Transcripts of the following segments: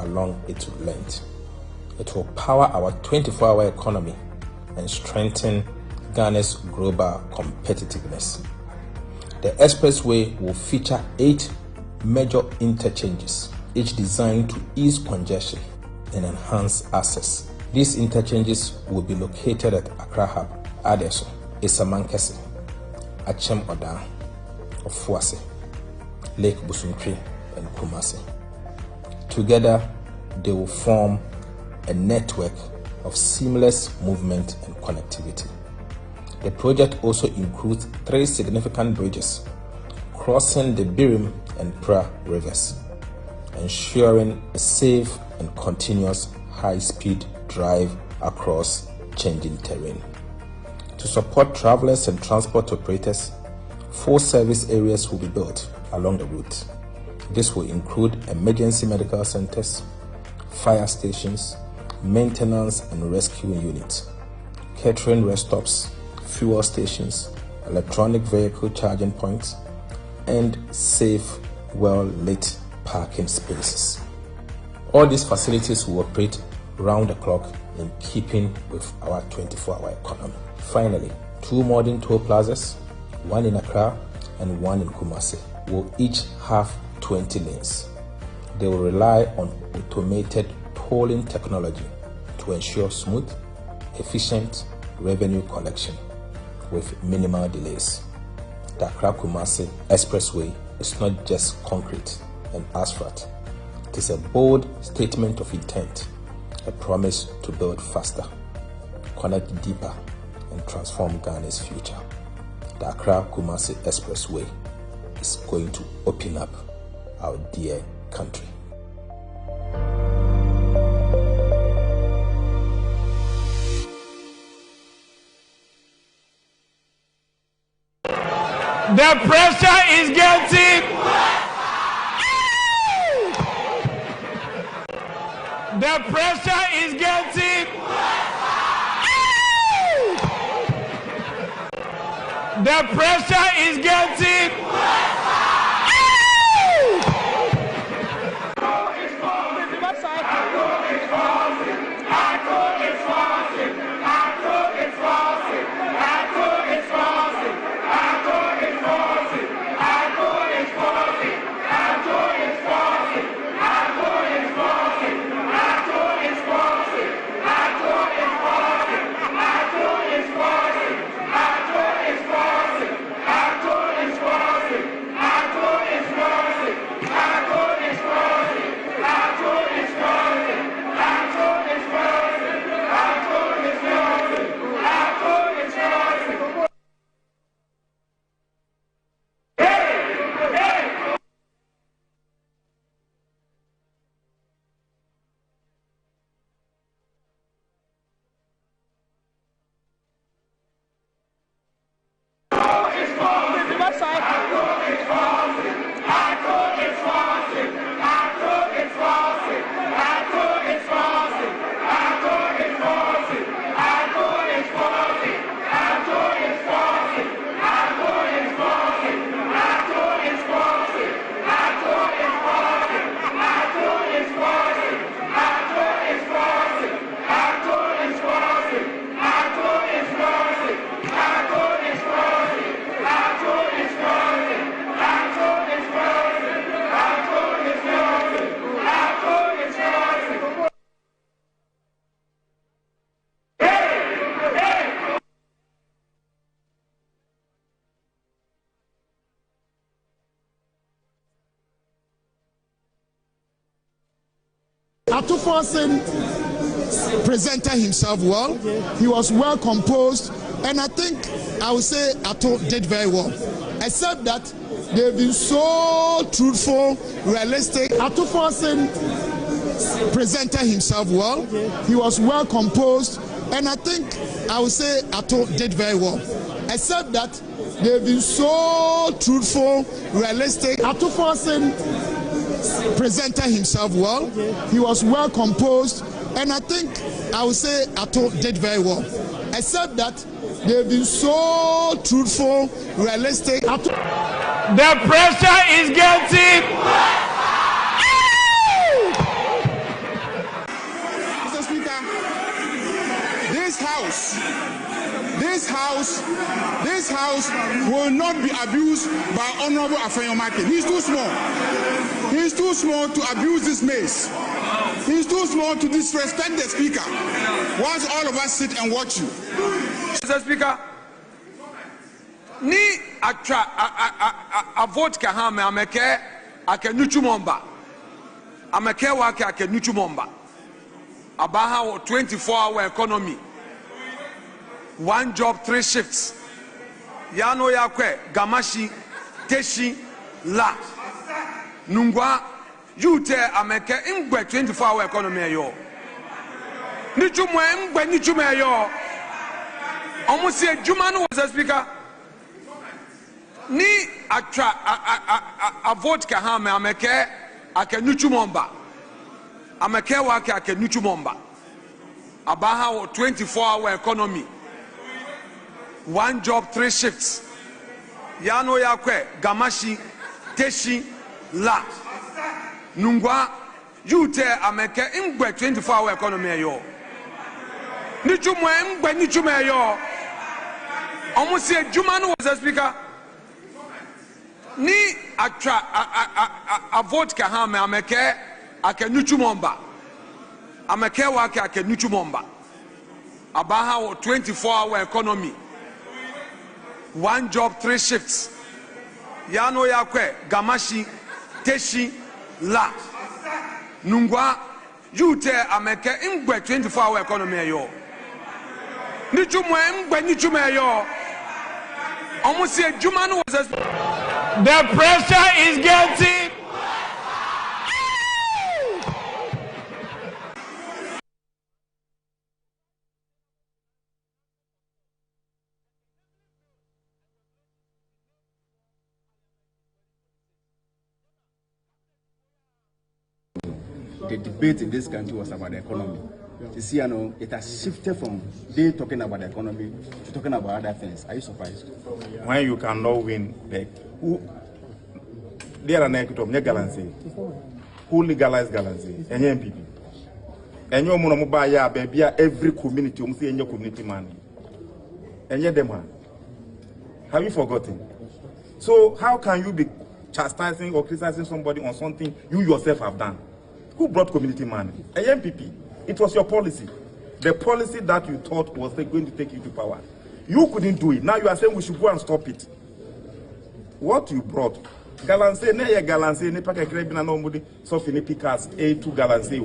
along its length. It will power our 24-hour economy and strengthen Ghana's global competitiveness. The expressway will feature 8 major interchanges, each designed to ease congestion and enhance access. These interchanges will be located at Accra Hub, Adesso, Isamankese, Achem Odan, Ofuase, Lake Busuntri, and Kumasi. Together, they will form a network of seamless movement and connectivity. The project also includes 3 significant bridges crossing the Birim and Pra rivers, ensuring a safe and continuous high-speed drive across changing terrain. To support travelers and transport operators, 4 service areas will be built along the route. This will include emergency medical centers, fire stations, maintenance and rescue units, catering rest stops, fuel stations, electronic vehicle charging points, and safe, well-lit parking spaces. All these facilities will operate round the clock in keeping with our 24-hour economy. Finally, 2 modern toll plazas, one in Accra and one in Kumasi, will each have 20 lanes. They will rely on automated tolling technology to ensure smooth, efficient revenue collection with minimal delays. The Accra-Kumasi Expressway is not just concrete and asphalt. It is a bold statement of intent, a promise to build faster, connect deeper, and transform Ghana's future. The Accra-Kumasi Expressway is going to open up our dear country. The pressure is getting. The pressure is getting. The pressure is getting. Atuforsen presented himself well. He was well composed, and I think I would say Ato did very well. Except that they've been so truthful, realistic. Atuforsen presented himself well. He was well composed, and I think I would say Ato did very well. Except that they've been so truthful, realistic. Atuforsen presented himself well. He was well composed, and I think I would say Ato did very well. Except that they've been so truthful, realistic. The pressure is getting. house will not be abused by Honorable Afenyo-Markin. He's too small. He's too small to abuse this mace. He's too small to disrespect the speaker. Once all of us sit and watch you. Mr. Speaker, ni a vote kahame ameke akenuchumomba. Ameke wake akenuchumomba. Abaha 24-hour economy. 1 job, 3 shifts. Yano yakwe, Gamashi, Teshi, La. Nungwa, Yute ameke ingwe 24-hour economy yo. Nichumwe ingwe nichume yo. Almost say Jumanu was a speaker. Ni a vote kahame ameke akenuchumomba. Ameke wake akenuchumomba. Abaha 24-hour economy. 1 job, 3 shifts. Yano yakwe, Gamashi, Teshi, La. Nungwa, Yute ameke ingwe 24-hour economy yo. Nichumwe ingwe nichume yo. Almost say Jumanu was a speaker. Ni a vote kahame ameke akenuchumomba. Ameke wake akenuchumomba. Abaha 24-hour economy. 1 job, 3 shifts. Yano yakwe, Gamashi, Teshi, La. Nungwa, Yute ameke ingwe 24-hour economy yo. Nichumwe ingwe nichume yo. Almost say Jumanu was a... The pressure is getting. The debate in this country was about the economy. You see, it has shifted from they talking about the economy to talking about other things. Are you surprised? When you cannot win, there are negative galancy. Who legalize galancy? Any MPP. And you monobaya baby every community in your community money. And yet them have you forgotten? So how can you be chastising or criticizing somebody on something you yourself have done? Who brought community money? A MPP. It was your policy. The policy that you thought was going to take you to power. You couldn't do it. Now you are saying we should go and stop it. What you brought, Galanse, ne ye Galanse, ne pake krebina no mudi, so fini pikas, A2 Galanse.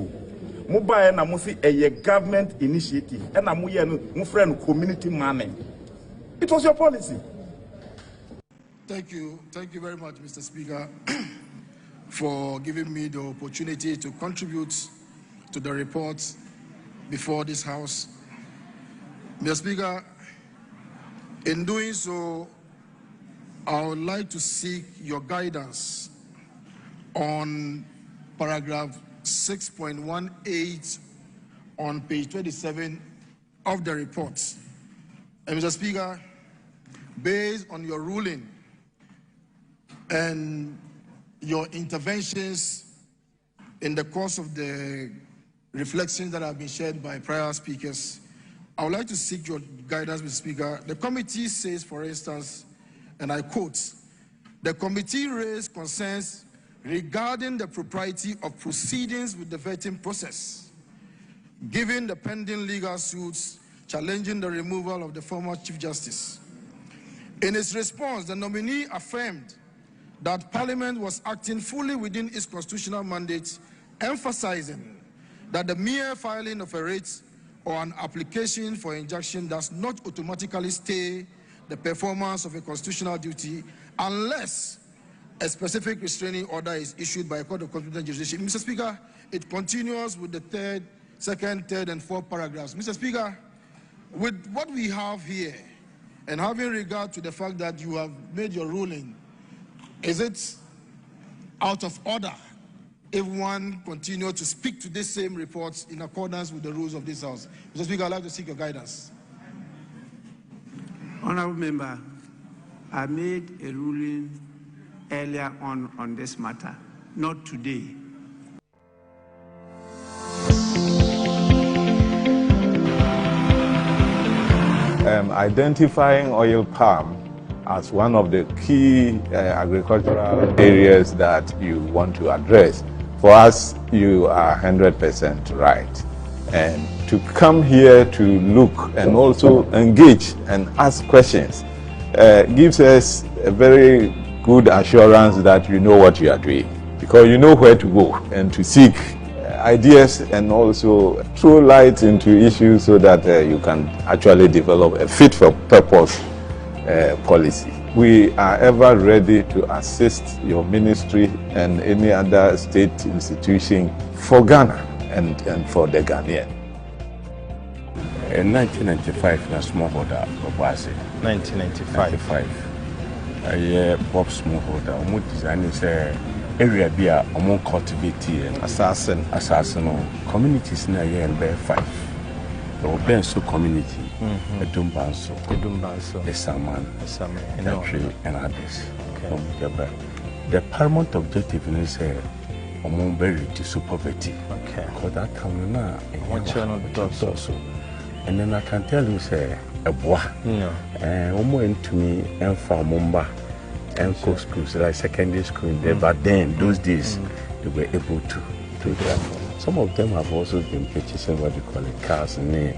Muba na musi a government initiative, and a muye no friend community money. It was your policy. Thank you very much, Mr. Speaker, for giving me the opportunity to contribute to the report before this House. Mr. Speaker, in doing so, I would like to seek your guidance on paragraph 6.18 on page 27 of the report. And Mr. Speaker, based on your ruling and your interventions in the course of the reflections that have been shared by prior speakers, I would like to seek your guidance, Mr. Speaker. The committee says, for instance, and I quote, the committee raised concerns regarding the propriety of proceedings with the vetting process, given the pending legal suits challenging the removal of the former Chief Justice. In its response, the nominee affirmed that Parliament was acting fully within its constitutional mandate, emphasizing that the mere filing of a writ or an application for injunction does not automatically stay the performance of a constitutional duty unless a specific restraining order is issued by a court of competent jurisdiction. Mr. Speaker, it continues with the second, third, and fourth paragraphs. Mr. Speaker, with what we have here, and having regard to the fact that you have made your ruling, is it out of order if one continues to speak to this same report in accordance with the rules of this House? Mr. Speaker, I'd like to seek your guidance. Honourable Member, I made a ruling earlier on this matter, not today. identifying oil palm as one of the key agricultural areas that you want to address. For us, you are 100% right. And to come here to look and also engage and ask questions gives us a very good assurance that you know what you are doing, because you know where to go and to seek ideas and also throw light into issues so that you can actually develop a fit for purpose policy. We are ever ready to assist your ministry and any other state institution for Ghana and for the Ghanaian. In 1995, na smallholder Obasi. 1995. Bob smallholder. Omo design is area be a omo cultivate assassin communities na here and bear 5. The Obenso community, the Dumbanso, the Saman, and others. Okay. The paramount objective is omo very reduce poverty. Okay. Because that town na also. And then I can tell you, say, a boy, omo into me and for Mumba and schools like secondary school there, but then those days they were able to do that. Some of them have also been purchasing what you call it cars and me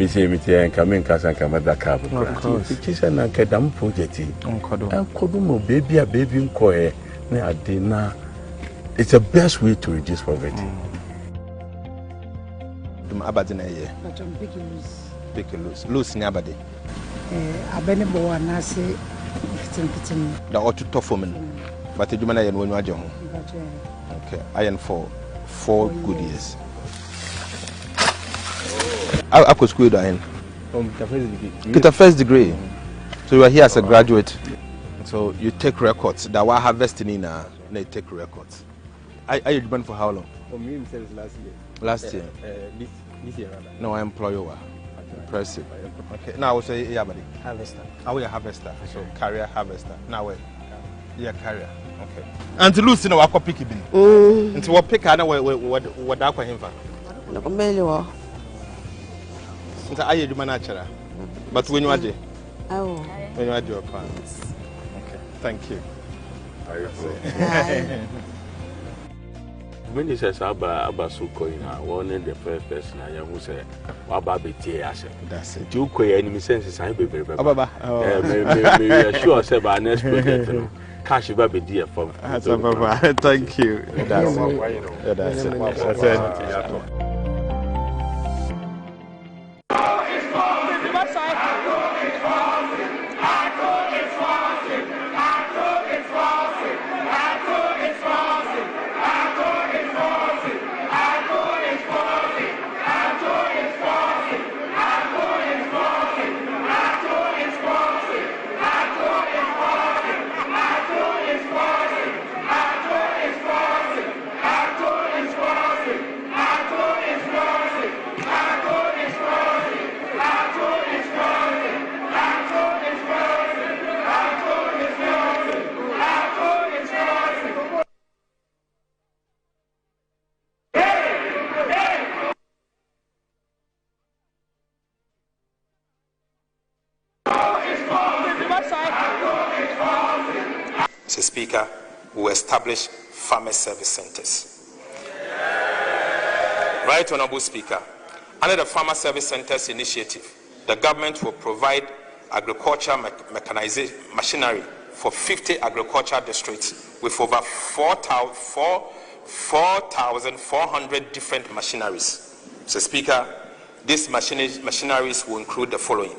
say me and come in cars and come at the car. Purchasing and Kadam project and Kodumo baby a baby in Koe near dinner. It's the best way to reduce poverty. Abadina ye. Big loose in Abadi. Abenebo anase kitim. The ought to tough woman. But the Jumana and Winwajo. Okay, iron for 4 good years. I could school iron. Get a first degree. So you are here as a graduate. So you take records. That we're harvesting in they take records. Are you demand for how long? For me, it was last year. Last year? This year, rather. No, I employ you. Impressive. Okay. Now I will say, yeah, buddy. Harvester. Oh, yeah, harvester. So carrier harvester. Now wait. Yeah, carrier. Okay. And to lose, you know, I could pick it. And to what pick, I know what I can for. No, Melio. Since I do managera. But when you are there, oh, when you are your plans. Okay. Thank you. When he says Abasuko, one in the first person I who say, Wababiti, I said, that's it. You quay enemy senses, I be very bad. Maybe sure, say by next project, cash baby dear from. Thank you. That's it. Mr. Speaker, we will establish farmer service centers. Right, Honorable Speaker, under the Farmer Service Centers initiative, the government will provide agriculture mechanization machinery for 50 agricultural districts with over 4,400 different machineries. Mr. Speaker, these machineries will include the following.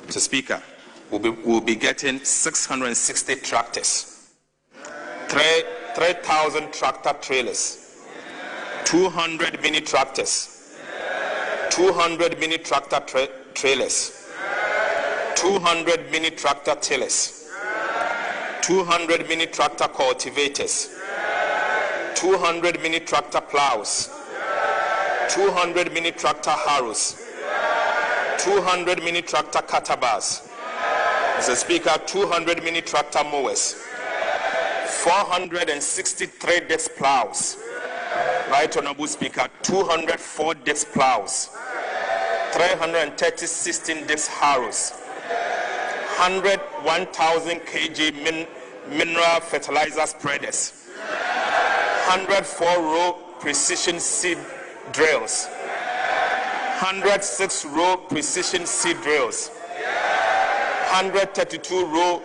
Mr. Speaker, we'll be getting 660 tractors, 3,000 tractor trailers, 200 mini tractors, 200 mini tractor trailers, 200 mini tractor tillers, 200 mini tractor cultivators, 200 mini tractor plows, 200 mini tractor harrows, 200 mini tractor catabars. Mr. Speaker, 200 mini tractor mowers, 463 disc plows. Right, Honorable Speaker, 204 disc plows, 330 16-disc harrows, 100 1,000 kg mineral fertilizer spreaders, 104-row precision seed drills, 106-row precision seed drills, 132-row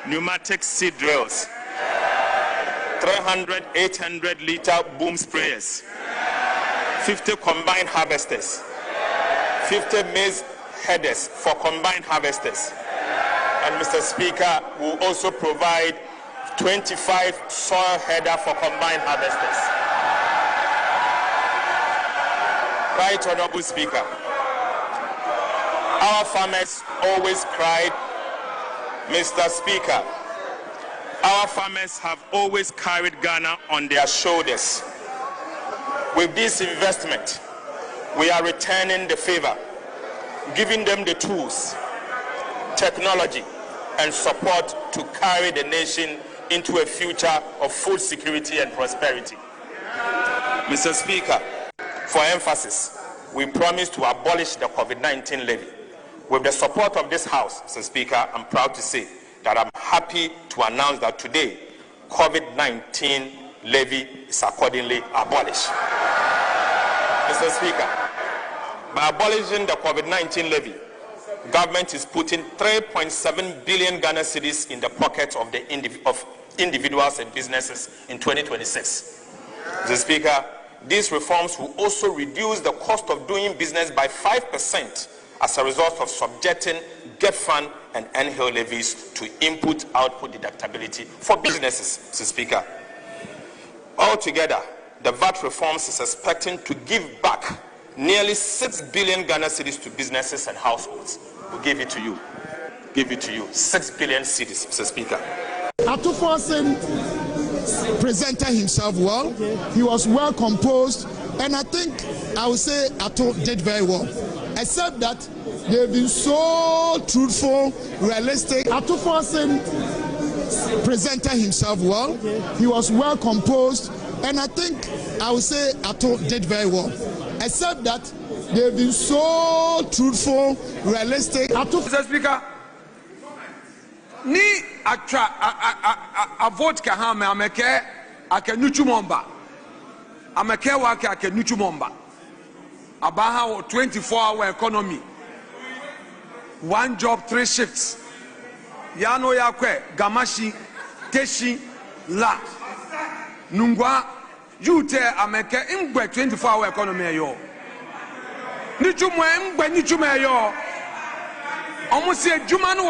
pneumatic seed drills, 300 800-liter boom sprayers, 50 combine harvesters, 50 maize headers for combine harvesters, and Mr. Speaker will also provide 25 soil header for combine harvesters. Right, Honorable Speaker. Our farmers always cried, Mr. Speaker, our farmers have always carried Ghana on their shoulders. With this investment, we are returning the favor, giving them the tools, technology, and support to carry the nation into a future of food security and prosperity. Mr. Speaker, for emphasis, we promise to abolish the COVID-19 levy. With the support of this House, Mr. Speaker, I'm proud to say that I'm happy to announce that today, COVID-19 levy is accordingly abolished. Mr. Speaker, by abolishing the COVID-19 levy, government is putting 3.7 billion Ghana cedis in the pockets of individuals and businesses in 2026. Mr. Speaker, these reforms will also reduce the cost of doing business by 5% as a result of subjecting GET-FUN and NHIL levies to input-output deductibility for businesses, Mr. Speaker. Altogether, the VAT reforms is expecting to give back nearly 6 billion Ghana cedis to businesses and households. We'll give it to you. Give it to you. 6 billion cedis, Mr. Speaker. Atuforsen presented himself well. He was well composed, and I think I would say Ato did very well. Except that they've been so truthful, realistic. Atuforsen presented himself well. He was well composed, and I think I would say Ato did very well. Except that they've been so truthful, realistic. Mr. Speaker, ni a vote kahame ameke akenuchumomba. Ameke wake akenuchumomba. Abaha 24-hour economy. One job, 3 shifts. Yano yakwe, Gamashi, Teshi, La. Nungwa, Yute ameke imgwe 24-hour economy yo. Nichumwe imgwe nichume yo. Almost say Jumanu.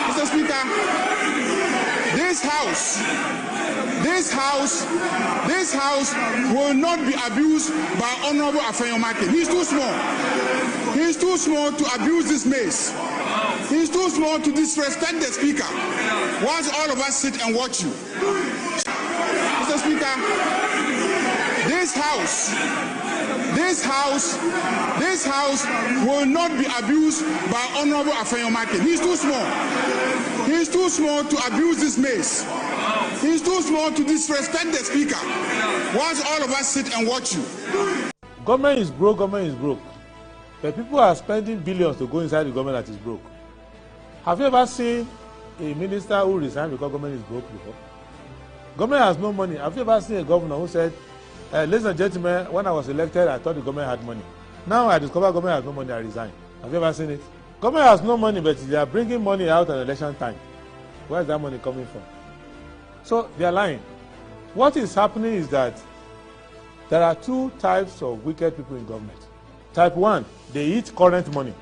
Mr. Speaker, this house will not be abused by Honorable Afenyomakin. He's too small. He's too small to abuse this mace. He's too small to disrespect the Speaker. Whilst all of us sit and watch you. Mr. Speaker, this house will not be abused by Honorable Afenyomakin. He's too small. He's too small to abuse this mace. He's too small to disrespect the Speaker. Whilst all of us sit and watch you. Government is broke, But people are spending billions to go inside the government that is broke. Have you ever seen a minister who resigned because government is broke before? Government has no money. Have you ever seen a governor who said, ladies and gentlemen, when I was elected, I thought the government had money. Now I discover government has no money, I resign. Have you ever seen it? Government has no money, but they are bringing money out at election time. Where is that money coming from? So they are lying. What is happening is that there are 2 types of wicked people in government. Type 1, they eat current money.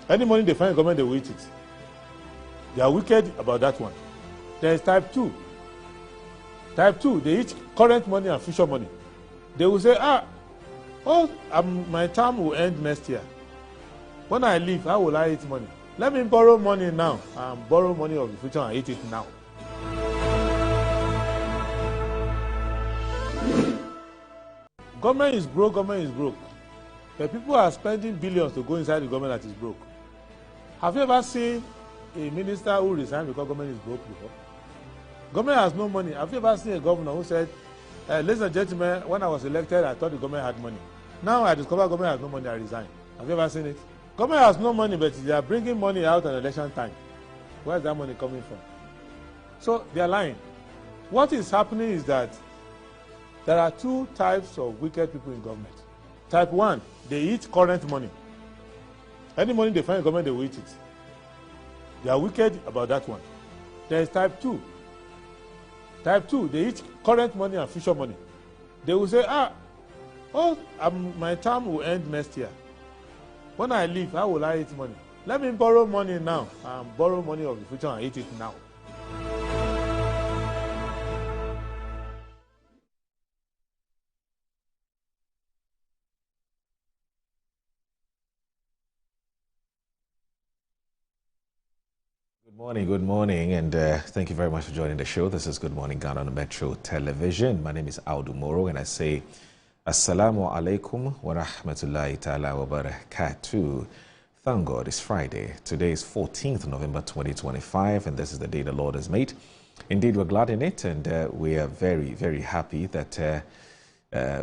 Any money they find in government, they will eat it. They are wicked about that one. There is type 2. Type 2, they eat current money and future money. They will say, my term will end next year. When I leave, how will I eat money? Let me borrow money now and borrow money of the future and eat it now. Government is broke. But people are spending billions to go inside the government that is broke. Have you ever seen a minister who resigned because government is broke before? Government has no money. Have you ever seen a governor who said, Ladies and gentlemen, when I was elected, I thought the government had money. Now I discover government has no money, I resign. Have you ever seen it? Government has no money, but they are bringing money out at election time. Where is that money coming from? So they are lying. What is happening is that there are two types of wicked people in government. Type 1, they eat current money. Any money they find in government, they will eat it. They are wicked about that one. There is type 2. Type 2, they eat current money and future money. They will say, my term will end next year. When I leave, how will I eat money? Let me borrow money now and borrow money of the future and eat it now. Good morning, and thank you very much for joining the show. This is Good Morning Ghana on Metro Television. My name is Audu Moro, and I say Assalamu alaikum wa rahmatullahi ta'ala wa barakatuh. Thank God it's Friday. Today is 14th November 2025, and this is the day the Lord has made. Indeed, we're glad in it, and we are very, very happy that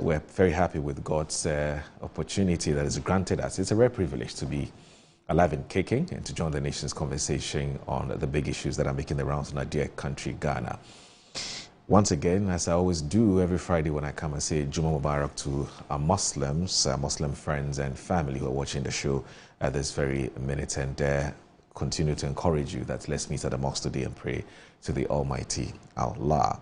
we're very happy with God's opportunity that is granted us. It's a rare privilege to be alive and kicking and to join the nation's conversation on the big issues that are making the rounds in our dear country, Ghana. Once again, as I always do every Friday when I come and say Juma Mubarak to our Muslims, our Muslim friends and family who are watching the show at this very minute, and continue to encourage you that let's meet at the mosque today and pray to the Almighty Allah.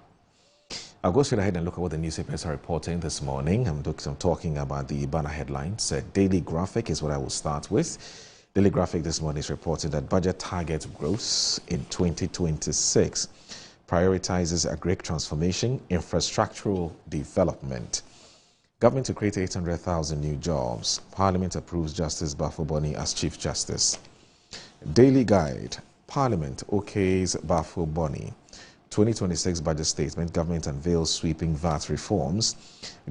I'll go straight ahead and look at what the newspapers are reporting this morning. I'm talking about the banner headlines. Daily Graphic is what I will start with. Daily Graphic this morning is reporting that budget target growth in 2026 prioritizes agric transformation, infrastructural development. Government to create 800,000 new jobs. Parliament approves Justice Bafo-Boni as Chief Justice. Daily Guide. Parliament okays Bafo-Boni. 2026 budget statement. Government unveils sweeping VAT reforms.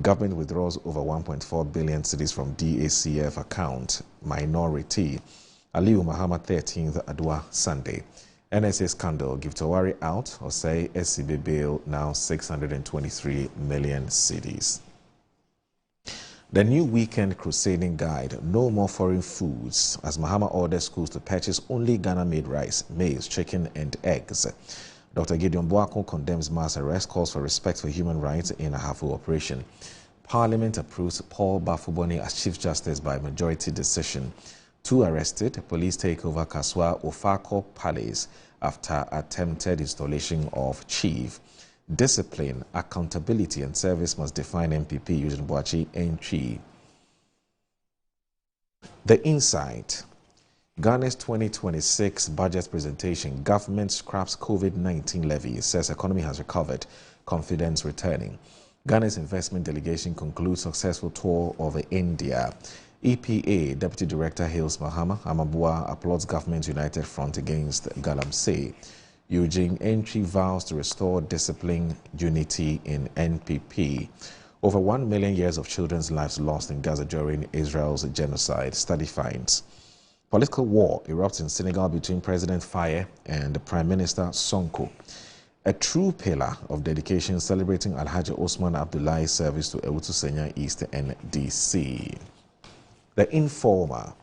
Government withdraws over 1.4 billion cedis from DACF account. Minority. Aliyu Muhammad 13th Adwa Sunday. NSA scandal. Give Tawari out or say SCB bail now 623 million cedis. The new weekend crusading guide, no more foreign foods, as Mahama orders schools to purchase only Ghana-made rice, maize, chicken and eggs. Dr. Gideon Boako condemns mass arrest, calls for respect for human rights in a Ahafo operation. Parliament approves Paul Bafo-Boni as Chief Justice by majority decision. 2 arrested. Police take over Kaswa Ofako Palace after attempted installation of chief. Discipline, accountability and service must define MPP Eugene Boachi Entry. The Insight. Ghana's 2026 budget presentation. Government scraps COVID-19 levy. Says economy has recovered. Confidence returning. Ghana's investment delegation concludes successful tour of India. EPA Deputy Director hails Mahama. Amabua applauds Government United Front against Galamsey. Eugene Entry vows to restore discipline, unity in NPP. Over 1 million years of children's lives lost in Gaza during Israel's genocide. Study finds. Political war erupts in Senegal between President Faye and Prime Minister Sonko. A true pillar of dedication celebrating Alhaji Osman Abdullahi's service to Ewutu Senya East NDC. The Informer.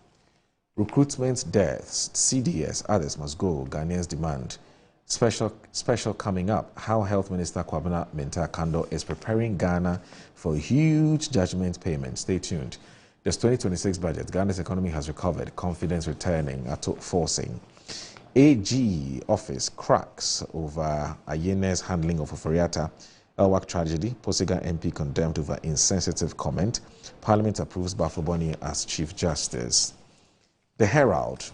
Recruitment deaths, CDS, others must go, Ghanaians demand. Special coming up, how Health Minister Kwabena Mintah Kando is preparing Ghana for huge judgment payment. Stay tuned. This 2026 budget, Ghana's economy has recovered, confidence returning, forcing. AG office cracks over Ayene's handling of Oforiatta. Elwak tragedy, Posiga MP condemned over insensitive comment. Parliament approves Bafo-Boni as Chief Justice. The Herald.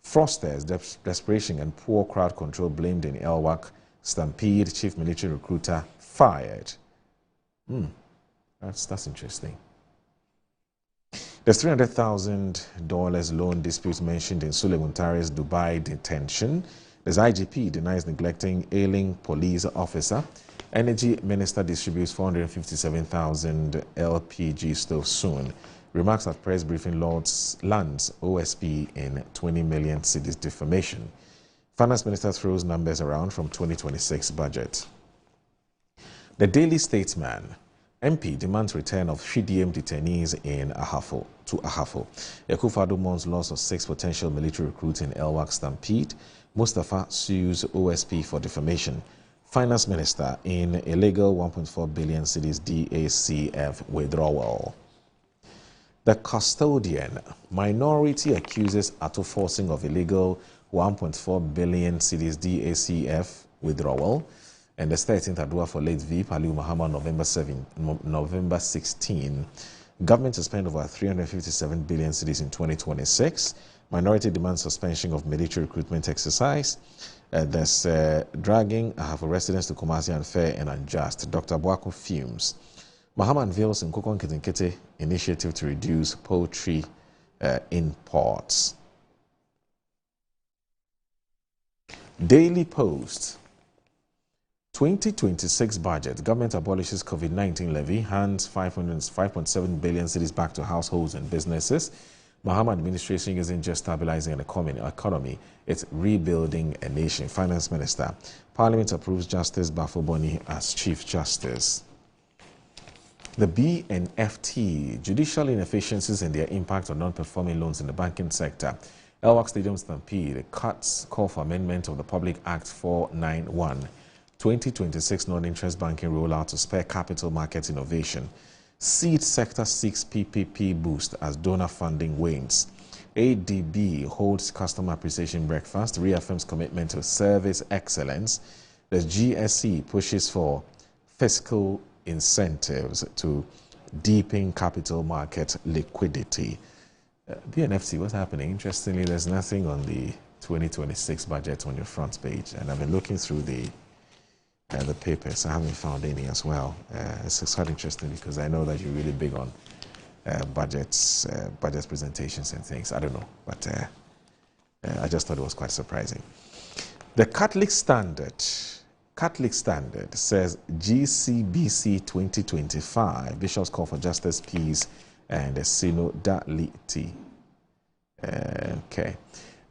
Fraudsters, desperation and poor crowd control blamed in Elwak. Stampede, chief military recruiter fired. That's interesting. There's $300,000 loan dispute mentioned in Sule Muntare's Dubai detention. There's IGP denies neglecting ailing police officer. Energy Minister distributes 457,000 LPG stoves soon. Remarks at press briefing lands OSP in 20 million cedis defamation. Finance Minister throws numbers around from 2026 budget. The Daily Statesman. MP demands return of CDM detainees in Ahafo to Ahafo. Akufo-Addo mourns loss of 6 potential military recruits in Elwak stampede. Mustafa sues OSP for defamation. Finance Minister in illegal 1.4 billion cedis DACF withdrawal. The Custodian. Minority accuses Ato forcing of illegal 1.4 billion cedis DACF withdrawal. And the 13th Adua for late V. Aliu Muhammad, November 16. Government to spend over 357 billion cedis in 2026. Minority demands suspension of military recruitment exercise. There's dragging Ahafo residents to Kumasi unfair and unjust. Dr. Boako fumes. Muhammad unveils in Nkokon Kitinkete initiative to reduce poultry imports. Daily Post. 2026 budget. Government abolishes COVID-19 levy, hands 5.7 billion cedis back to households and businesses. Mahama administration isn't just stabilizing an economy, it's rebuilding a nation. Finance Minister. Parliament approves Justice Bafo-Boni as Chief Justice. The BNFT. Judicial inefficiencies and their impact on non-performing loans in the banking sector. Elwak Stadium stampede. Cuts call for amendment of the Public Act 491. 2026 non-interest banking rollout to spur capital market innovation. Seed sector seeks PPP boost as donor funding wanes. ADB holds customer appreciation breakfast, reaffirms commitment to service excellence. The GSE pushes for fiscal incentives to deepen capital market liquidity. BNFT, what's happening? Interestingly, there's nothing on the 2026 budget on your front page, and I've been looking through the papers. I haven't found any as well. It's quite interesting because I know that you're really big on budget presentations and things. I don't know, but I just thought it was quite surprising. The Catholic Standard says GCBC 2025 bishops call for justice, peace, and synodality. Okay.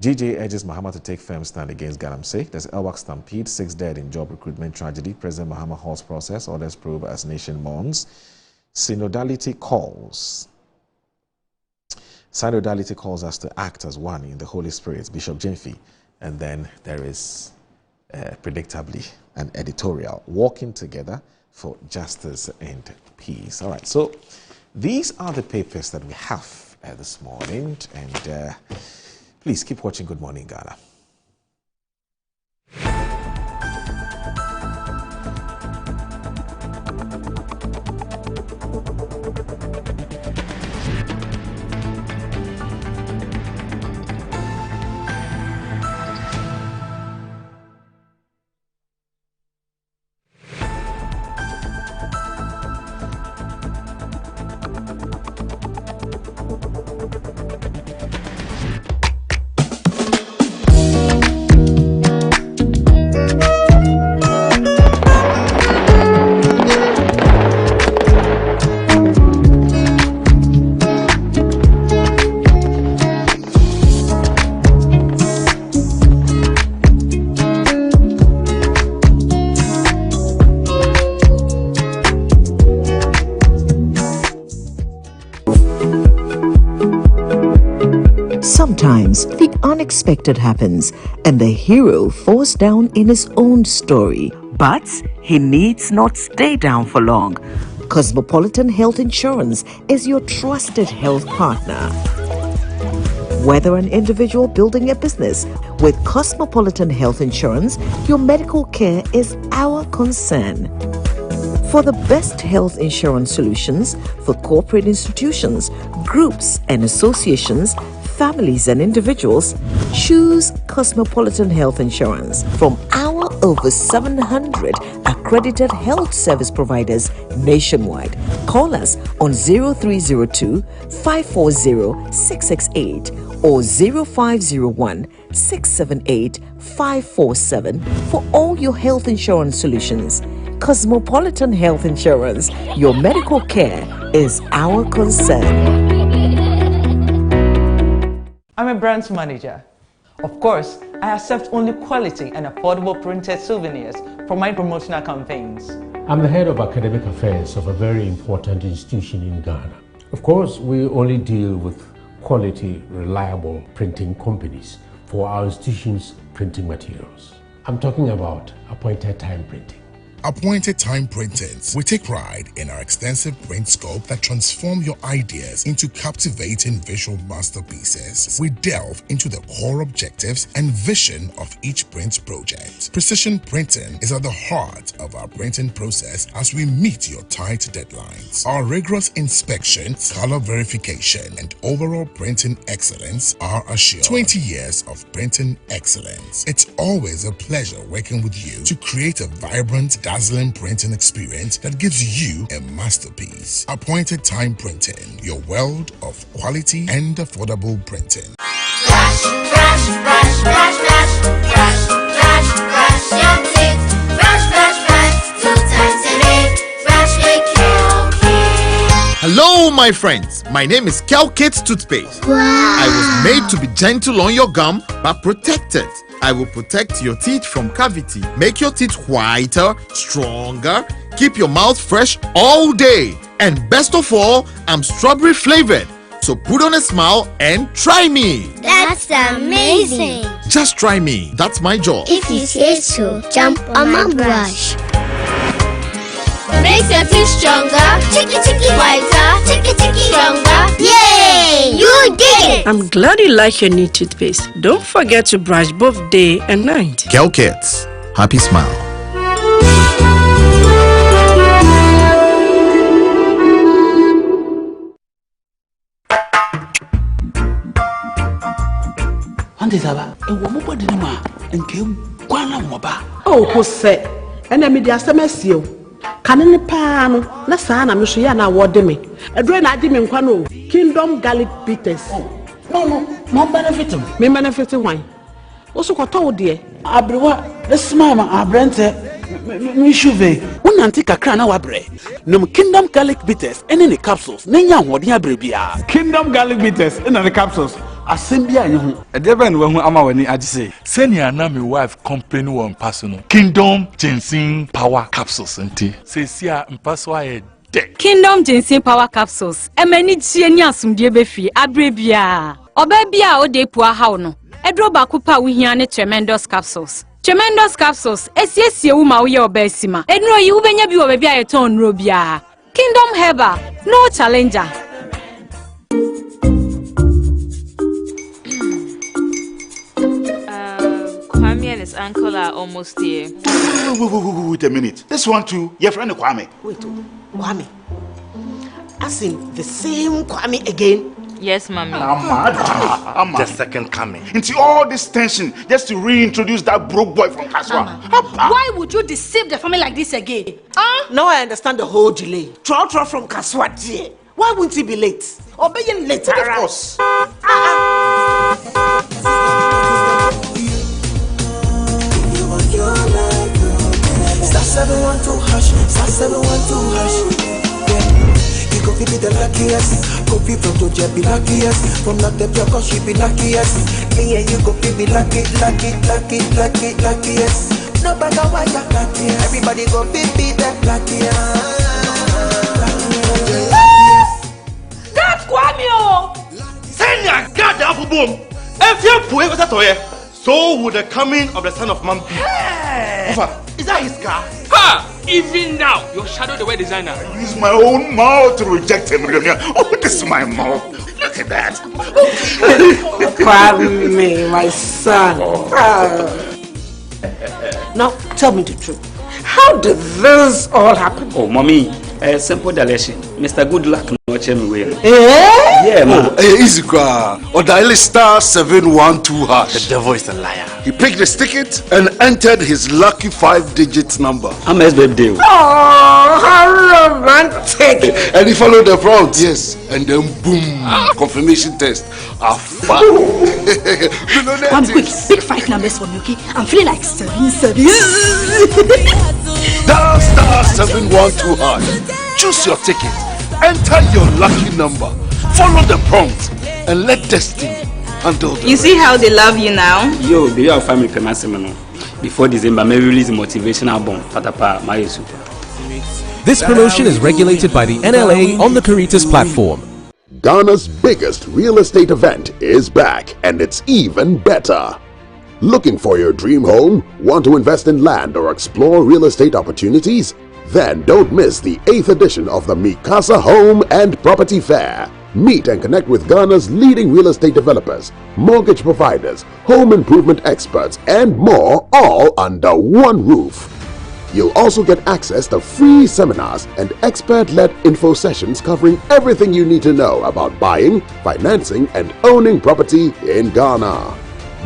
GJ urges Mahama to take firm stand against Galamsey. There's Elwak stampede, 6 dead in job recruitment tragedy. President Mahama halts process, orders probe as nation mourns. Synodality calls us to act as one in the Holy Spirit, Bishop Jemfi. And then there is, predictably, an editorial, walking together for justice and peace. All right, so these are the papers that we have this morning, and please keep watching Good Morning Ghana. Sometimes the unexpected happens and the hero falls down in his own story. But he needs not stay down for long. Cosmopolitan Health Insurance is your trusted health partner. Whether an individual building a business, with Cosmopolitan Health Insurance, your medical care is our concern. For the best health insurance solutions for corporate institutions, groups and associations, families and individuals, choose Cosmopolitan Health Insurance from our over 700 accredited health service providers nationwide. Call us on 0302 540 668 or 0501 678 547 for all your health insurance solutions. Cosmopolitan Health Insurance, your medical care is our concern. I'm a brand manager. Of course, I accept only quality and affordable printed souvenirs for my promotional campaigns. I'm the head of academic affairs of a very important institution in Ghana. Of course, we only deal with quality, reliable printing companies for our institution's printing materials. I'm talking about appointed time printing. Appointed Time Printings. We take pride in our extensive print scope that transform your ideas into captivating visual masterpieces. We delve into the core objectives and vision of each print project. Precision printing is at the heart of our printing process as we meet your tight deadlines. Our rigorous inspection, color verification, and overall printing excellence are assured. 20 years of printing excellence. It's always a pleasure working with you to create a vibrant, dazzling printing experience that gives you a masterpiece. Appointed Time Printing, your world of quality and affordable printing. Brush, brush, brush, brush, brush, brush, brush, brush your teeth. Brush, brush, brush, 2 times a day. Brush with Kel-Kate. Hello, my friends. My name is Kel-Kate Toothpaste. Wow. I was made to be gentle on your gum, but protected. I will protect your teeth from cavity, make your teeth whiter, stronger, keep your mouth fresh all day. And best of all, I'm strawberry flavored. So put on a smile and try me. That's amazing. Just try me. That's my job. If you say so, jump on my brush. Makes your teeth stronger, chicky chicky whiter, chicky chicky stronger. Yay! You did it! I'm glad you like your new toothpaste. Don't forget to brush both day and night. Kel-Kate, happy smile. Oh, who said? And I'm the SMS. Canny Pano, Nasana, Monsieur, and I ward me. A drain I didn't quano. Kingdom Garlic Bitters. No, benefit him. Me benefit wine. Also, what told dear? Abrewa, the smile, I brent me chuve. One antique crana wabre. No Kingdom Garlic Bitters, and any capsules. Nanya, what ya bribia. Kingdom Garlic Bitters, and the capsules. Assembly, a devil when I'm when I say, send your name, wife, company, one personal. Kingdom Ginseng Power Capsules, and tea. Say, see, I'm password. Kingdom Ginseng Power Capsules. A many genius from Debefi, Abribia. Obebia o de poor hauno. Edro Bakupa we hear tremendous capsules. Tremendous capsules. SS Yuma we obesima. Edno you benya bi obebia a ton robia. Kingdom Herbal. No challenger. Kwame and his uncle are almost here. Wait a minute. This one too, your friend Kwame. Wait, Kwame. As in the same Kwame again? Yes, Mommy. I'm the second coming. Into all this tension just to reintroduce that broke boy from Kaswa. Why would you deceive the family like this again? Now I understand the whole delay. Troll from Kaswa, dear. Why wouldn't he be late? Or be later? Of course. Star 712 hash, star 712 hash. You go be the luckiest. Copy from Toja be luckiest. From not the cause she be luckiest. Yeah, you go be luckiest. No matter why you're luckiest. Everybody go be the luckiest. That's Kwame! Send your God down for boom. If you put it that so would the coming of the Son of Man be. Hey! Is that his car? Ha! Even now, your shadow the way designer. I use my own mouth to reject him. Oh, this is my mouth. Look at that. Kwame, my son. Now, tell me the truth. How did this all happen? Oh, Mommy, simple dilation. Mr. Goodluck no me way. Yeah, man. Easy car. Or dial star 712 hash. The devil is a liar. He picked his ticket and entered his lucky 5-digit number. I'm a baby deal. Oh, how romantic. And he followed the prompt. Yes. And then boom. Confirmation test. One quick, pick 5 numbers for me, okay? I'm feeling like 7. Dial star 712 hash. Choose your ticket. Enter your lucky number. Follow the prompt and let destiny handle the You see how they love you now? Yo, do you have family Kemasimo? Before December, may release a motivational album. Patapa, my super. This promotion is regulated by the NLA on the Caritas platform. Ghana's biggest real estate event is back, and it's even better. Looking for your dream home? Want to invest in land or explore real estate opportunities? Then don't miss the 8th edition of the Mikasa Home and Property Fair. Meet and connect with Ghana's leading real estate developers, mortgage providers, home improvement experts, and more, all under one roof. You'll also get access to free seminars and expert-led info sessions covering everything you need to know about buying, financing, and owning property in Ghana.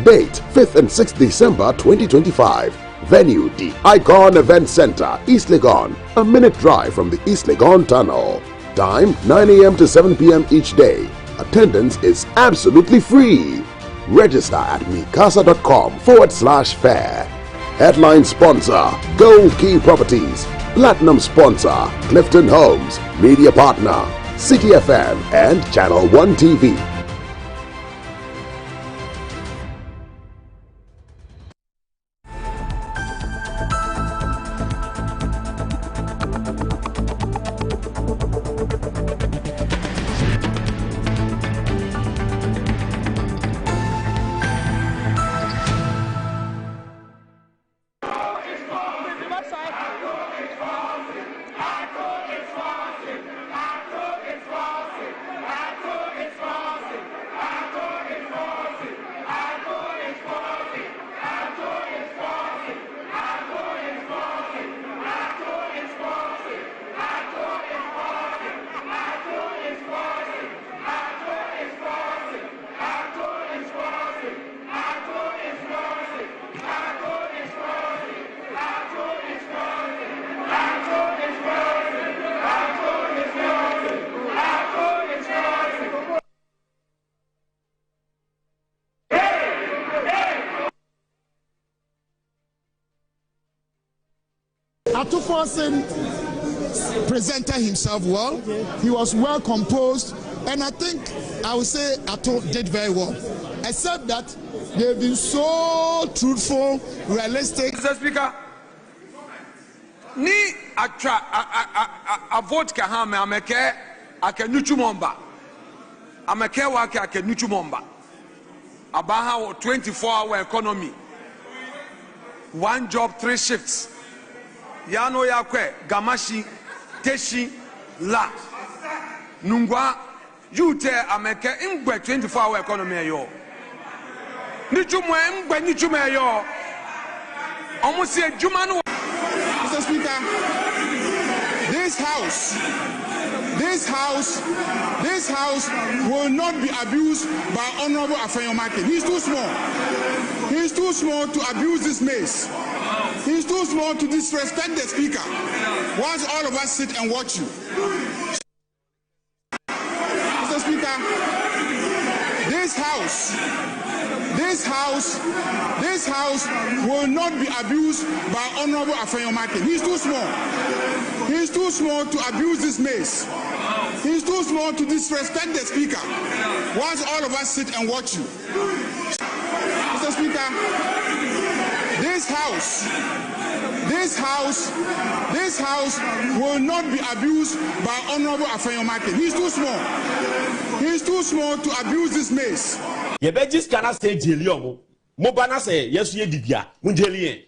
Date 5th and 6th December 2025. Venue the Icon Event Center, East Legon, a minute drive from the East Legon Tunnel. Time 9 a.m. to 7 p.m. each day. Attendance is absolutely free. Register at mikasa.com/fair. Headline sponsor, Gold Key Properties. Platinum sponsor, Clifton Homes. Media partner, City FM and Channel 1 TV. Atuforsen presented himself well. He was well composed, and I think I would say Ato did very well. Except that they've been so truthful, realistic. Mr. Speaker, ni atra a vote kahame ameke akenuchu momba. Ameke wake akenuchu momba. Abaha 24-hour economy. One job, 3 shifts. Yano yakwe, Gamashi, Teshi, La. Nungwa, you tell Ameke, Ingwe 24-hour economy yo. Nichumwe, Ingwe Nichume yo. Almost say Jumano. Mr. Speaker, this house will not be abused by Honorable Afenyo-Martin. He's too small. He's too small to abuse this mace. He's too small to disrespect the speaker. Once all of us sit and watch you. Mr. Speaker, this house will not be abused by Honorable Afenyo-Martin. He's too small. He's too small to abuse this mace. He's too small to disrespect the speaker. Once all of us sit and watch you. Mr. Speaker, this house will not be abused by Honorable Afenyo-Martin. He's too small. He's too small to abuse this mace. Yebejis cannot say Jeliomo. Mobana say, yes, ye dibia, Munjelien.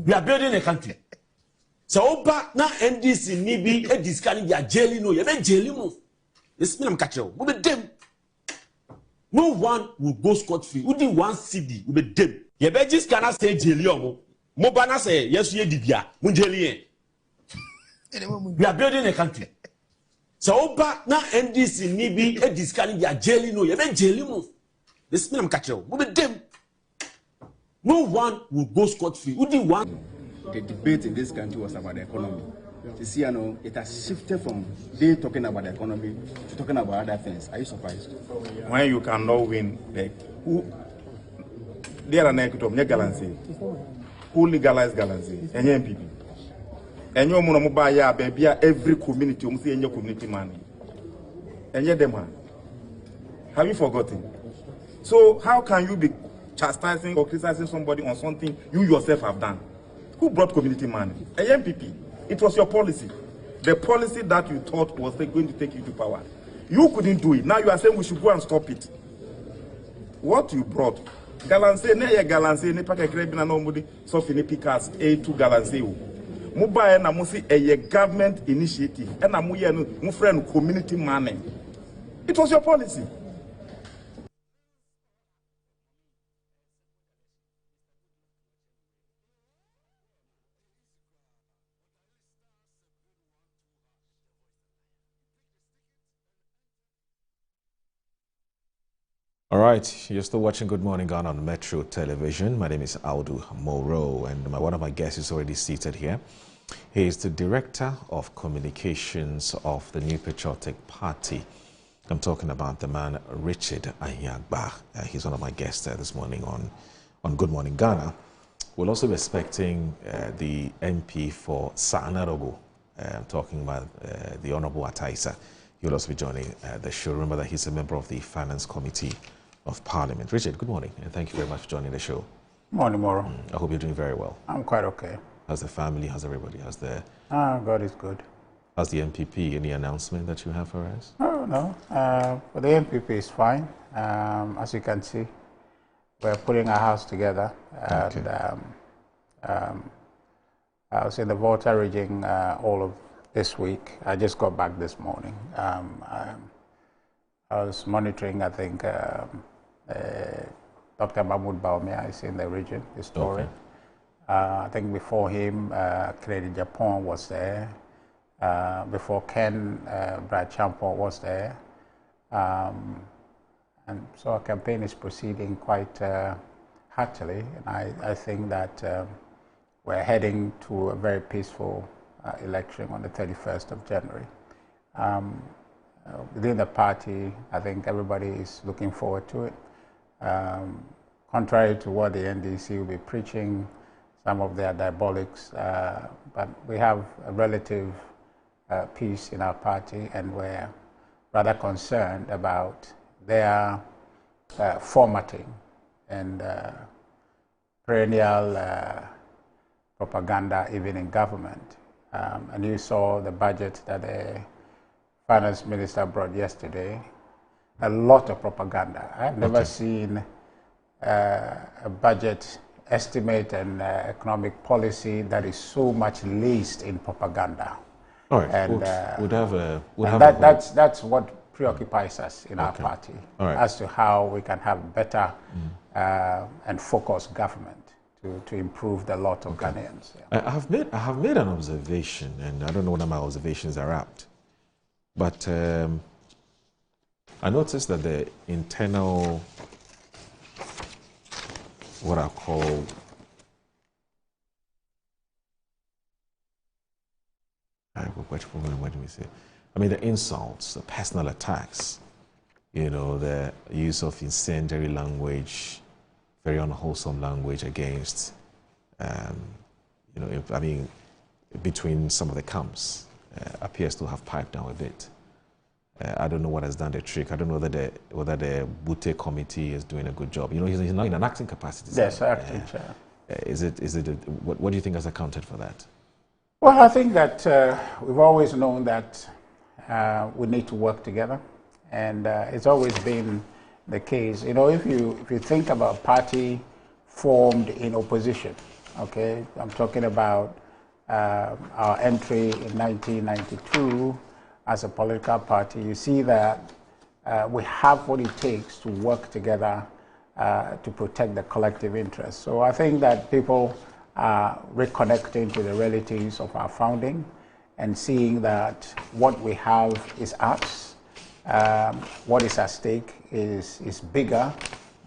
We are building a country. So, Oba na NDC Nibi, a discarning ya jelly no, ye jelimo. Yes, Minam Catcho, will be them. No one will go scot free. Who did 1 CD will be them. Yebejis cannot say Jeliomo. Mobana say, yes, ye dibia, Munjelien. We are building a country. So, Oba na NDC Nibi, a discarning ya jelly no, ye jelimo. This Minam Catcho will be them. No one will go scot free. Who did one? The debate in this country was about the economy. You see, it has shifted from they talking about the economy to talking about other things. Are you surprised? When you cannot win, who there are galancy, who legalize galancy, and MPP, and your monobaya baby, every community, in your community money, and yet them have you forgotten? So how can you be chastising or criticizing somebody on something you yourself have done? Who brought community money? A MPP. It was your policy. The policy that you thought was going to take you to power. You couldn't do it. Now you are saying we should go and stop it. What you brought, Galanse, ne ye Galanse, ne paka krebina no mudi, so fini pikas, to Galanse. Mobile na musi a government initiative, and a mu friend community money. It was your policy. All right, you're still watching Good Morning Ghana on Metro Television. My name is Audu Moro, and one of my guests is already seated here. He is the Director of Communications of the New Patriotic Party. I'm talking about the man Richard Anyagba. He's one of my guests this morning on Good Morning Ghana. We'll also be expecting the MP for Sa'anarogo. I'm talking about the Honorable Ataisa. He'll also be joining the show. Remember that he's a member of the Finance Committee of Parliament. Richard, good morning, and thank you very much for joining the show. Morning, Moro. I hope you're doing very well. I'm quite okay. How's the family? How's everybody? How's the... God is good. How's the MPP? Any announcement that you have for us? Oh, no. But the MPP is fine. As you can see, we're putting our house together. And I was in the Volta region all of this week. I just got back this morning. I was monitoring, I think, Dr. Mahmoud Baumia is in the region, the story. Okay. I think before him, Kennedy Japan was there. Before Ken, Brad Champon was there. And so our campaign is proceeding quite heartily. And I think that we're heading to a very peaceful election on the 31st of January. Within the party, I think everybody is looking forward to it. Contrary to what the NDC will be preaching, some of their diabolics, but we have a relative peace in our party, and we're rather concerned about their formatting and perennial propaganda even in government. And you saw the budget that the Finance Minister brought yesterday, a lot of propaganda. I've never seen a budget estimate and economic policy that is so much laced in propaganda. All right, and that's what preoccupies us in our party, as to how we can have better and focused government to improve the lot of Ghanaians. Yeah. I have made an observation, and I don't know whether my observations are apt, but I noticed that the internal, what I call what do we say? I mean, the insults, the personal attacks, you know, the use of incendiary language, very unwholesome language against, you know, I mean, between some of the camps, appears to have piped down a bit. I don't know what has done the trick. I don't know whether the Bute committee is doing a good job. You know, he's not in an acting capacity. Yes, acting chair. What do you think has accounted for that? Well, I think that we've always known that we need to work together, and it's always been the case. You know, if you think about a party formed in opposition, okay, I'm talking about our entry in 1992 as a political party, you see that we have what it takes to work together to protect the collective interest. So I think that people are reconnecting to the realities of our founding and seeing that what we have is ours. What is at stake is bigger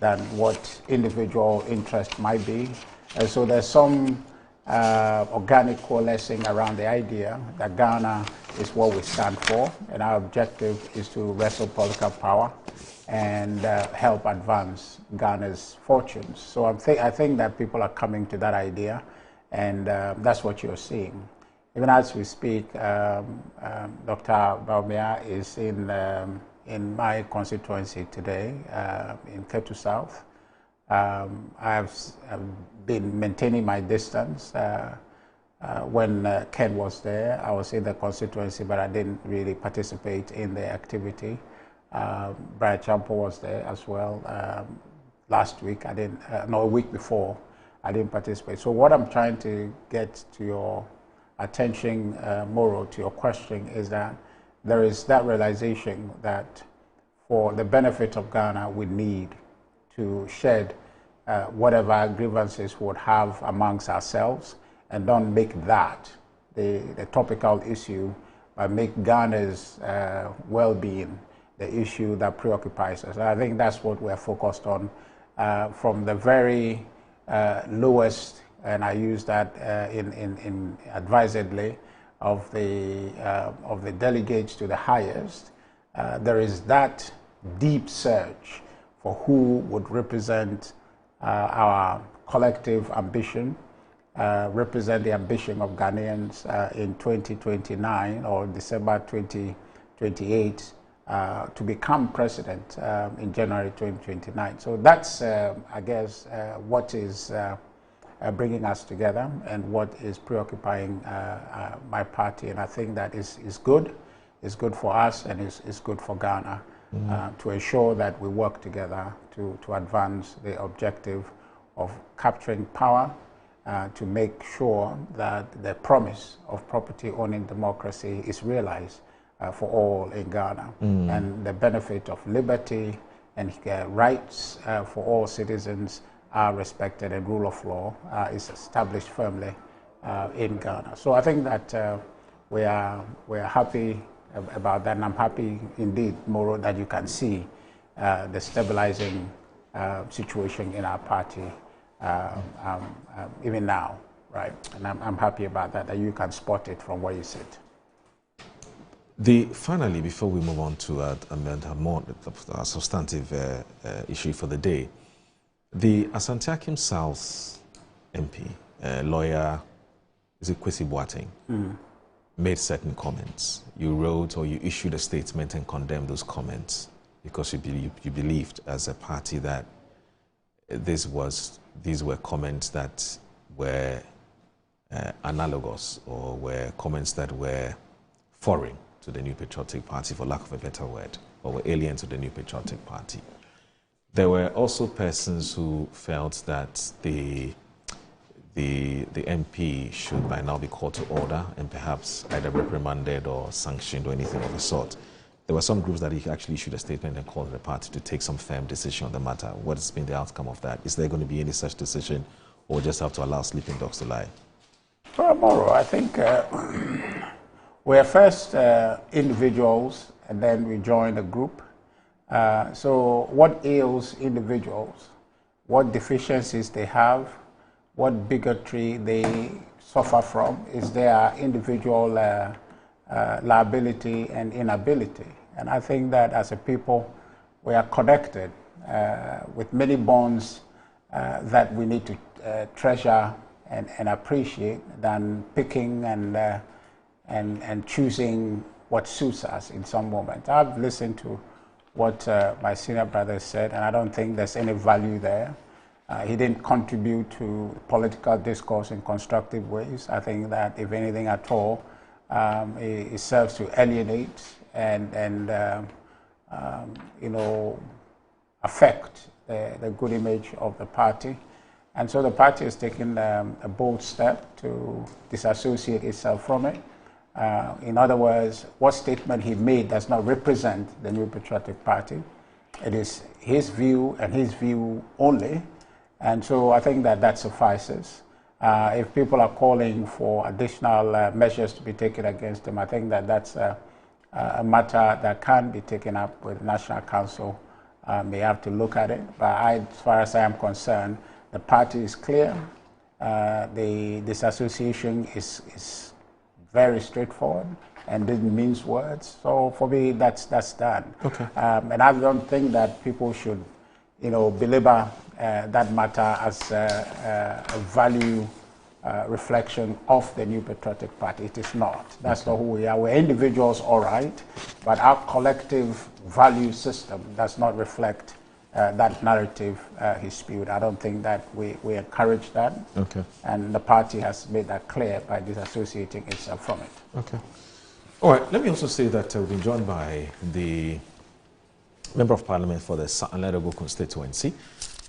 than what individual interest might be. And so there's some organic coalescing around the idea that Ghana is what we stand for, and our objective is to wrestle political power and help advance Ghana's fortunes. So I think that people are coming to that idea, and that's what you're seeing. Even as we speak, Dr. Baumia is in my constituency today, in Ketu South. I've been maintaining my distance when Ken was there. I was in the constituency, but I didn't really participate in the activity. Brian Champo was there as well. Last week, I didn't, no, a week before, I didn't participate. So what I'm trying to get to your attention, Moro, to your question, is that there is that realization that for the benefit of Ghana, we need to shed whatever grievances we would have amongst ourselves, and don't make that the topical issue, but make Ghana's well-being the issue that preoccupies us. And I think that's what we're focused on from the very lowest, and I use that in advisedly, of the delegates to the highest. There is that deep search for who would represent our collective ambition, represent the ambition of Ghanaians in 2029 or December 2028 to become president in January 2029. So that's, I guess, what is bringing us together and what is preoccupying my party. And I think that is good. It's good for us, and it's good for Ghana to ensure that we work together to advance the objective of capturing power, to make sure that the promise of property-owning democracy is realized for all in Ghana, and the benefit of liberty and rights for all citizens are respected, and rule of law is established firmly in Ghana. So I think that we are happy about that, and I'm happy indeed, Moro, that you can see the stabilizing situation in our party even now, right? And I'm happy about that you can spot it from where you sit. Finally, before we move on to a more substantive issue for the day, the Asante Akim South MP, lawyer, is it Kwesi Boateng, made certain comments. You wrote or you issued a statement and condemned those comments because you believed as a party that these were comments that were analogous, or were comments that were foreign to the New Patriotic Party, for lack of a better word, or were alien to the New Patriotic Party. There were also persons who felt that the MP should by now be called to order and perhaps either reprimanded or sanctioned or anything of the sort. There were some groups that he actually issued a statement and called the party to take some firm decision on the matter. What has been the outcome of that? Is there going to be any such decision, or just have to allow sleeping dogs to lie? Well, Moro, I think we're first individuals, and then we join a group. So what ails individuals, what deficiencies they have, what bigotry they suffer from, is their individual liability and inability. And I think that as a people, we are connected with many bonds that we need to treasure and appreciate, than picking and choosing what suits us in some moment. I've listened to what my senior brother said, and I don't think there's any value there. He didn't contribute to political discourse in constructive ways. I think that, if anything at all, it serves to alienate and affect the good image of the party. And so the party has taken a bold step to disassociate itself from it. In other words, what statement he made does not represent the New Patriotic Party. It is his view and his view only. And so I think that suffices. If people are calling for additional measures to be taken against him, I think that's a matter that can be taken up with the National Council. They have to look at it. But as far as I am concerned, the party is clear. The disassociation is very straightforward and didn't mince words. So for me, that's done. Okay. And I don't think that people should, belabor that matter as a value reflection of the New Patriotic Party. It is not. That's not who we are. We're individuals, all right, but our collective value system does not reflect that narrative he spewed. I don't think that we encourage that. Okay. And the party has made that clear by disassociating itself from it. Okay. All right. Let me also say that we've been joined by the Member of Parliament for the Southern Ledago constituency.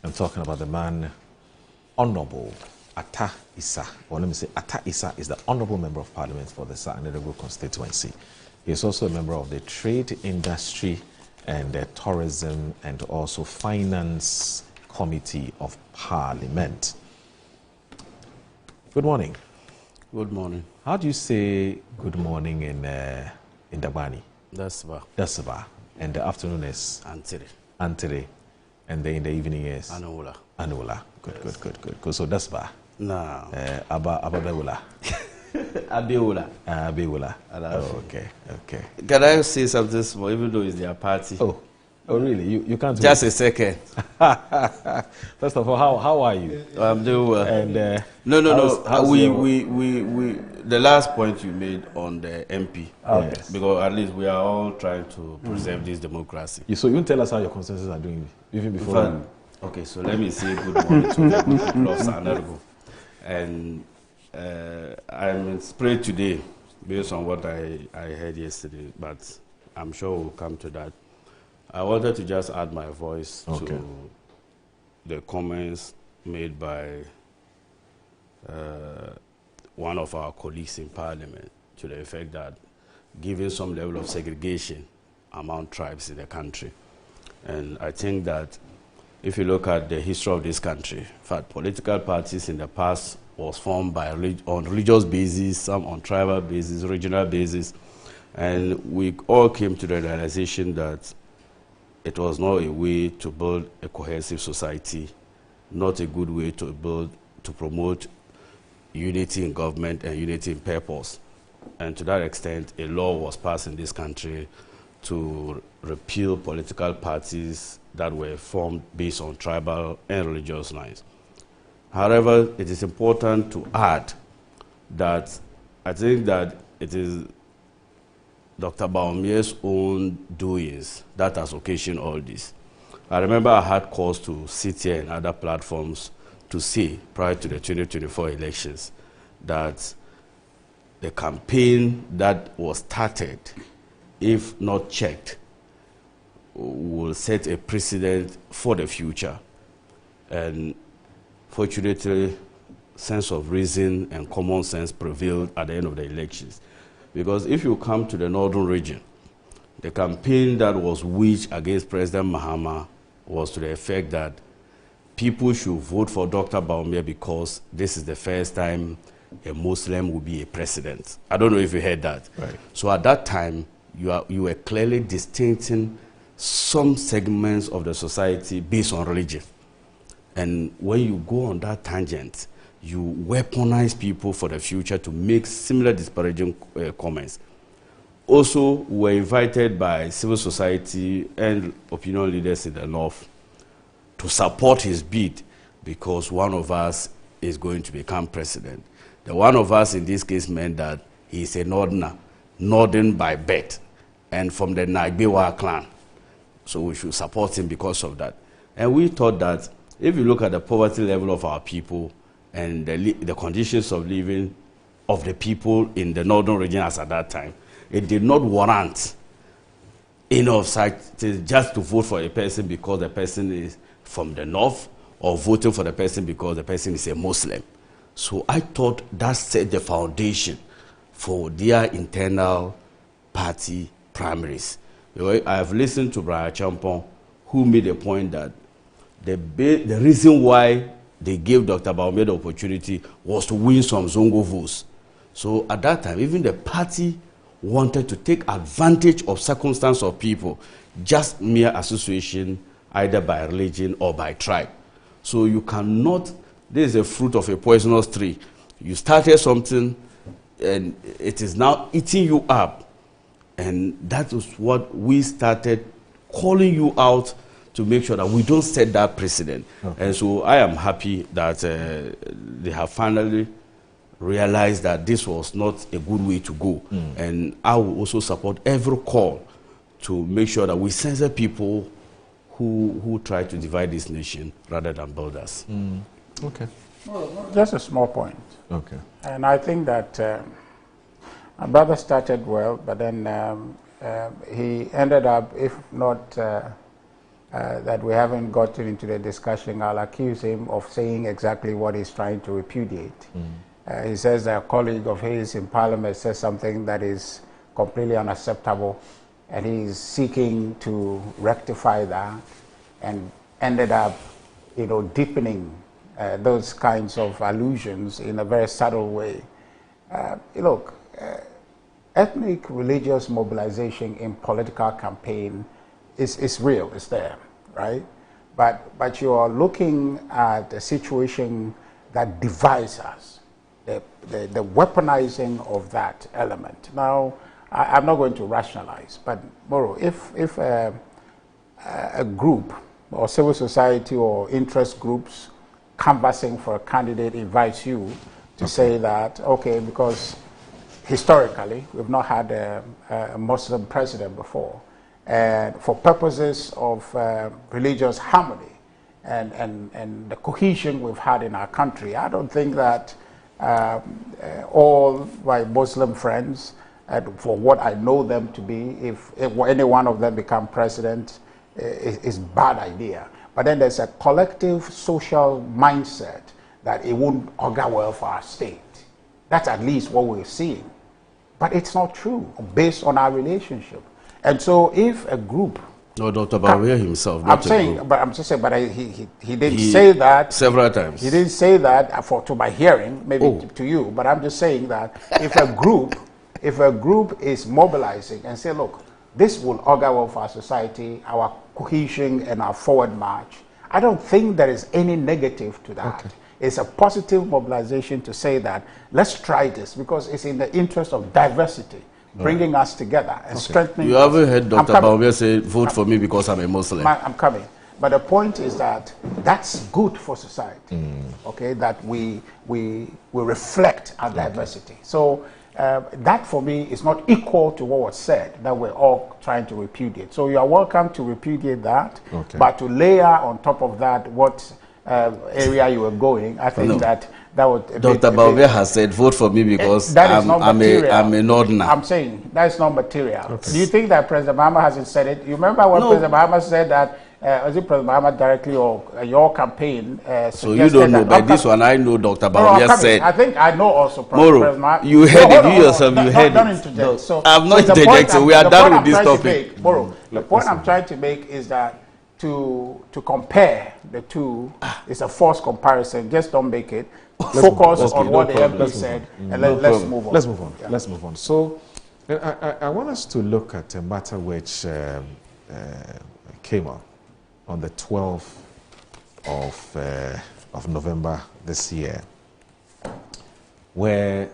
I'm talking about the man, Honorable Atta Issa. Or let me say, Atta Issa is the Honorable Member of Parliament for the Southern Ledago constituency. He is also a member of the Trade, Industry, and Tourism and also Finance Committee of Parliament. Good morning. Good morning. How do you say good morning in Dagbani? Dasaba. Dasaba. And the afternoon is? Antiri. Antiri. And then in the evening is? Anula. Anula. Good, yes. Good. So Dasaba. No. Ababewula. Abiwula. Abiwula. Oh, okay. Can I say something small, even though it's their party? Oh really? You can't. Just a second. First of all, how are you? I'm doing well. And no. We the last point you made on the MP. Okay. Yes. Because at least we are all trying to preserve this democracy. So you tell us how your consensus are doing even before. Okay, so let me say good morning to the people of Sanargo. And I'm inspired today based on what I heard yesterday, but I'm sure we'll come to that. I wanted to just add my voice to the comments made by one of our colleagues in Parliament to the effect that given some level of segregation among tribes in the country. And I think that if you look at the history of this country, in fact, political parties in the past was formed by on religious basis, some on tribal basis, regional basis, and we all came to the realization that it was not a way to build a cohesive society, not a good way to promote unity in government and unity in purpose. And to that extent, a law was passed in this country to repeal political parties that were formed based on tribal and religious lines. However, it is important to add that I think that it is Dr. Baumie's own doings that has occasioned all this. I remember I had calls to sit here and other platforms to say, prior to the 2024 elections, that the campaign that was started, if not checked, will set a precedent for the future. And fortunately, sense of reason and common sense prevailed at the end of the elections. Because if you come to the northern region, the campaign that was waged against President Mahama was to the effect that people should vote for Dr. Baumia because this is the first time a Muslim will be a president. I don't know if you heard that. Right. So at that time, you were clearly distincting some segments of the society based on religion. And when you go on that tangent, you weaponize people for the future to make similar disparaging comments. Also, we were invited by civil society and opinion leaders in the north to support his bid because one of us is going to become president. The one of us in this case meant that he is a northerner, northern by birth, and from the Nagbewa clan. So we should support him because of that. And we thought that if you look at the poverty level of our people and the conditions of living of the people in the northern region as at that time, it did not warrant enough just to vote for a person because the person is from the north or voting for the person because the person is a Muslim. So I thought that set the foundation for their internal party primaries. I have listened to Brian Champon, who made a point that the reason why they gave Dr. Baumia the opportunity was to win some Zongo votes. So at that time, even the party wanted to take advantage of circumstance of people, just mere association, either by religion or by tribe. So you cannot, this is a fruit of a poisonous tree. You started something and it is now eating you up. And that is what we started calling you out to make sure that we don't set that precedent. Okay. And so I am happy that they have finally realized that this was not a good way to go. And I will also support every call to make sure that we censor people who try to divide this nation rather than build us. Okay. Well, just a small point. Okay. And I think that my brother started well, but then he ended up, if not that we haven't gotten into the discussion, I'll accuse him of saying exactly what he's trying to repudiate. He says that a colleague of his in Parliament says something that is completely unacceptable, and he's seeking to rectify that, and ended up, deepening those kinds of allusions in a very subtle way. Look, ethnic religious mobilization in political campaign is real, it's there, right? But you are looking at a situation that divides us, the weaponizing of that element. Now, I'm not going to rationalize, but Moro, if a group or civil society or interest groups canvassing for a candidate invites you to say that, okay, because historically we've not had a Muslim president before, and for purposes of religious harmony and the cohesion we've had in our country, I don't think that all my Muslim friends, for what I know them to be, if any one of them become president, is bad idea. But then there's a collective social mindset that it won't augur well for our state. That's at least what we're seeing. But it's not true based on our relationship. And so if a group... No, Dr. Bawumia himself. I'm saying, but I'm just saying, but he didn't say that. Several times. He didn't say that to my hearing, maybe to you, but I'm just saying that if a group is mobilizing and say, look, this will augur well for our society, our cohesion and our forward march, I don't think there is any negative to that. Okay. It's a positive mobilization to say that, let's try this, because it's in the interest of diversity, bringing us together and strengthening. You haven't heard Dr. Bawumia say, vote for me because I'm a Muslim. I'm coming. But the point is that that's good for society, okay, that we reflect our diversity. So that for me is not equal to what was said, that we're all trying to repudiate. So you are welcome to repudiate that, but to layer on top of that what area you were going, I think that would... Dr. Bawumia has said, vote for me because I'm a northerner. I'm saying that's not material. Okay. Do you think that President Mahama hasn't said it? You remember when President Mahama said that, was it President Mahama directly or your campaign so you don't know, but this one I know Dr. Bawumia said. I think I know also President Mahama. You heard it, you yourself, you heard it. So I'm not interjecting, so we are done with this topic. The point I'm trying to make is that to compare the two is a false comparison. Just don't make it. Focus on what the MP said, and let's move on. Let's move on. Yeah. Let's move on. So, I want us to look at a matter which came up on the 12th of November this year, where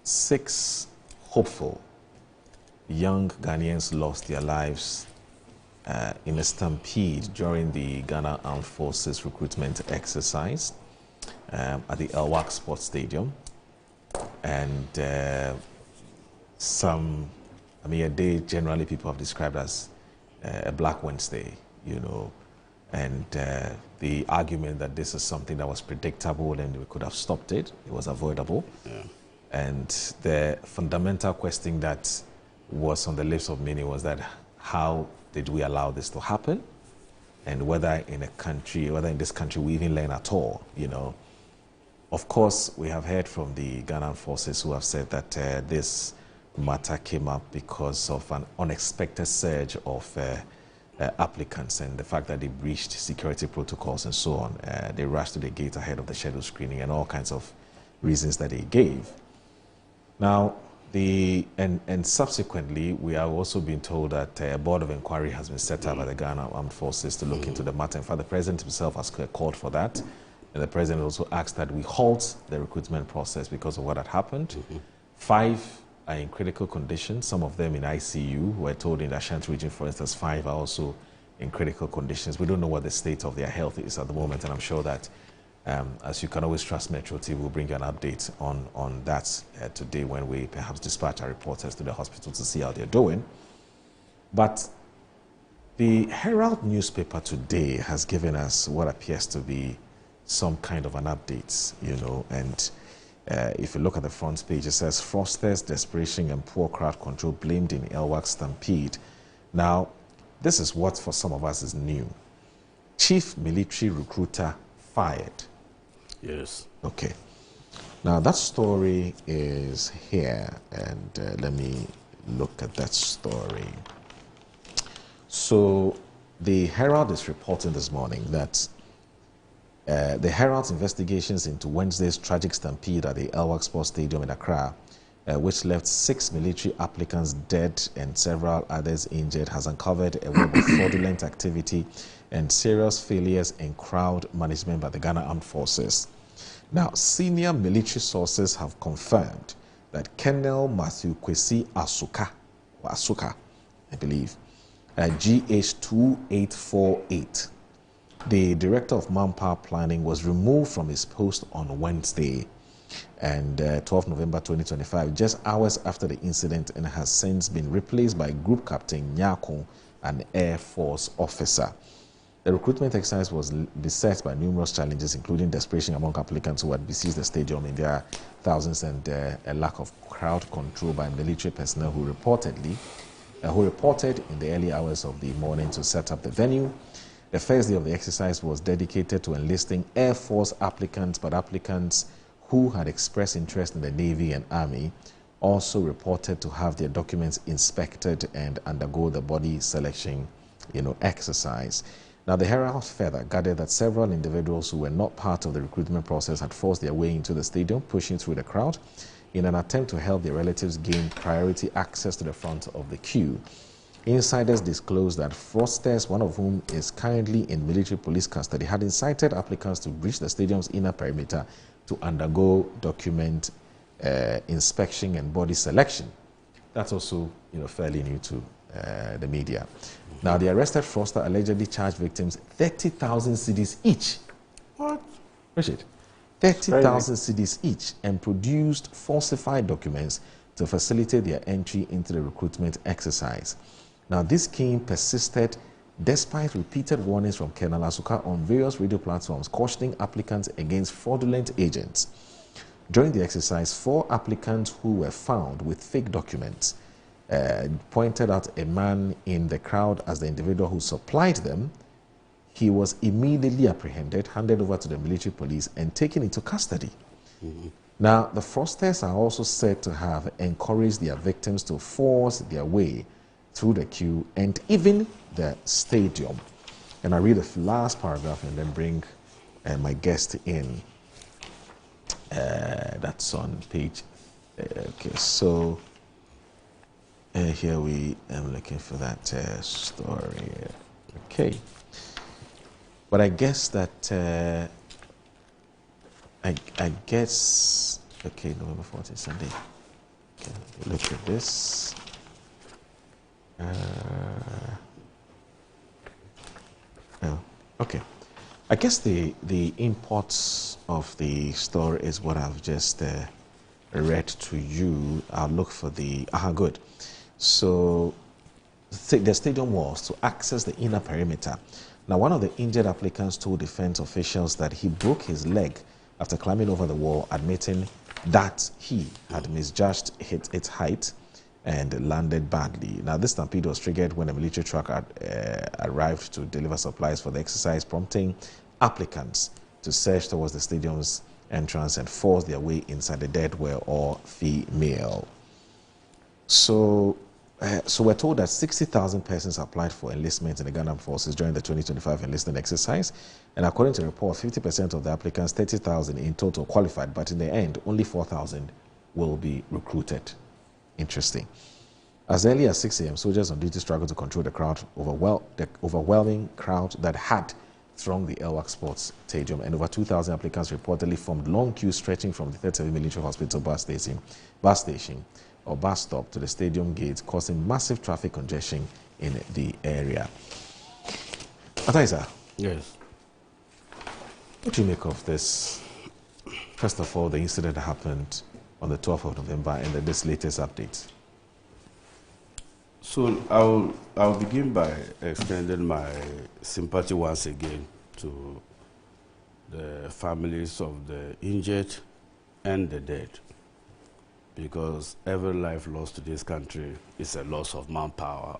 6 hopeful young Ghanaians lost their lives in a stampede during the Ghana Armed Forces recruitment exercise at the Elwak Sports Stadium. And a day generally people have described as a Black Wednesday, and the argument that this is something that was predictable and we could have stopped it, it was avoidable. Yeah. And the fundamental question that was on the lips of many was that how did we allow this to happen, and whether in this country we even learn at all, Of course, we have heard from the Ghana forces who have said that this matter came up because of an unexpected surge of applicants and the fact that they breached security protocols and so on. They rushed to the gate ahead of the scheduled screening and all kinds of reasons that they gave. Now, and subsequently, we have also been told that a board of inquiry has been set up by the Ghana Armed Forces to look into the matter. In fact, the president himself has called for that. And the president also asked that we halt the recruitment process because of what had happened. 5 are in critical condition, some of them in ICU. We're told in the Ashanti region, for instance, 5 are also in critical conditions. We don't know what the state of their health is at the moment, and I'm sure that, as you can always trust Metro TV, we'll bring you an update on that today when we perhaps dispatch our reporters to the hospital to see how they're doing. But The Herald newspaper today has given us what appears to be some kind of an update, you know, and if you look at the front page, it says fraudsters, desperation and poor crowd control blamed in Elwak stampede. Now, this is what for some of us is new. Chief military recruiter fired. Yes. Okay. Now, that story is here, and let me look at that story. So, the Herald is reporting this morning that the Herald's investigations into Wednesday's tragic stampede at the Elwak Sports Stadium in Accra, which left 6 military applicants dead and several others injured, has uncovered a web of fraudulent activity and serious failures in crowd management by the Ghana Armed Forces. Now, senior military sources have confirmed that Colonel Matthew Kwesi Asuka, I believe, GH2848, the Director of Manpower Planning, was removed from his post on Wednesday, and 12 November 2025, just hours after the incident, and has since been replaced by Group Captain Nyako, an Air Force officer. The recruitment exercise was beset by numerous challenges, including desperation among applicants who had besieged the stadium in their thousands and a lack of crowd control by military personnel who reported in the early hours of the morning to set up the venue. The first day of the exercise was dedicated to enlisting Air Force applicants, but applicants who had expressed interest in the Navy and Army also reported to have their documents inspected and undergo the body selection, exercise. Now, the Herald further gathered that several individuals who were not part of the recruitment process had forced their way into the stadium, pushing through the crowd in an attempt to help their relatives gain priority access to the front of the queue. Insiders disclosed that fraudsters, one of whom is currently in military police custody, had incited applicants to breach the stadium's inner perimeter to undergo document inspection and body selection. That's also, fairly new to the media. Now, the arrested fraudster allegedly charged victims 30,000 cedis each. What? Richard, 30,000 cedis each, and produced falsified documents to facilitate their entry into the recruitment exercise. Now, this scheme persisted despite repeated warnings from Colonel Asuka on various radio platforms cautioning applicants against fraudulent agents. During the exercise, 4 applicants who were found with fake documents pointed out a man in the crowd as the individual who supplied them. He was immediately apprehended, handed over to the military police, and taken into custody. Now, the fraudsters are also said to have encouraged their victims to force their way through the queue and even the stadium. And I read the last paragraph and then bring my guest in. That's on page. Okay, so here we am looking for that story. Okay, but I guess that I guess okay, November 14th, Sunday. Okay, look at this. Okay. I guess the imports of the story is what I've just read to you. I'll look for the good. So the stadium walls to access the inner perimeter. Now, one of the injured applicants told defense officials that he broke his leg after climbing over the wall, admitting that he had misjudged its height and landed badly. Now, this stampede was triggered when a military truck had arrived to deliver supplies for the exercise, prompting applicants to surge towards the stadium's entrance and force their way inside. The dead were all female. So we're told that 60,000 persons applied for enlistment in the Ghana Armed Forces during the 2025 enlistment exercise. And according to the report, 50% of the applicants, 30,000 in total, qualified. But in the end, only 4,000 will be recruited. Interesting. As early as 6 a.m., soldiers on duty struggled to control the crowd, the overwhelming crowd that had thronged the Elwak Sports Stadium, and over 2,000 applicants reportedly formed long queues stretching from the 37 Military Hospital bus station or bus stop to the stadium gates, causing massive traffic congestion in the area. Ataisa? Yes. What do you make of this? First of all, the incident that happened on the 12th of November and this latest update. So I'll begin by extending my sympathy once again to the families of the injured and the dead, because every life lost to this country is a loss of manpower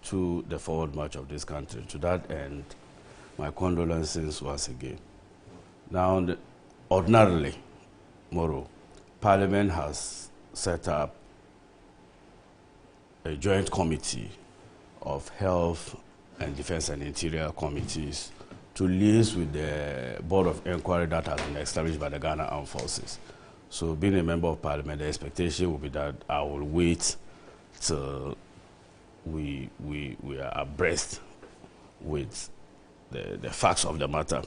to the forward march of this country. To that end, my condolences once again. Now, ordinarily, Moro, Parliament has set up a joint committee of health and defense and interior committees to liaise with the board of inquiry that has been established by the Ghana Armed Forces. So being a member of Parliament, the expectation will be that I will wait till we are abreast with the facts of the matter.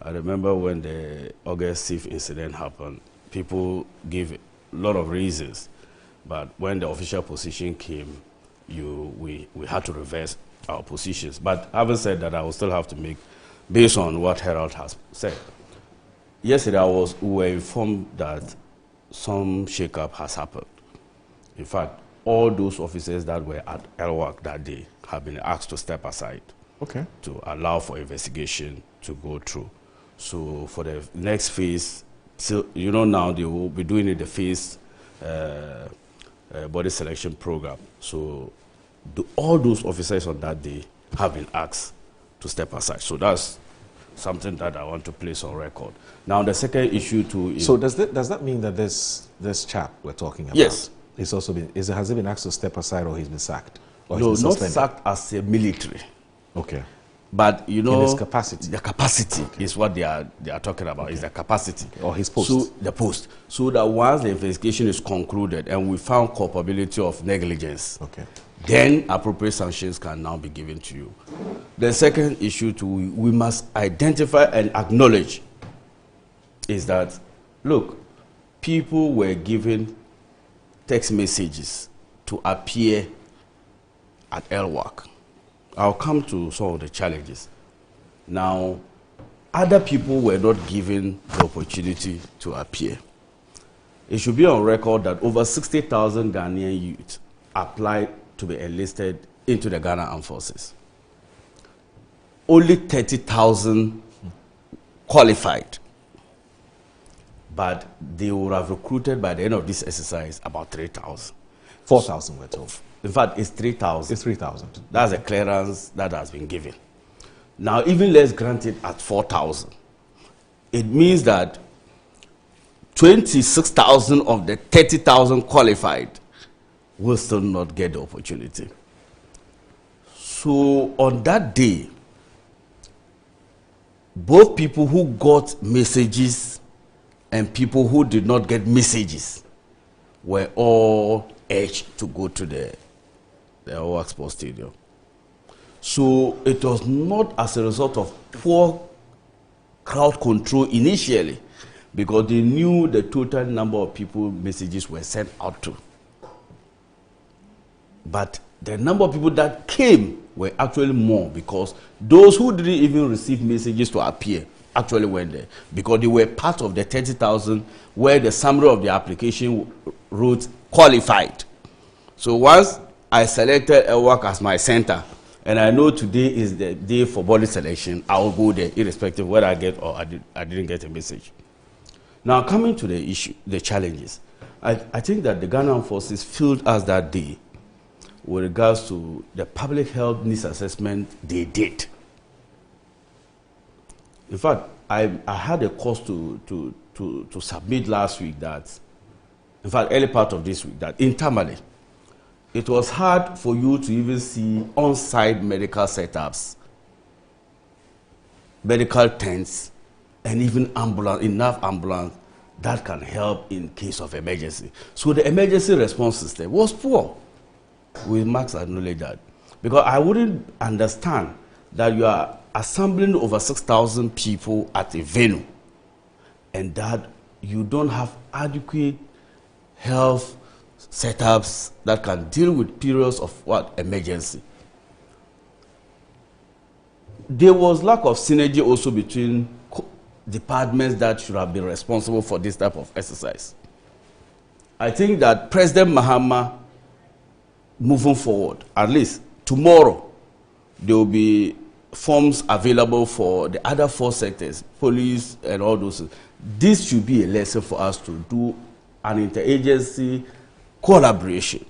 I remember when the August 6th incident happened, people gave a lot of reasons, but when the official position came, we had to reverse our positions. But having said that, I will still have to make, based on what Herald has said. Yesterday, we were informed that some shake-up has happened. In fact, all those officers that were at Elwak that day have been asked to step aside to allow for investigation to go through. So for the next phase, so now they will be doing the phase body selection program. So all those officers on that day have been asked to step aside. So that's something that I want to place on record. Now the second issue too is... So does that mean that this chap we're talking about, yes, has he been asked to step aside, or he's been sacked? Or no, he's been not sacked as a military. Okay. But in his capacity. The capacity is what they are talking about. Is the capacity or his post. So the post. So that once the investigation is concluded and we found culpability of negligence, then appropriate sanctions can now be given to you. The second issue we must identify and acknowledge is that, look, people were given text messages to appear at Elwak. I'll come to some of the challenges. Now, other people were not given the opportunity to appear. It should be on record that over 60,000 Ghanaian youth applied to be enlisted into the Ghana Armed Forces. Only 30,000 qualified, but they would have recruited by the end of this exercise about 3,000. 4,000 we're told. In fact, it's 3,000. It's 3,000. That's a clearance that has been given. Now, even let's grant it at 4,000. It means that 26,000 of the 30,000 qualified will still not get the opportunity. So on that day, both people who got messages and people who did not get messages were all urged to go to the Elwak Sports Stadium. So it was not as a result of poor crowd control initially, because they knew the total number of people messages were sent out to. But the number of people that came were actually more, because those who didn't even receive messages to appear actually went there, because they were part of the 30,000 where the summary of the application wrote qualified. So once I selected Elwak as my center, and I know today is the day for body selection, I will go there irrespective of whether I get or I didn't get a message. Now coming to the issue, the challenges, I think that the Ghana Armed Forces failed us that day with regards to the public health needs assessment they did. In fact, I had a course to submit last week that, in fact, early part of this week, that in Tamale, it was hard for you to even see on-site medical setups, medical tents, and even enough ambulance that can help in case of emergency. So the emergency response system was poor. We must acknowledge that. Because I wouldn't understand that you are assembling over 6,000 people at a venue and that you don't have adequate health setups that can deal with periods of emergency. There was lack of synergy also between departments that should have been responsible for this type of exercise. I think that President Mahama moving forward, at least tomorrow, there will be forms available for the other 4 sectors, police and all those. This should be a lesson for us to do an interagency collaboration.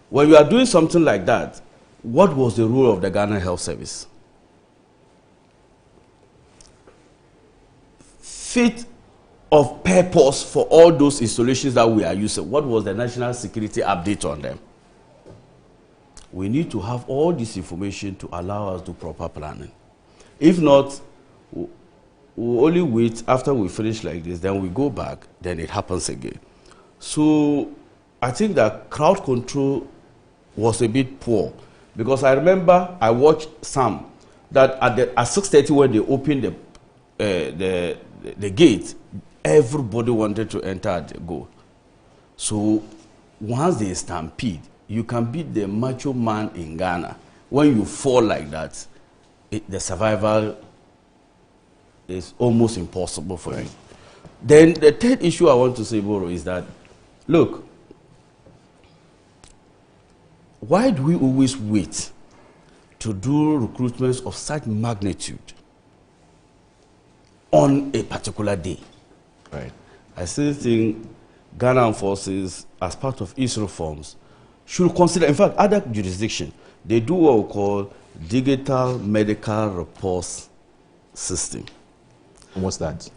When you are doing something like that, what was the role of the Ghana Health Service? Fit of purpose for all those installations that we are using. What was the national security update on them? We need to have all this information to allow us to do proper planning. If not, we'll only wait after we finish like this, then we go back, then it happens again. So I think that crowd control was a bit poor, because I remember I watched some that at 6:30 when they opened the gate, everybody wanted to enter and go. So once they stampede, you can beat the macho man in Ghana. When you fall like that, the survival is almost impossible for you. Then the third issue I want to say, Boro, is that, look, why do we always wait to do recruitments of such magnitude on a particular day? Right. I still think Ghana Armed Forces, as part of its reforms, should consider, in fact, other jurisdictions, they do what we call digital medical reports system. And what's that?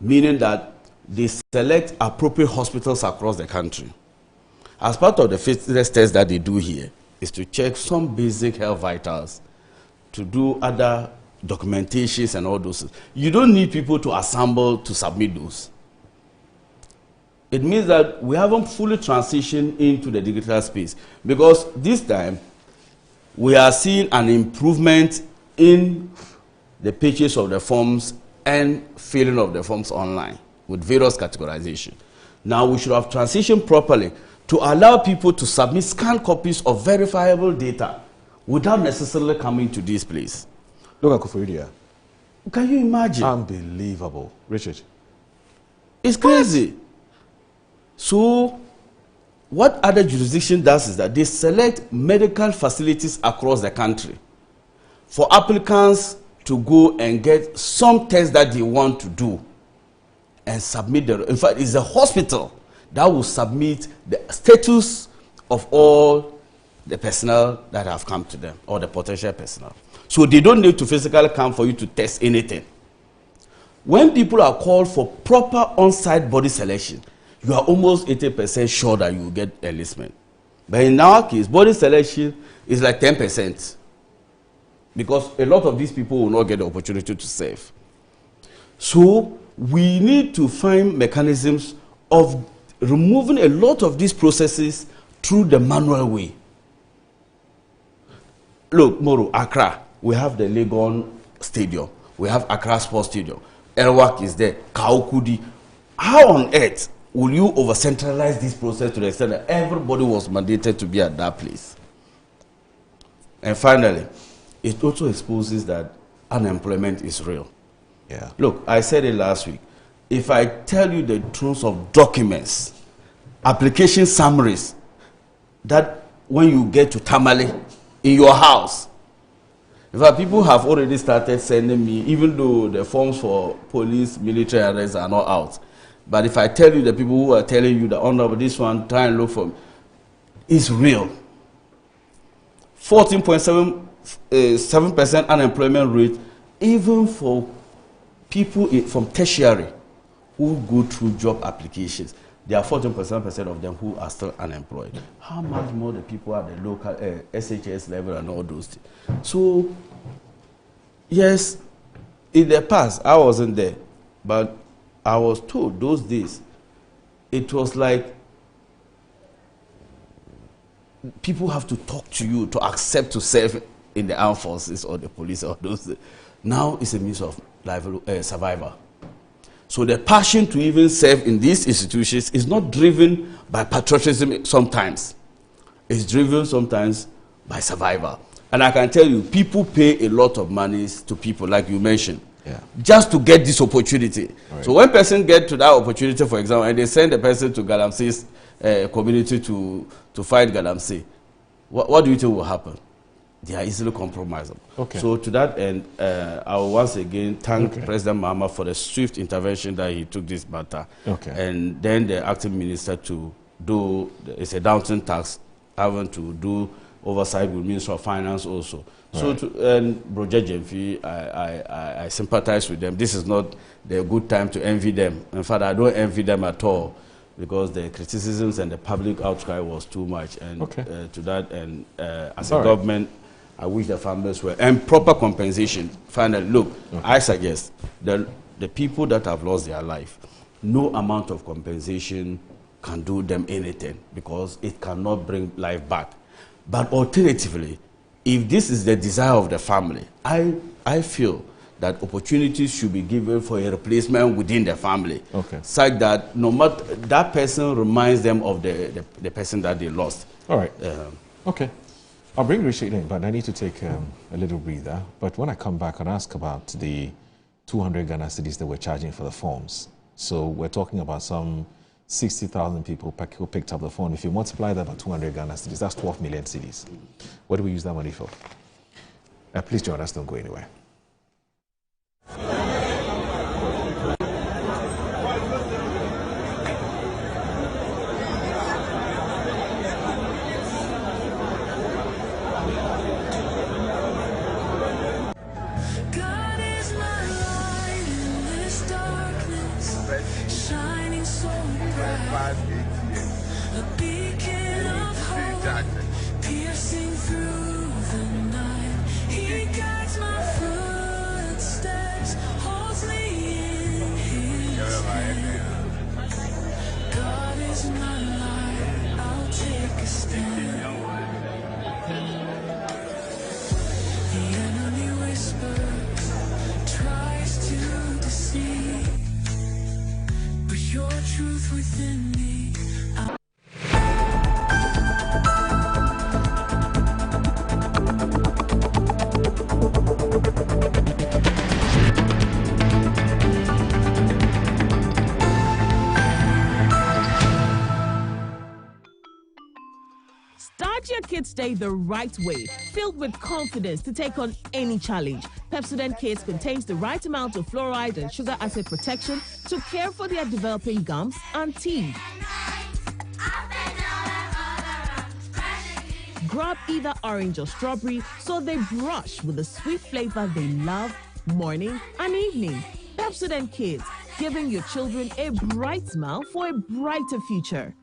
Meaning that they select appropriate hospitals across the country. As part of the fitness test that they do here is to check some basic health vitals, to do other documentations and all those. You don't need people to assemble to submit those. It means that we haven't fully transitioned into the digital space, because this time we are seeing an improvement in the pages of the forms and filling of the forms online with various categorization. Now we should have transitioned properly to allow people to submit scanned copies of verifiable data without necessarily coming to this place. Look at Kufuria. Can you imagine? Unbelievable. Richard. It's crazy. So what other jurisdiction does is that they select medical facilities across the country for applicants to go and get some tests that they want to do and submit the, in fact, it's the hospital that will submit the status of all the personnel that have come to them, or the potential personnel. So they don't need to physically come for you to test anything. When people are called for proper on-site body selection, you are almost 80% sure that you will get enlistment. But in our case, body selection is like 10%, because a lot of these people will not get the opportunity to serve. So we need to find mechanisms of removing a lot of these processes through the manual way. Look, Moro, Accra, we have the Legon Stadium. We have Accra Sports Stadium. Elwak is there. Kaukudi. How on earth will you over-centralize this process to the extent that everybody was mandated to be at that place? And finally, it also exposes that unemployment is real. Yeah. Look, I said it last week. If I tell you the truth of documents, application summaries, that when you get to Tamale, in your house, in fact, people have already started sending me, even though the forms for police, military arrests are not out. But if I tell you the people who are telling you that, oh no, but this one, try and look for me, it's real. 14.7% unemployment rate, even for people from tertiary who go through job applications. There are 14% of them who are still unemployed. How much more the people at the local SHS level and all those things? So, yes, in the past, I wasn't there, but I was told those days, it was like people have to talk to you to accept to serve in the armed forces or the police or those things. Now it's a means of survival. So the passion to even serve in these institutions is not driven by patriotism sometimes. It's driven sometimes by survival. And I can tell you, people pay a lot of money to people, like you mentioned, just to get this opportunity. Right. So when person get to that opportunity, for example, and they send the person to Galamsey's community to fight Galamsey, what do you think will happen? They are easily compromisable. Okay. So to that end, I will once again thank President Mahama for the swift intervention that he took this matter. Okay. And then the acting minister to do, it's a daunting task, having to do oversight with Minister of Finance also. Right. So and Broje Jemfi, I sympathize with them. This is not the good time to envy them. In fact, I don't envy them at all, because the criticisms and the public outcry was too much. And to that end, as a government, I wish the families were, and proper compensation. Finally, look, I suggest that the people that have lost their life, no amount of compensation can do them anything, because it cannot bring life back. But alternatively, if this is the desire of the family, I feel that opportunities should be given for a replacement within the family, such that no matter that person reminds them of the person that they lost. All right. Okay. I'll bring Richard in, but I need to take a little breather. But when I come back, I'll ask about the 200 Ghana cedis that we're charging for the forms. So we're talking about some 60,000 people who picked up the phone. If you multiply that by 200 Ghana cedis, that's 12 million cedis. What do we use that money for? Please join us, don't go anywhere. Start your kids' day the right way, filled with confidence to take on any challenge. Pepsodent Kids contains the right amount of fluoride and sugar acid protection to care for their developing gums and teeth. Grab either orange or strawberry so they brush with the sweet flavor they love morning and evening. Pepsodent Kids, giving your children a bright smile for a brighter future.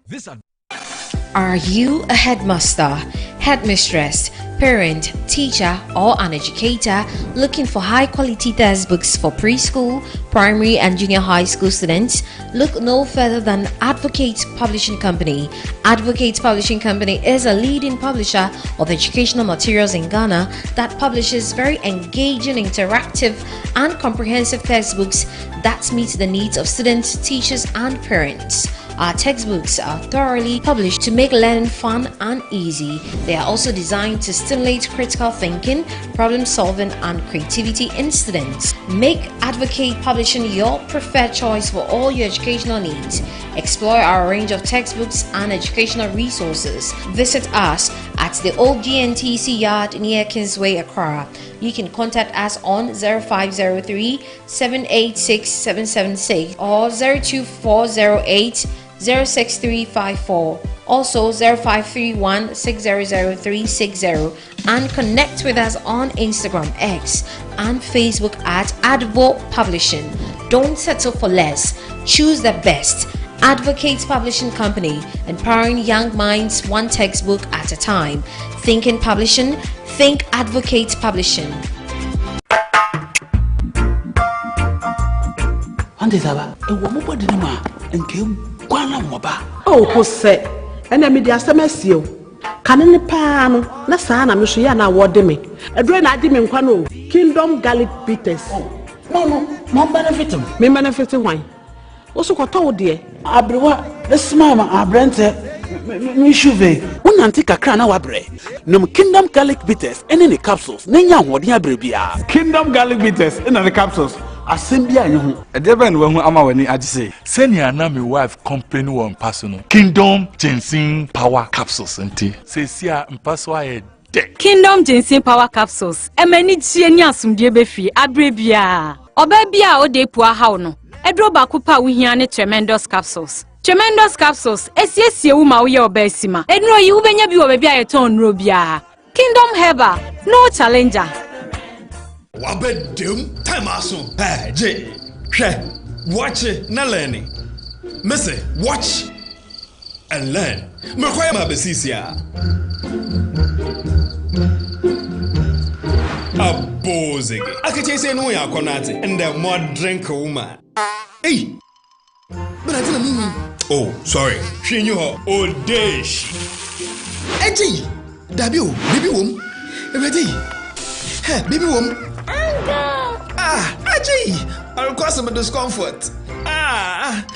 Are you a headmaster, headmistress, parent, teacher, or an educator looking for high-quality textbooks for preschool, primary, and junior high school students? Look no further than Advocate Publishing Company. Advocate Publishing Company is a leading publisher of educational materials in Ghana that publishes very engaging, interactive, and comprehensive textbooks that meet the needs of students, teachers, and parents. Our textbooks are thoroughly published to make learning fun and easy. They are also designed to stimulate critical thinking, problem solving, and creativity in students. Make Advocate Publishing your preferred choice for all your educational needs. Explore our range of textbooks and educational resources. Visit us at the old GNTC yard near Kingsway, Accra. You can contact us on 0503 786 776 or 02408 06354, also 0531 600 360, and connect with us on Instagram, X, and Facebook at Advo Publishing. Don't settle for less. Choose the best. Advocate Publishing Company, empowering young minds one textbook at a time. Thinking Publishing, think Advocate Publishing. Oh, Jose, and I made the SMS. Can any pan, Nasana, Mishia, now what me? A drain I didn't quano, Kingdom Garlic Bitters. No, more benefit him. Me benefit wine. Also, what told dear? Abrewa, the smama, Abrente, Mishuve, one antique crana wabre. No Kingdom Garlic Bitters, and any capsules, Nanya, what ya bribia. Kingdom Garlic Bitters, and the capsules. Assembly and you. A deben who ama when I say, send your name wife company one person. Kingdom Ginseng Power Capsules and tea. Say, see, I'm password. Kingdom Ginseng Power Capsules. Many genius from Debefi, Abrebia. Obebia o de poor how no. Edro Bakupa we hear tremendous capsules. Tremendous capsules. SSC Uma we obesima. Edno you benya bi obebia eton robia. Kingdom Herbal. No challenger. Wabedum time aso. Hey, J. Watch it, na learning. Missy, watch and learn. Mekwaya mabesisia. Abozege. Akache say no ya konate and the more drink woman. Hey. But I didn't mean. Oh, sorry. She knew her old days. Eji. Dabio, baby wom. Ready? Hey, baby wom. Ah, Eji. I'll cause some discomfort. Ah.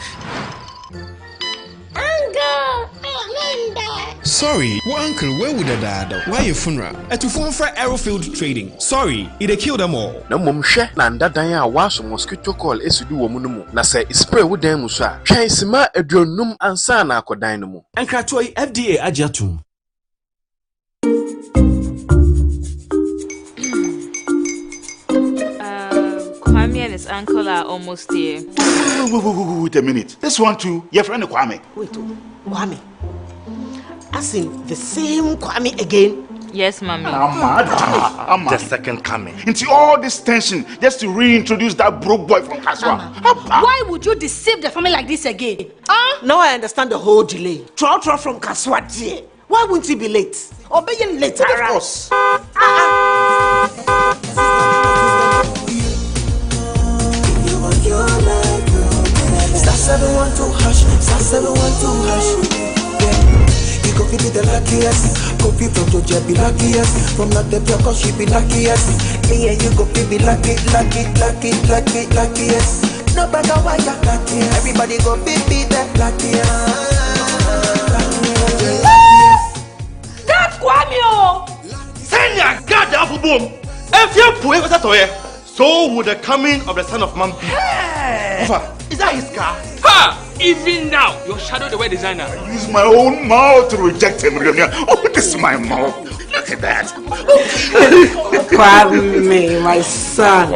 Sorry, well, uncle, where would I die? Why your funeral? At to phone for Arrowfield Trading. Sorry, it killed them all. No mum share nanda danya was mosquito call esudu womunumu. Na say spray with them musa. Chaisima edronum ansana ko dynamo. And Kratoi FDA Ajatum. Kwame and his uncle are almost here. Wait a minute. This one too, your friend Kwame. Wait, Kwame. As in the same Kwame again? Yes, mommy. The second coming. Into all this tension just to reintroduce that broke boy from Kaswa. Why would you deceive the family like this again? Now I understand the whole delay. Troll from Kaswa dear. Why wouldn't he be late? Obey him later. Of course. Star 712 hash, star 712 hash. You go be the luckiest. Copy from to be luckiest. From not the cause she be luckiest. Me and you go be luckiest. No matter why you're luckiest. Everybody go be the luckiest. That's Kwame. Send your God down for boom. If you put it away, so would the coming of the Son of Man be. Is that his car? Ha! Even now, your shadow the way designer. I use my own mouth to reject him. Oh, this is my mouth. Look at that. Pardon me, my son.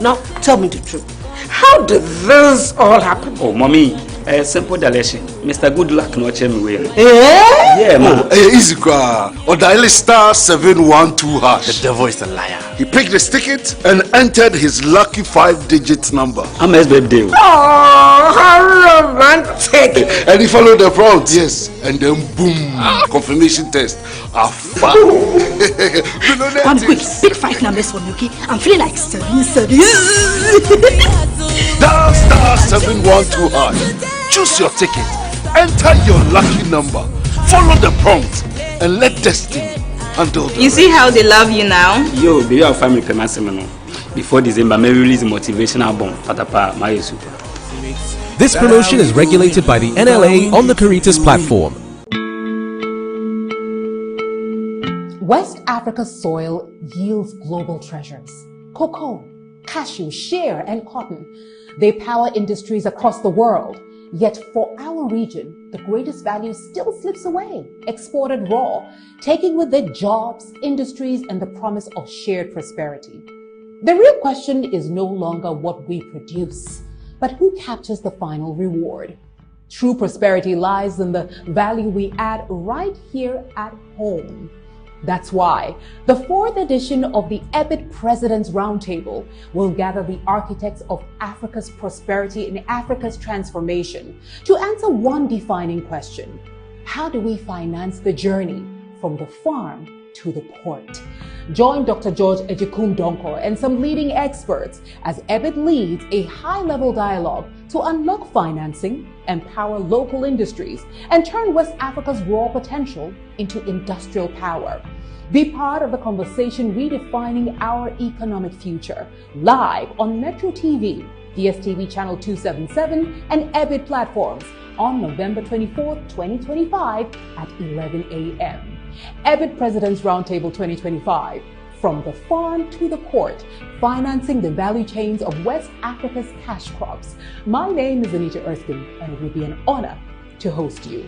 Now, tell me the truth. How did this all happen? Oh, mommy, simple direction. Mr. Good Luck no check me well. Yeah, man. Easy car. Or dial star 712 hash. The devil is a liar. He picked his ticket and entered his lucky 5-digit number. I'm his birthday. Oh, how romantic! And he followed the prompts. Yes. And then boom, confirmation test. One quick, pick 5 numbers for me, okay? I'm feeling like studying. Dial star 712 hash. Choose your ticket. Enter your lucky number. Follow the prompts and let destiny handle the You see how they love you now? Yo, baby, our family can answer me now. Before December, may release a motivational bomb. Patapa, my super. This promotion is regulated by the NLA on the Caritas platform. West Africa's soil yields global treasures. Cocoa, cashew, shea, and cotton. They power industries across the world. Yet for our region, the greatest value still slips away, exported raw, taking with it jobs, industries, and the promise of shared prosperity. The real question is no longer what we produce, but who captures the final reward. True prosperity lies in the value we add right here at home. That's why the 4th edition of the EBIT President's Roundtable will gather the architects of Africa's prosperity and Africa's transformation to answer one defining question. How do we finance the journey from the farm to the port? Join Dr. George Ejikum Donko and some leading experts as EBIT leads a high-level dialogue to unlock financing, empower local industries, and turn West Africa's raw potential into industrial power. Be part of the conversation redefining our economic future, live on Metro TV, DSTV Channel 277, and EBIT platforms on November 24th, 2025 at 11 a.m. EBIT President's Roundtable 2025. from the farm to the court, financing the value chains of West Africa's cash crops. My name is Anita Erskine, and it would be an honor to host you.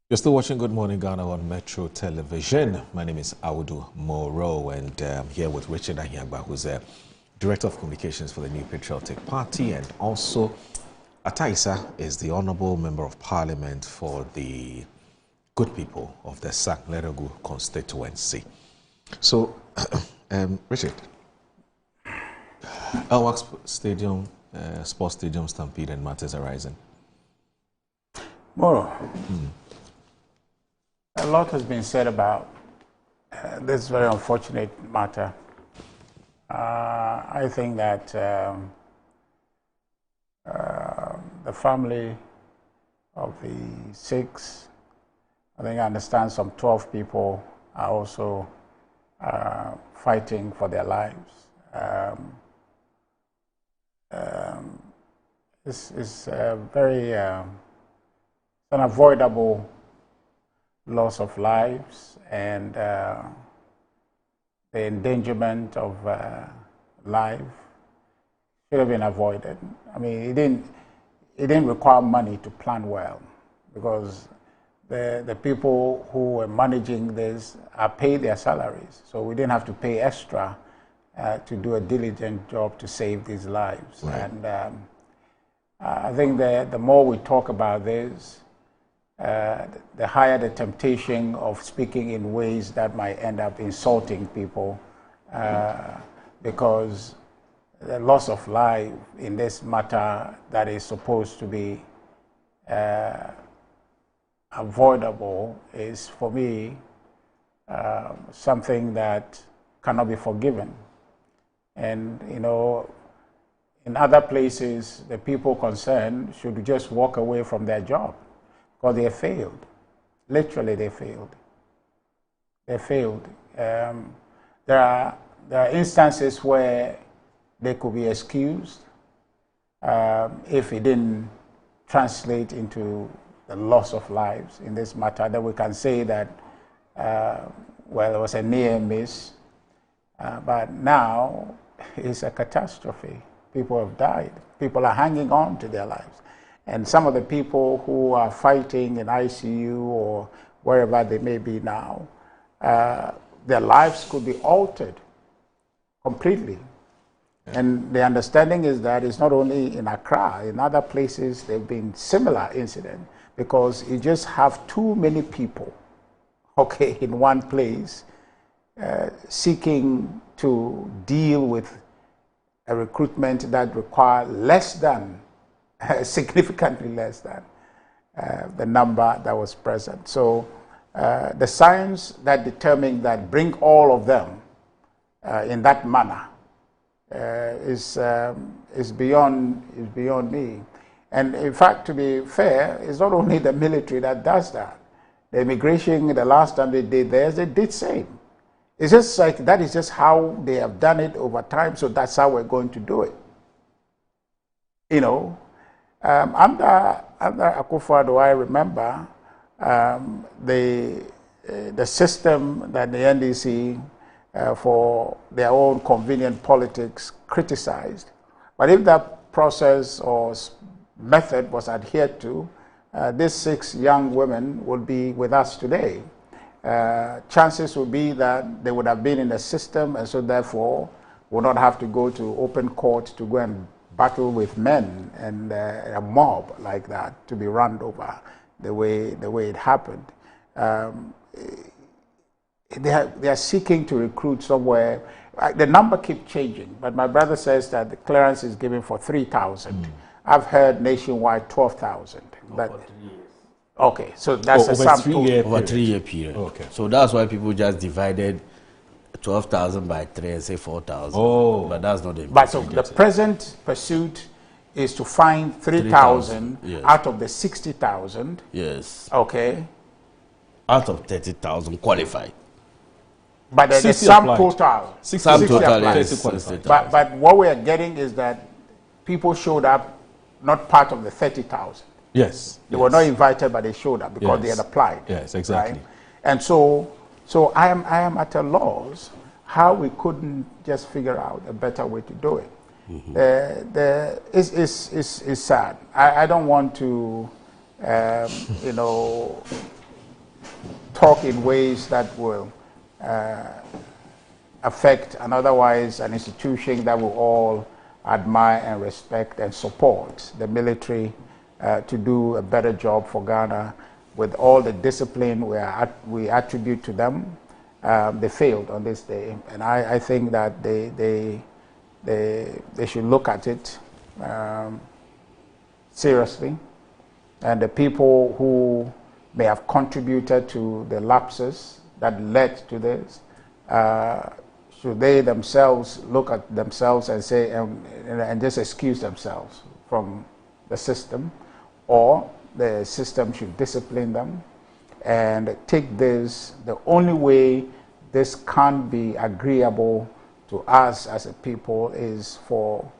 You're still watching Good Morning Ghana on Metro Television. My name is Audu Moro, and I'm here with Richard Ahiagba, who's a Director of Communications for the New Patriotic Party, and also Ataisa is the Honourable Member of Parliament for the good people of the Sak-Leregu constituency. So, Richard, Elwak Stadium, Sports Stadium stampede and matters arising. Moro. A lot has been said about this very unfortunate matter. I think that the family of the 6, I think I understand some 12 people are also fighting for their lives. It's very unavoidable loss of lives and the endangerment of life should have been avoided. I mean, it didn't require money to plan well, because the people who were managing this are paid their salaries, so we didn't have to pay extra to do a diligent job to save these lives. Right. And I think the more we talk about this, the higher the temptation of speaking in ways that might end up insulting people, because the loss of life in this matter that is supposed to be avoidable is, for me, something that cannot be forgiven. And, you know, in other places, the people concerned should just walk away from their job, because they failed. Literally, they failed. They failed. There are instances where they could be excused if it didn't translate into the loss of lives in this matter. That we can say that, well, it was a near miss, but now it's a catastrophe. People have died. People are hanging on to their lives. And some of the people who are fighting in ICU or wherever they may be now, their lives could be altered completely. Yeah. And the understanding is that it's not only in Accra, in other places there have been similar incidents, because you just have too many people, okay, in one place, seeking to deal with a recruitment that requires less than, significantly less than the number that was present. So the science that determined that bring all of them in that manner is beyond me. And in fact, to be fair, it's not only the military that does that. The immigration, the last time they did theirs, they did same. It's just like that is just how they have done it over time, so that's how we're going to do it. You know, Under Akufo-Addo, I remember the system that the NDC, for their own convenient politics, criticized. But if that process or method was adhered to, these 6 young women would be with us today. Chances would be that they would have been in the system, and so therefore would not have to go to open court to go and battle with men and a mob like that to be run over the way it happened. They are seeking to recruit somewhere. The number keeps changing, but my brother says that the clearance is given for 3,000. I've heard nationwide 12,000. Okay, so that's a sum total. Over 3-year period. Okay. So that's why people just divided 12,000 by 3 and say 4,000. Oh, but that's not the. But so the present pursuit is to find 3,000 yes. out of the 60,000. Yes. Okay. Out of 30,000 qualified. But the sum total. Sum total is 60,000. But what we are getting is that people showed up, not part of the 30,000. Yes. They were not invited, but they showed up because they had applied. Yes, exactly. Right? And so I am at a loss how we couldn't just figure out a better way to do it. It's sad. I don't want to, talk in ways that will affect an otherwise an institution that we all admire and respect and support, the military, to do a better job for Ghana with all the discipline we attribute to them. They failed on this day, and I think that they should look at it seriously, and the people who may have contributed to the lapses that led to this, should they themselves look at themselves and say and just excuse themselves from the system, or the system should discipline them and take this. The only way this can't be agreeable to us as a people is for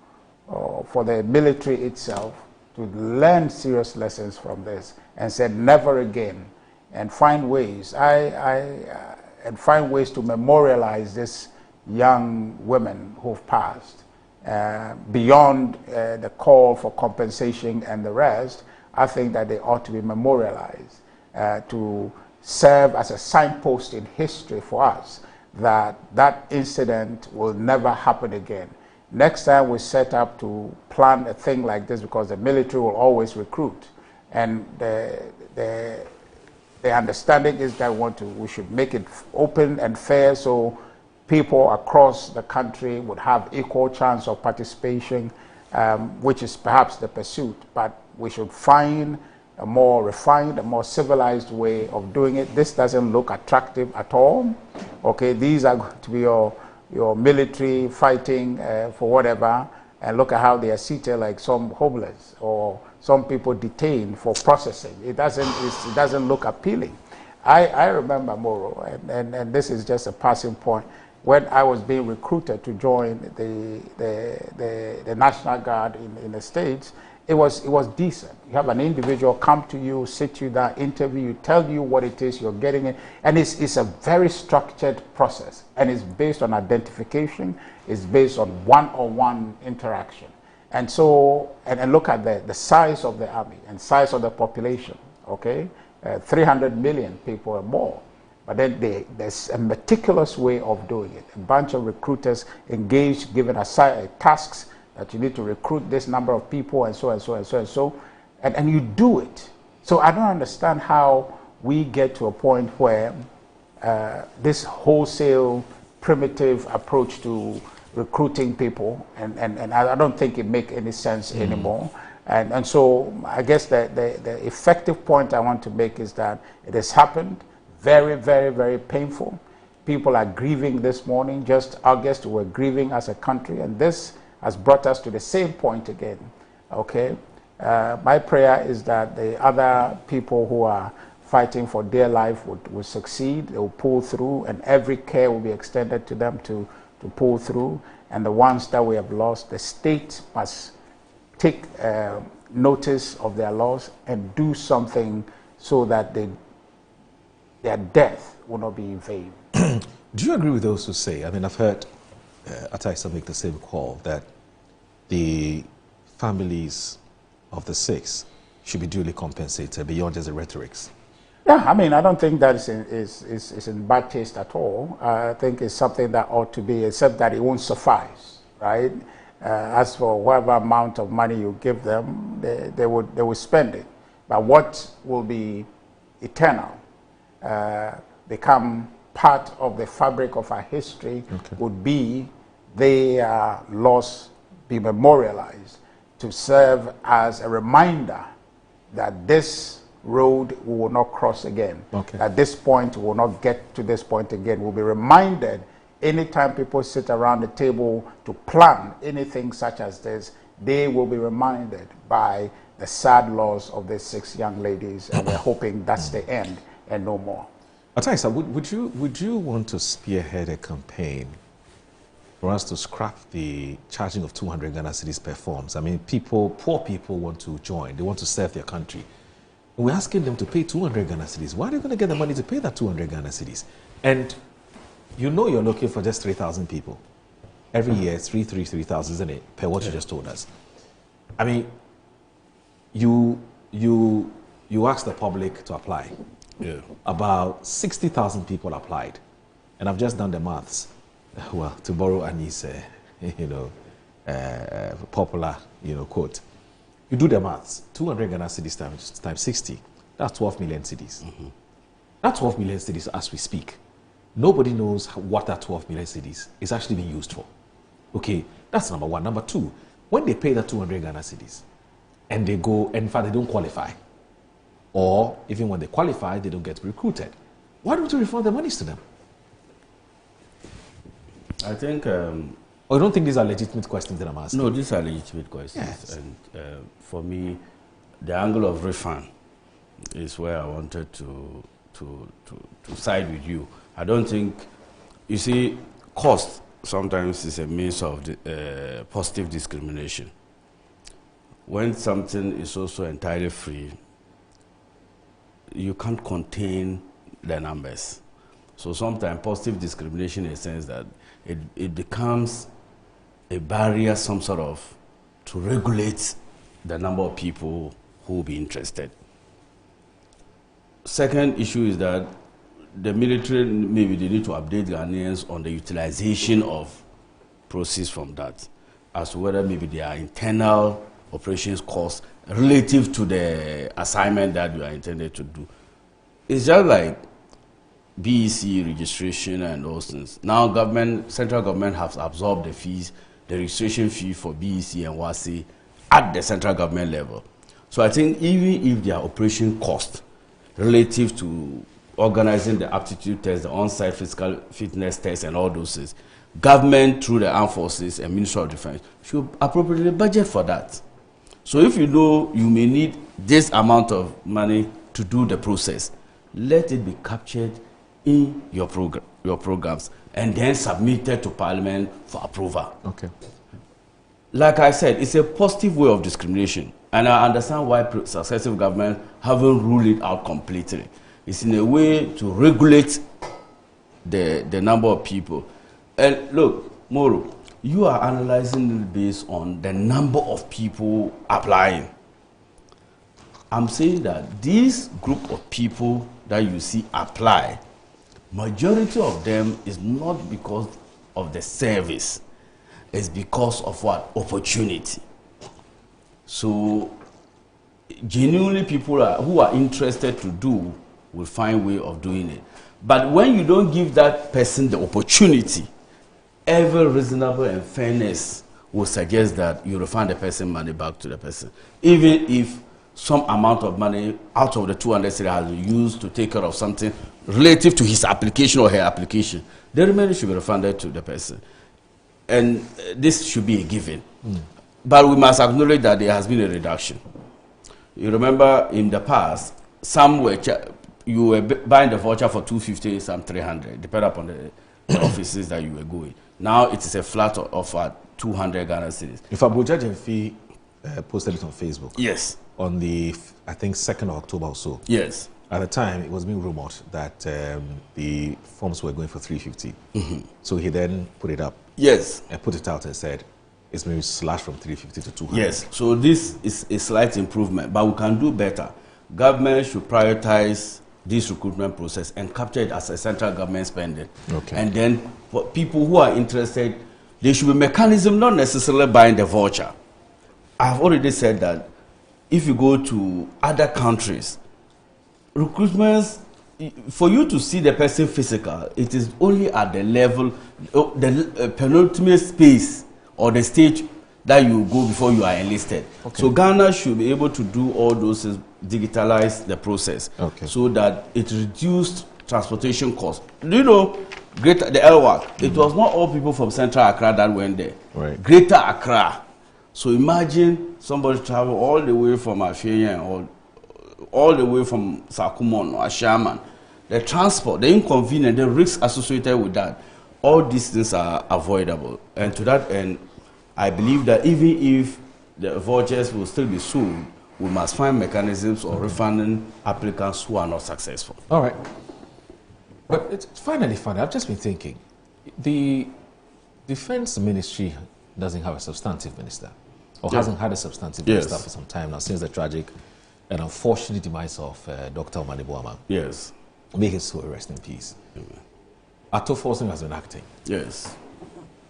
the military itself to learn serious lessons from this and say never again, and find ways to memorialize these young women who've passed. Beyond the call for compensation and the rest, I think that they ought to be memorialized to serve as a signpost in history for us that that incident will never happen again. Next time we set up to plan a thing like this, because the military will always recruit, and the understanding is that we should make it open and fair so people across the country would have equal chance of participation, which is perhaps the pursuit. But we should find a more refined, a more civilized way of doing it. This doesn't look attractive at all. Okay, these are going to be your military fighting for whatever, and look at how they are seated like some homeless or some people detained for processing. It doesn't look appealing. I remember, Moro, and this is just a passing point, when I was being recruited to join the National Guard in the States, it was decent. You have an individual come to you, sit you down, interview you, tell you what it is you're getting in, and it's a very structured process, and it's based on identification, it's based on one-on-one interaction. And so, and look at the size of the army and size of the population, okay? 300 million people or more. But then there's a meticulous way of doing it. A bunch of recruiters engaged, given tasks that you need to recruit this number of people, and so and so and so and so, and you do it. So I don't understand how we get to a point where this wholesale, primitive approach to recruiting people, and I don't think it makes any sense anymore. And so I guess the effective point I want to make is that it has happened. Very, very, very painful. People are grieving this morning. Just August, we were grieving as a country, and this has brought us to the same point again. Okay? My prayer is that the other people who are fighting for their life will succeed, they will pull through, and every care will be extended to them to pull through. And the ones that we have lost, the state must take notice of their loss and do something so that their death will not be in vain. Do you agree with those who say, I mean, I've heard Ataisa make the same call, that the families of the 6 should be duly compensated beyond just the rhetorics? Yeah, I mean, I don't think that is in bad taste at all. I think it's something that ought to be, except that it won't suffice, right? As for whatever amount of money you give them, they would spend it. But what will be eternal, become part of the fabric of our history, would be their loss be memorialized to serve as a reminder that this road we will not cross again. At this point, we will not get to this point again. We'll be reminded anytime people sit around the table to plan anything such as this, they will be reminded by the sad loss of these 6 young ladies, and we're hoping that's the end and no more. Ataisa, would you want to spearhead a campaign for us to scrap the charging of 200 Ghana cedis per forms? I mean, poor people want to join, they want to serve their country. We're asking them to pay 200 Ghana cedis. Why are they going to get the money to pay that 200 Ghana cedis? And you know you're looking for just 3,000 people. Every year, it's 3,000, isn't it? Per what you just told us. I mean, you asked the public to apply. Yeah. About 60,000 people applied. And I've just done the maths. Well, to borrow Annie's, popular, quote. You do the maths, 200 Ghana cedis times 60, that's 12 million cedis. That 12 million cedis as we speak. Nobody knows what that 12 million cedis is actually being used for. Okay, that's number one. Number two, when they pay that 200 Ghana cedis and they go, and in fact they don't qualify, or even when they qualify, they don't get recruited, why don't you refund the monies to them? I think... Or you don't think these are legitimate questions that I'm asking? No, these are legitimate questions. Yes. And for me, the angle of refund is where I wanted to side with you. I don't think, you see, cost sometimes is a means of positive discrimination. When something is also entirely free, you can't contain the numbers. So sometimes positive discrimination in the sense that it becomes a barrier, some sort of, to regulate the number of people who will be interested. Second issue is that the military, maybe they need to update Ghanaians on the utilization of proceeds from that, as to whether maybe there are internal operations costs relative to the assignment that you are intended to do. It's just like BEC registration and those things. Now central government has absorbed the fees, the registration fee for BEC and WASI at the central government level. So I think even if their operation cost relative to organizing the aptitude test, the on-site physical fitness test and all those things, government through the armed forces and Ministry of Defense should appropriately budget for that. So if you know you may need this amount of money to do the process, let it be captured in your programs and then submitted to Parliament for approval. Okay. Like I said, it's a positive way of discrimination, and I understand why successive governments haven't ruled it out completely. It's in a way to regulate the number of people. And look, Moro, you are analyzing it based on the number of people applying. I'm saying that this group of people that you see apply, majority of them is not because of the service, it's because of what? Opportunity. So genuinely people who are interested to do will find way of doing it. But when you don't give that person the opportunity, every reasonable and fairness will suggest that you refund the person money back to the person, even if some amount of money out of the 200 has been used to take care of something relative to his application or her application. The remainder should be refunded to the person. And this should be a given. But we must acknowledge that there has been a reduction. You remember in the past, some were you were buying the voucher for 250, some 300, depending upon the offices that you were going. Now it is a flat of 200 Ghana cedis. If a budget fee posted it on Facebook. Yes. On the, I think, 2nd of October or so. Yes. At the time, it was being rumored that the forms were going for 350. So he then put it up. Yes. And put it out and said, it's maybe slashed from 350 to 200. Yes. So this is a slight improvement, but we can do better. Government should prioritize this recruitment process and capture it as a central government spending. Okay. And then for people who are interested, there should be mechanism, not necessarily buying the voucher. I've already said that if you go to other countries, recruitments, for you to see the person physical, it is only at the level, the penultimate space or the stage that you go before you are enlisted. Okay. So Ghana should be able to do all those things, digitalize the process, so that it reduced transportation costs. Do you know, the LWAC, it was not all people from Central Accra that went there. Right. Greater Accra. So imagine somebody travel all the way from Afia or all the way from Sakumon or Ashaman. The transport, the inconvenience, the risks associated with that, all these things are avoidable. And to that end, I believe that even if the vouchers will still be sold, we must find mechanisms of refunding applicants who are not successful. All right. But it's finally funny. I've just been thinking, the Defense Ministry doesn't have a substantive minister, or hasn't had a substantive minister for some time now, since the tragic and unfortunate demise of Dr. Omane Boamah. Yes. May his soul rest in peace. Ato Forson has been acting. Yes.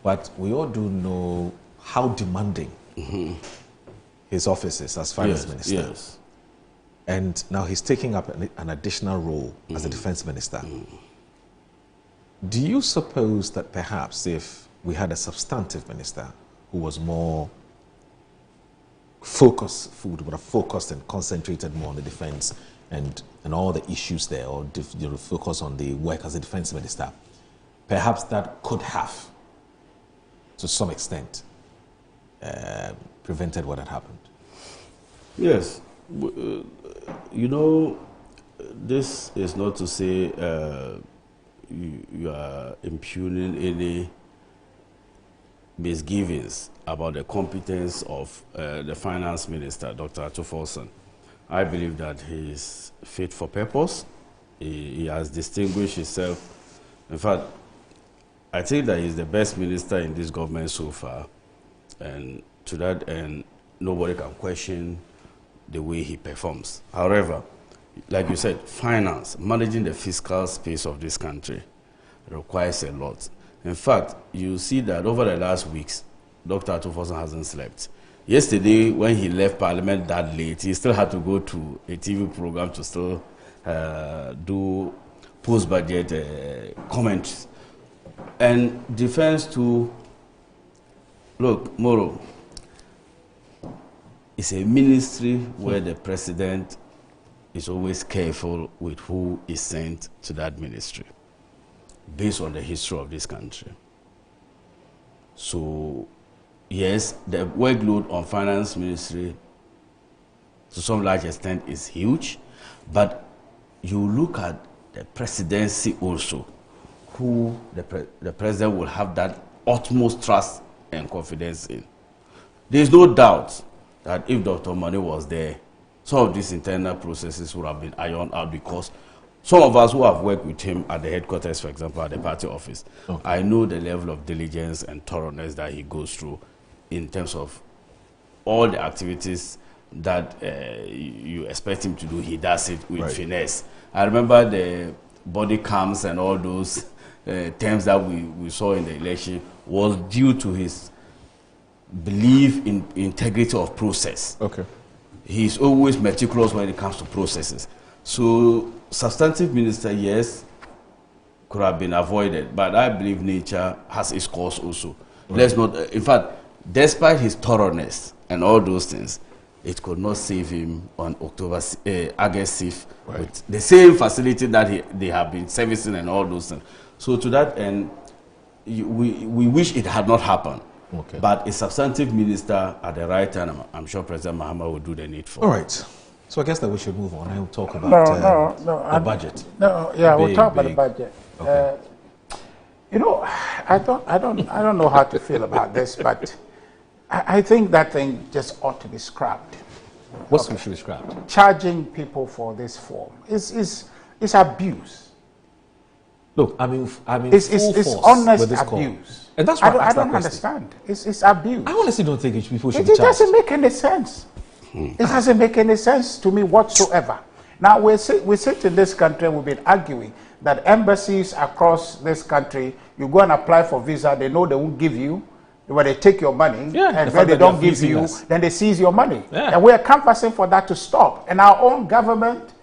But we all do know how demanding his office is as finance minister. Yes. And now he's taking up an additional role as a defense minister. Do you suppose that perhaps if we had a substantive minister who was more focused, would have focused and concentrated more on the defense and all the issues there, or focus on the work as a defense minister, perhaps that could have, to some extent, prevented what had happened? Yes. You know, this is not to say you are impugning any misgivings about the competence of the finance minister, Dr. Ato Forson. I believe that he is fit for purpose. He has distinguished himself. In fact, I think that he's the best minister in this government so far. And to that end, nobody can question the way he performs. However, like you said, finance, managing the fiscal space of this country requires a lot. In fact, you see that over the last weeks, Dr. Ato Forson hasn't slept. Yesterday, when he left Parliament that late, he still had to go to a TV program to still do post-budget comments. And defense too, look, Moro, it's a ministry where the president is always careful with who is sent to that ministry, based on the history of this country. So, yes, the workload on finance ministry to some large extent is huge, but you look at the presidency also, who the president will have that utmost trust and confidence in. There is no doubt that if Dr. Omane was there, some of these internal processes would have been ironed out, because some of us who have worked with him at the headquarters, for example, at the party office, I know the level of diligence and thoroughness that he goes through in terms of all the activities that you expect him to do. He does it with finesse. I remember the body cams and all those terms that we saw in the election was due to his belief in integrity of process. Okay. He's always meticulous when it comes to processes. So, substantive minister, yes, could have been avoided, but I believe nature has its course also. Let's not, in fact, despite his thoroughness and all those things, it could not save him on August 6th with the same facility that they have been servicing and all those things. So to that end, we wish it had not happened. Okay. But a substantive minister at the right time, I'm sure President Mahama will do the needful. All right. So I guess that we should move on and we'll talk about the budget. We'll talk about the budget. Okay. You know, I don't know how to feel about this, but I think that thing just ought to be scrapped. What's should be scrapped? Charging people for this form is abuse. Look, I mean, it's honest abuse. And that's why I don't understand. It's abuse. I honestly don't think people should It be charged. doesn't make any sense. It doesn't make any sense to me whatsoever. Now, we sit in this country and we've been arguing that embassies across this country, you go and apply for visa, they know they won't give you, but they take your money, and when they don't give you, then they seize your money. And we are canvassing for that to stop. And our own government,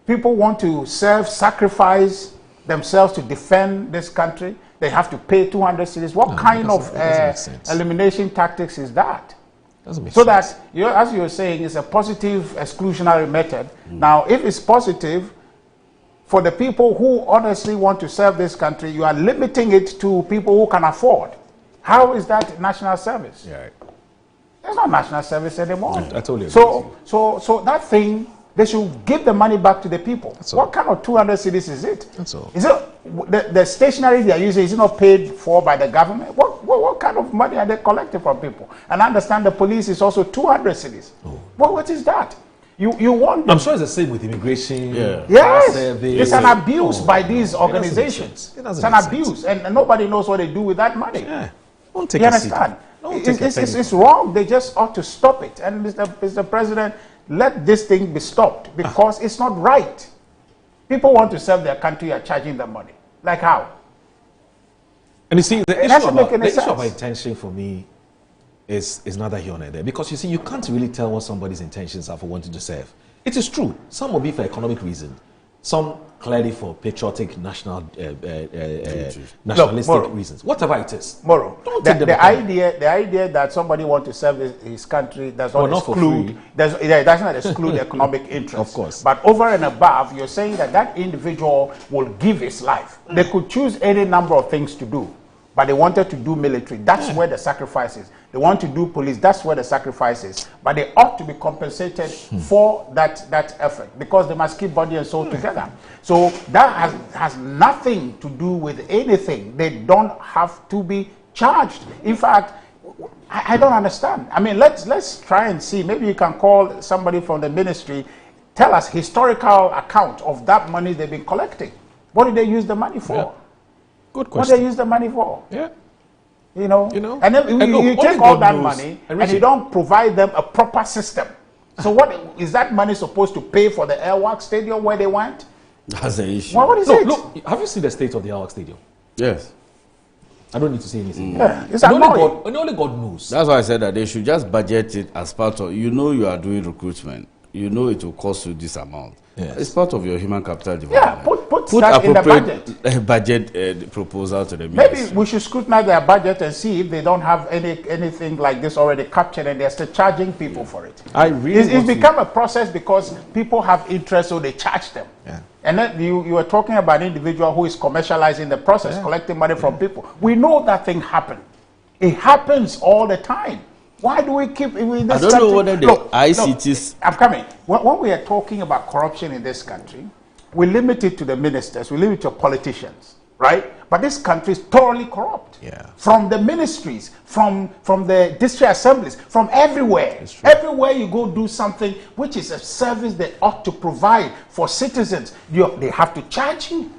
people want to sacrifice themselves to defend this country. They have to pay 200 cedis. What kind of elimination tactics is that? So that, as you were saying, it's a positive exclusionary method. Now, if it's positive, for the people who honestly want to serve this country, you are limiting it to people who can afford. How is that national service? Yeah. It's not national service anymore. I totally agree. So that thing, they should give the money back to the people. What kind of 200 cedis is it? That's all. Is it the stationery they are using? Is it not paid for by the government? What kind of money are they collecting from people? And I understand the police is also 200 cedis. What is that? You want? I'm sure it's the same with immigration. Yes, it's an abuse by these organizations. It's an abuse, and nobody knows what they do with that money. Don't take you understand? It's wrong. They just ought to stop it. And Mr. President, let this thing be stopped because it's not right. People want to serve their country are charging them money. Like how? And you see, the issue of intention for me is neither here nor there. Because you see, you can't really tell what somebody's intentions are for wanting to serve. It is true. Some will be for economic reasons. Some clearly for patriotic, nationalistic reasons. Whatever it is. Moro, the idea that somebody wants to serve his country does not exclude economic interest. Of course. But over and above, you're saying that individual will give his life. They could choose any number of things to do. But they wanted to do military. That's where the sacrifice is. They want to do police. That's where the sacrifice is. But they ought to be compensated for that effort because they must keep body and soul together. So that has nothing to do with anything. They don't have to be charged. In fact, I don't understand. I mean, let's try and see. Maybe you can call somebody from the ministry, tell us historical account of that money they've been collecting. What did they use the money for? Yeah. Good question. What do they use the money for? Yeah. You know? And then you take all that money and you don't provide them a proper system. So what is that money supposed to pay for the Airworks Stadium where they went? That's the issue. What is it? Look, have you seen the state of the Airworks Stadium? Yes. I don't need to say anything. Yeah, it's annoying. Only God knows. That's why I said that they should just budget it as part of, you are doing recruitment. You know it will cost you this amount. Yes. It's part of your human capital development. Yeah, put that in the budget. Budget proposal to the ministry. Maybe we should scrutinize their budget and see if they don't have anything like this already captured and they're still charging people for it. It's become a process because people have interest, so they charge them. Yeah. And then you were talking about an individual who is commercializing the process, collecting money from people. We know that thing happens. It happens all the time. Why do we keep in this country? I don't know whether the ICTs... I'm coming. When we are talking about corruption in this country, we limit it to the ministers, we limit it to politicians, right? But this country is thoroughly corrupt. Yeah. From the ministries, from the district assemblies, from everywhere. Everywhere you go do something which is a service they ought to provide for citizens, they have to charge you.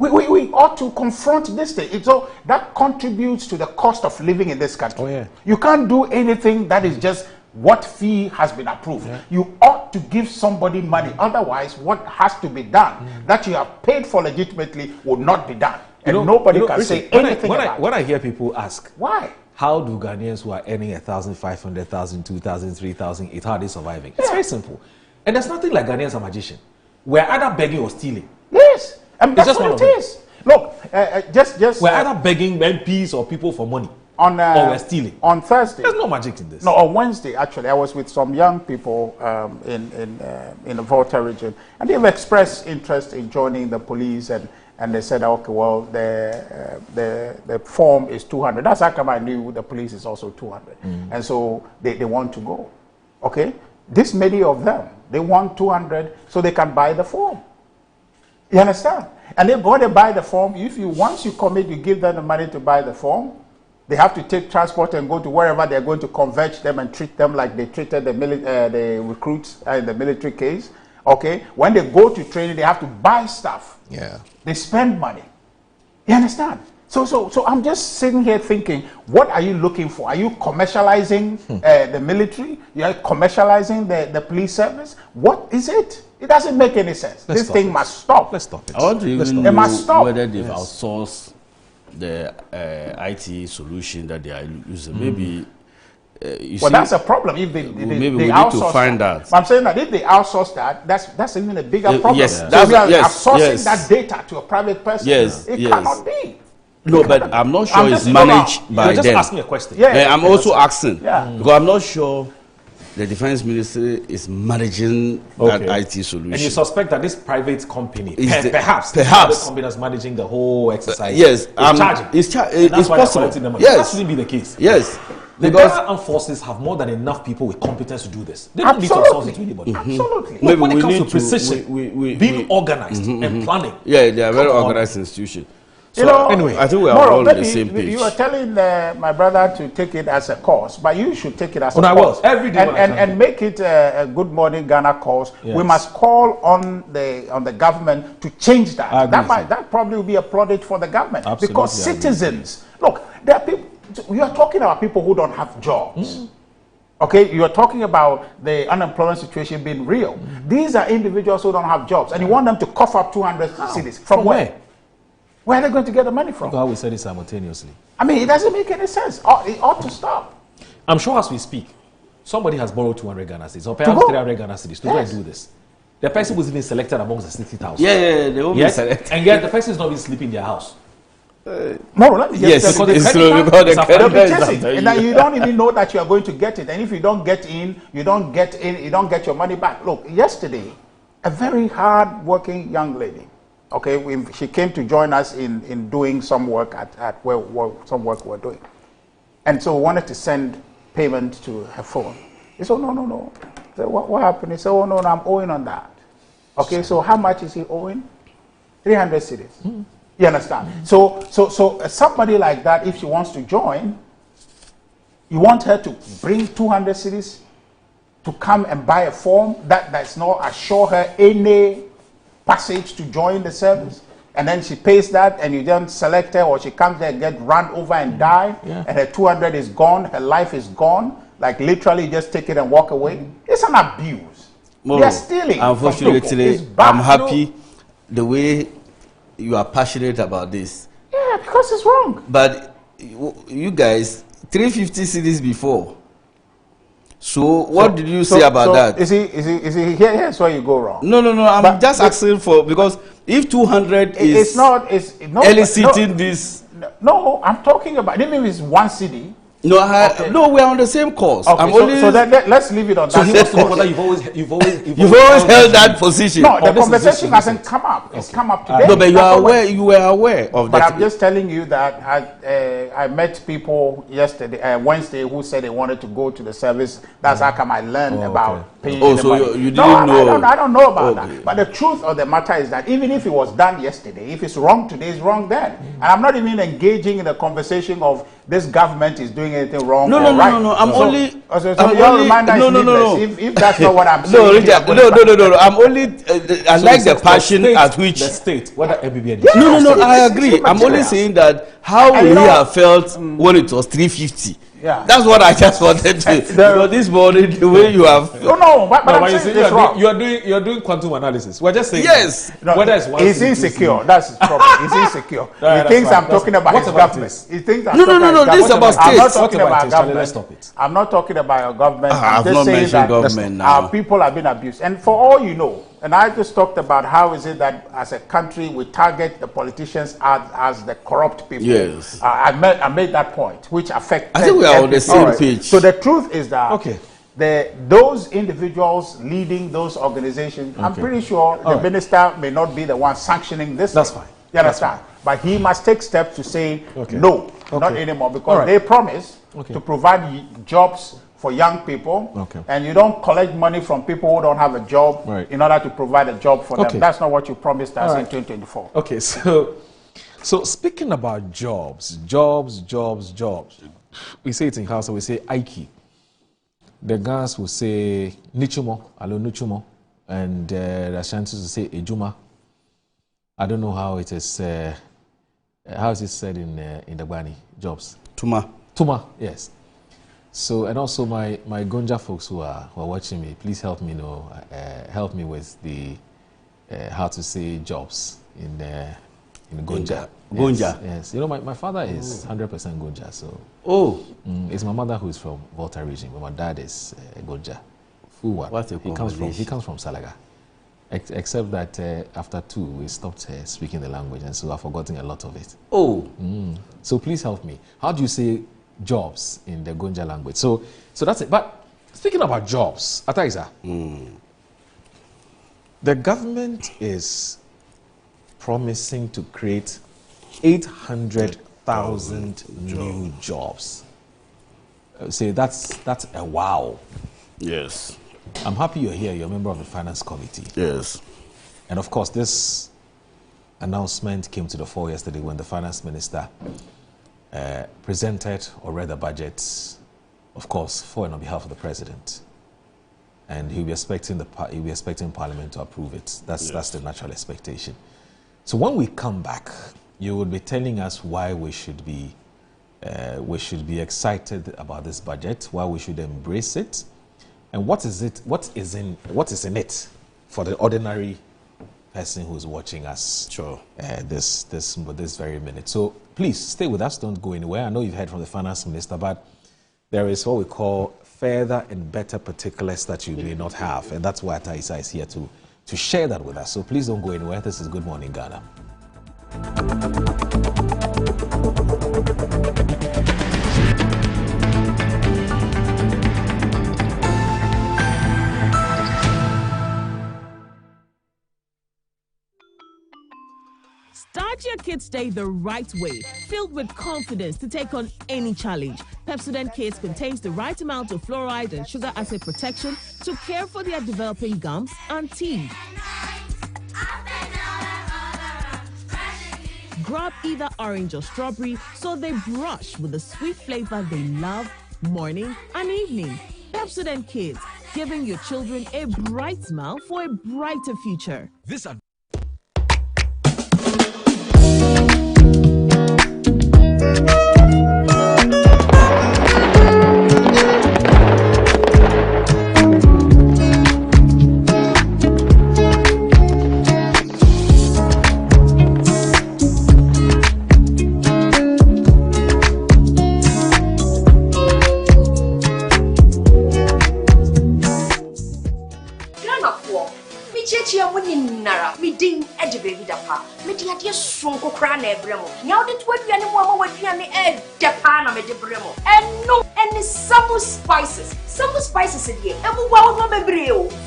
We ought to confront this thing. So that contributes to the cost of living in this country. Oh, yeah. You can't do anything that is just what fee has been approved. Yeah. You ought to give somebody money. Otherwise, what has to be done that you have paid for legitimately will not be done. And nobody can say anything about it. When I hear people ask, why? How do Ghanaians who are earning 1,500, 1,000, 2,000, 3,000, how are they surviving? It's very simple. And there's nothing like Ghanaians are magician. We're either begging or stealing. Yes. And that's what it is. Look, just we're either begging MPs or people for money, or we're stealing. On Thursday, there's no magic in this. No, on Wednesday actually, I was with some young people in the Volta region, and they've expressed interest in joining the police, and they said, okay, well, the form is 200. That's how come I knew the police is also 200, and so they want to go. Okay, this many of them, they want 200 so they can buy the form. You understand? And then when they buy the form, once you commit, you give them the money to buy the form, They have to take transport and go to wherever they're going to converge them and treat them like they treated the recruits in the military case. Okay, when they go to training, they have to buy stuff. Yeah, they spend money. You understand? So I'm just sitting here thinking, what are you looking for? Are you commercializing the military? You are commercializing the police service? What is it? It doesn't make any sense. This thing must stop. Let's stop it. I want to even it must stop. Whether they've outsourced the IT solution that they are using. Maybe. Well, that's a problem. If they maybe we need to find that. But I'm saying that if they outsource that, that's even a bigger problem. Yes, so we are outsourcing that data to a private person. Yes, it cannot be. No, but I'm not sure it's managed by them. You're just asking a question. Yeah, I'm also asking. Yeah. Because I'm not sure the defense ministry is managing that IT solution. And you suspect that this private company, perhaps the private company that's managing the whole exercise, yes, is charging. It's possible. Yes. That shouldn't be the case. Yes. The Ghana Armed Forces have more than enough people with competence to do this. They don't need to outsource it to anybody. Absolutely. Look, when it comes to precision, being organized and planning. Yeah, they are very organized institution. So anyway, I think we are all on the same page. You are telling my brother to take it as a course, but you should take it as a course. course. Every day and make it a Good Morning Ghana course. Yes. We must call on the government to change that. That probably will be a plaudit for the government. Absolutely, because citizens, look, there are people. We are talking about people who don't have jobs. Okay, you are talking about the unemployment situation being real. These are individuals who don't have jobs, and you want them to cough up 200 cities. From where? Where are they going to get the money from? Look how we said it simultaneously. I mean, it doesn't make any sense. It ought to stop. I'm sure as we speak, somebody has borrowed 200 Ghana cedis, or perhaps 300 Ghana cedis to go and do this. The person was even selected amongst the 60,000. Yeah, they will be selected. And yet the person is not even sleeping in their house. No, let me just tell you. It's true, because the and then you don't even know that you are going to get it. And if you don't get in, you don't get your money back. Look, yesterday, a very hard-working young lady, okay, she came to join us in doing some work at where some work we're doing. And so we wanted to send payment to her phone. He said, no. I said, what happened? He said, no, I'm owing on that. Okay, so how much is he owing? 300 cedis. You understand? So somebody like that, if she wants to join, you want her to bring 200 cedis to come and buy a form that does not assure her any passage to join the service, and then she pays that, and you don't select her, or she comes there and get run over and die, and her 200 is gone, her life is gone, like literally just take it and walk away. It's an abuse. They are stealing. Unfortunately, I'm happy the way you are passionate about this. Yeah, because it's wrong. But you guys, 350 cedis before. So what did you say about that? Is he here's where you go wrong. No. I'm just asking for, because if 200 is eliciting this. No, I'm talking about, even if it's one cedi. No, we are on the same course. Okay, so let's leave it on that. So he wants to know whether you've always held that position. No, the conversation hasn't come up. It's come up today. No, but you were aware of that. But I'm just telling you that I met people yesterday, Wednesday, who said they wanted to go to the service. That's how come I learned about paying the money. You didn't know? I don't know about that. But the truth of the matter is that even if it was done yesterday, if it's wrong today, it's wrong then. And I'm not even engaging in the conversation of this government is doing anything wrong. No. I'm only. If that's not what I'm saying. No. I'm only. I like the passion at which the state, whether ABBN. No. I agree. I'm only saying that how we have felt when it was 350. Yeah, that's what I just wanted to. Because this morning, the way you have. But I'm saying it's wrong. You're doing quantum analysis. We're just saying. Yes. Whether it's one. He's insecure. That's his problem. He's insecure. He thinks I'm talking about his government. He thinks I'm No. This is about states. I'm not talking about government. I'm not talking about your government. I'm just saying that our people have been abused. And for all you know, and I just talked about how is it that as a country we target the politicians as the corrupt people. Yes. I made that point, which affected. I think we are on the same page. So the truth is that those individuals leading those organizations, I'm pretty sure the minister may not be the one sanctioning this. That's fine. You understand? But he must take steps to say no, not anymore, because they promise to provide jobs for young people, and you don't collect money from people who don't have a job in order to provide a job for them. That's not what you promised us in 2024. Okay, so So speaking about jobs, we say it in Hausa, we say Aiki. The Gans will say Nichumo, alo Nuchumo, and the Ashantis will say Ejuma. I don't know how it is said in the Bani jobs. Tuma, yes. So, and also my Gonja folks who are watching me, please help me help me with the how to say jobs in Gonja. Gonja. Yes. You know, my father is 100% Gonja, so. It's my mother who is from Volta region, but my dad is Gonja. What a he comes from Salaga. Except that after 2, we stopped speaking the language, and so I've forgotten a lot of it. So please help me. How do you say jobs in the Gonja language? So that's it. But speaking about jobs, Ataiza, the government is promising to create 800,000 new jobs. Say that's a wow. Yes. I'm happy you're here. You're a member of the Finance Committee. Yes. And of course, this announcement came to the fore yesterday when the Finance Minister presented or read the budget, of course, for and on behalf of the President. And he'll be expecting Parliament to approve it. That's the natural expectation. So when we come back, you will be telling us why we should be excited about this budget, why we should embrace it, and what is in it for the ordinary person who's watching us. Sure. This very minute. So please stay with us. Don't go anywhere. I know you've heard from the Finance Minister, but there is what we call further and better particulars that you may not have, and that's why Ataisa is here to share that with us. So please don't go anywhere. This is Good Morning Ghana. Start your kids' day the right way, filled with confidence to take on any challenge. Pepsodent Kids contains the right amount of fluoride and sugar acid protection to care for their developing gums and teeth. Grab either orange or strawberry so they brush with the sweet flavor they love morning and evening. Pepsodent Kids, giving your children a bright smile for a brighter future. Spices. Some spices in here.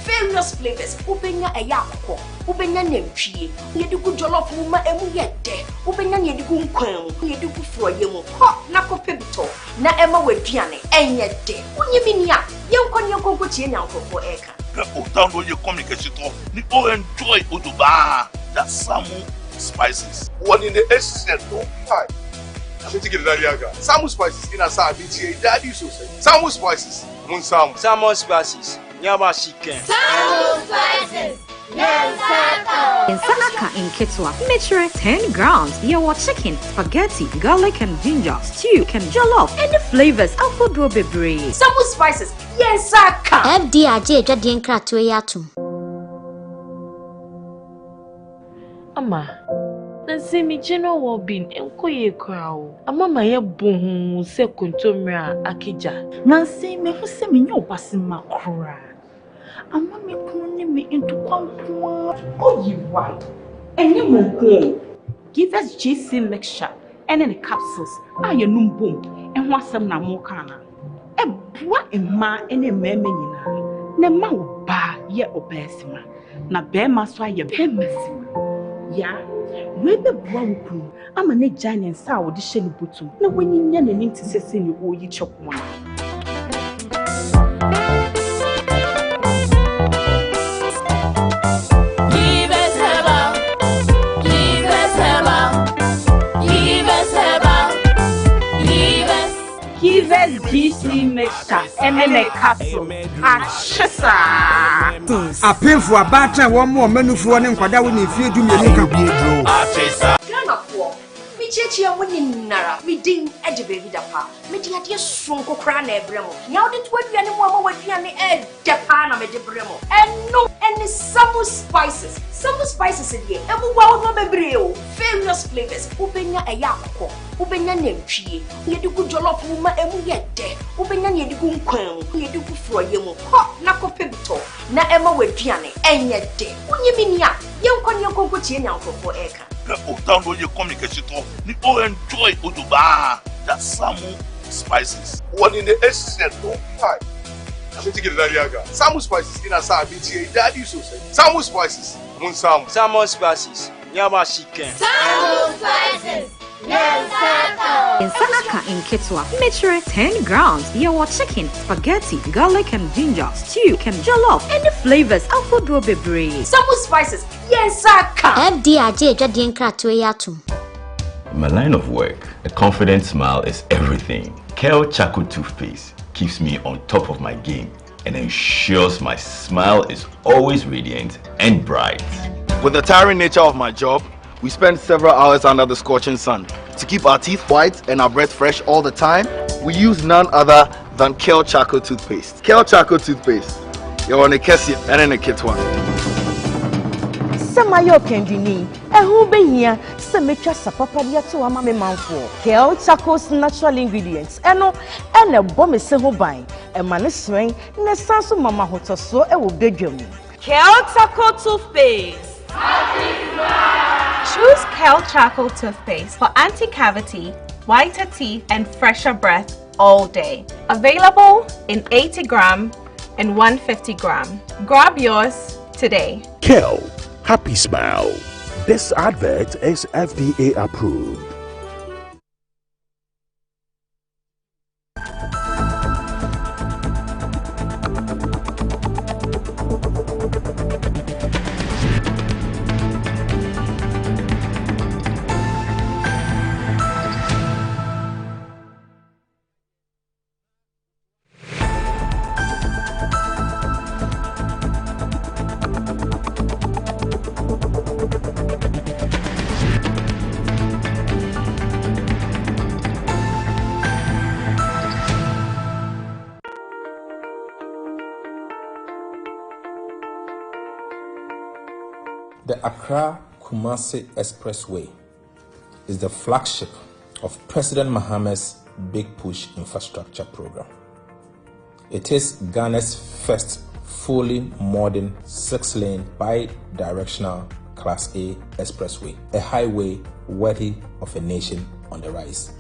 Various flavors. Ubenya ayako. Ubenya nemchi. Yeduku jollof muma emu yede. Ubenya yeduku nkwan. Yeduku froyemu. Ho nako pebito. Na ema weduane. Enyede. Unyiminia. Yenkon yonko tie nyankofo eka. Utando ye communication to. Ni all enjoy oduba. That Samu spices. One in the essence no hi. Samu spices in a Sabi, Daddy so say. Samu spices, Mun Samu. Samu spices, Nyama chicken. Samu spices, in Sanaka in Ketwa, measure 10 grams. Yawa chicken, spaghetti, garlic and ginger, stew, and jollof, and the flavors of Bebre. Samu spices, yes, Saka. FDIJ Jadian Kratuatum. Ama. Semi general well-being enkoye kwao amama ye bohu se kontomra akija nansi me hu se me nyo basima kora amama kunu ni me entukwankwa oyiwa enye monko give us JC mixture and the capsules aye numbom enho asem na mo kana ebua emma ene meme nyina na ma wo ba ye obesima na be ma so aye bemasima ya we be bua wukuru ama ne giant sa wo de hye ne botum na wanyinya na ninti sese ne oyi chokmo a capsule. Achesa. A painful about one more menu for one and Quada when you feel to me. Ghana for Michi winning Nara, we ding edge baby dapa. Midi had your sunko crown a bremo. Now that what we are with you and the air Japan of a bremo. And no any summer spices. Summer spices in here. And we will not be various flavors. Ubenya a yako. Ubenya nemchi. You do good jollof woman and we get there. Ubenya you do quam. You do for you. Hot nako pibito. Na Emma with Gianni. And yet there. When you mean ya, you can your cocoa for Eka. Down your communication ni enjoy Uduba that Samu spices. One in the essence no pie. I'm going to get that yaga. Samu spices in a BTA daddy so say. Samu spices. Mun Samu. Samu spices. Nyama chicken. Samu spices. In Sanaka in Kitwa, measure 10 grams. You want chicken, spaghetti, garlic and ginger, stew, can jollof, and the flavors of food will be brave. Samu spices. Yes, Saka. In my line of work, a confident smile is everything. Kel Charcoal toothpaste keeps me on top of my game and ensures my smile is always radiant and bright. With the tiring nature of my job, we spend several hours under the scorching sun. To keep our teeth white and our breath fresh all the time, we use none other than Kel Charcoal toothpaste. Kel Charcoal toothpaste. You're on a Kessie and in a kit one. Samayo Kendini, and who be here? Samacha Sapapadia to Amame Manfo. Kel Charcoal's natural ingredients, and a bomb is so buying, and maniswing, Nesansu Mama Hotoso, and will beg you. Kel Charcoal toothpaste. Choose Kel Charcoal toothpaste for anti-cavity, whiter teeth, and fresher breath all day. Available in 80 gram and 150 gram. Grab yours today. Kel, happy smile. This advert is FDA approved. The Accra-Kumasi Expressway is the flagship of President Mahama's Big Push infrastructure program. It is Ghana's first fully modern 6-lane bi-directional Class A expressway, a highway worthy of a nation on the rise.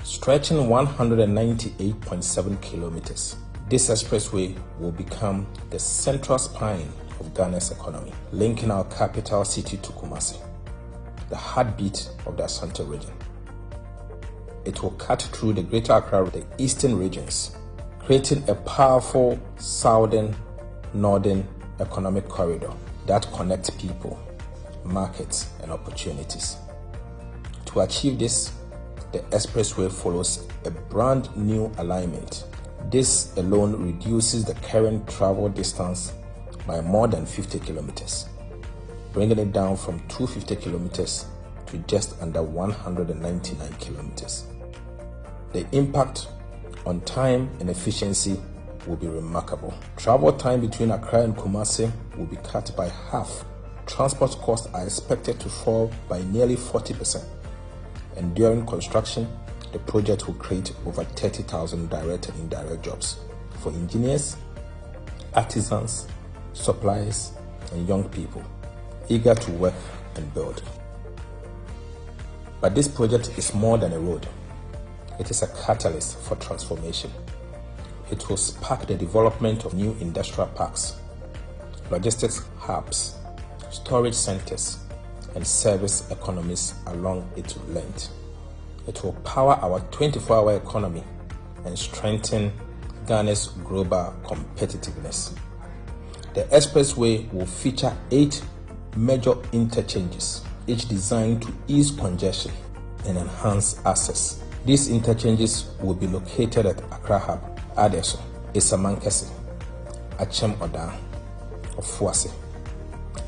Stretching 198.7 kilometers, this expressway will become the central spine of Ghana's economy, linking our capital city to Kumasi, the heartbeat of the Asante region. It will cut through the Greater Accra, the eastern regions, creating a powerful southern-northern economic corridor that connects people, markets, and opportunities. To achieve this, the expressway follows a brand new alignment. This alone reduces the current travel distance by more than 50 kilometers, bringing it down from 250 kilometers to just under 199 kilometers. The impact on time and efficiency will be remarkable. Travel time between Accra and Kumasi will be cut by half. Transport costs are expected to fall by nearly 40%. And during construction, the project will create over 30,000 direct and indirect jobs for engineers, artisans, suppliers, and young people eager to work and build. But this project is more than a road. It is a catalyst for transformation. It will spark the development of new industrial parks, logistics hubs, storage centers, and service economies along its length. It will power our 24-hour economy and strengthen Ghana's global competitiveness. The expressway will feature 8 major interchanges, each designed to ease congestion and enhance access. These interchanges will be located at Accra Hub, Adesso, Esamankese, Achem Oda, Ofuase,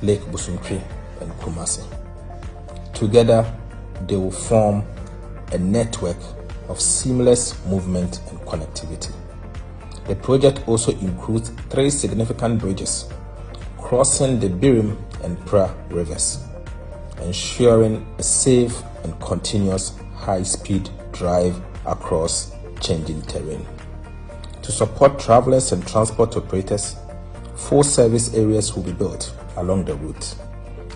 Lake Busunkwe, and Kumasi. Together, they will form a network of seamless movement and connectivity. The project also includes 3 significant bridges crossing the Birim and Pra rivers, ensuring a safe and continuous high-speed drive across changing terrain. To support travelers and transport operators, 4 service areas will be built along the route.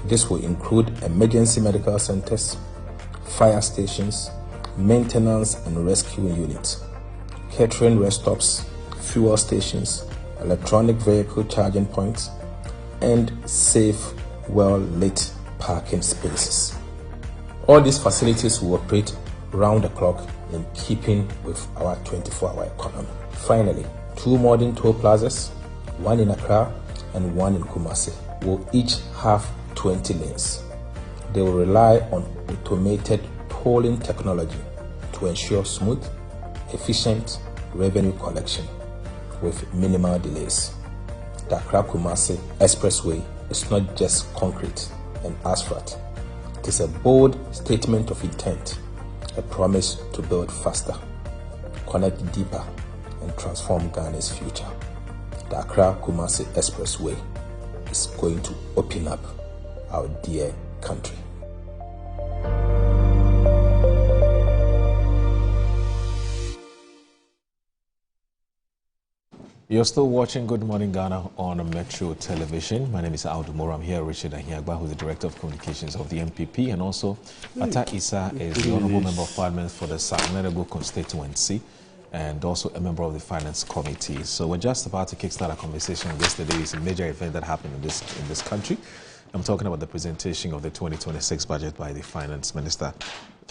This will include emergency medical centers, fire stations, maintenance and rescue units, catering rest stops, fuel stations, electronic vehicle charging points, and safe, well-lit parking spaces. All these facilities will operate round the clock in keeping with our 24-hour economy. Finally, 2 modern toll plazas, one in Accra and one in Kumasi, will each have 20 lanes. They will rely on automated tolling technology to ensure smooth, efficient revenue collection with minimal delays. The Accra-Kumasi Expressway is not just concrete and asphalt. It is a bold statement of intent, a promise to build faster, connect deeper, and transform Ghana's future. The Accra-Kumasi Expressway is going to open up our dear country. You're still watching Good Morning Ghana on Metro Television. My name is Audu Moro. I'm here, Richard Ahiagba, who's the Director of Communications of the MPP, and also Ata Issa is the Honourable Member of Parliament for the Samenego constituency, and also a member of the Finance Committee. So we're just about to kickstart a conversation. Yesterday is a major event that happened in this country. I'm talking about the presentation of the 2026 budget by the Finance Minister,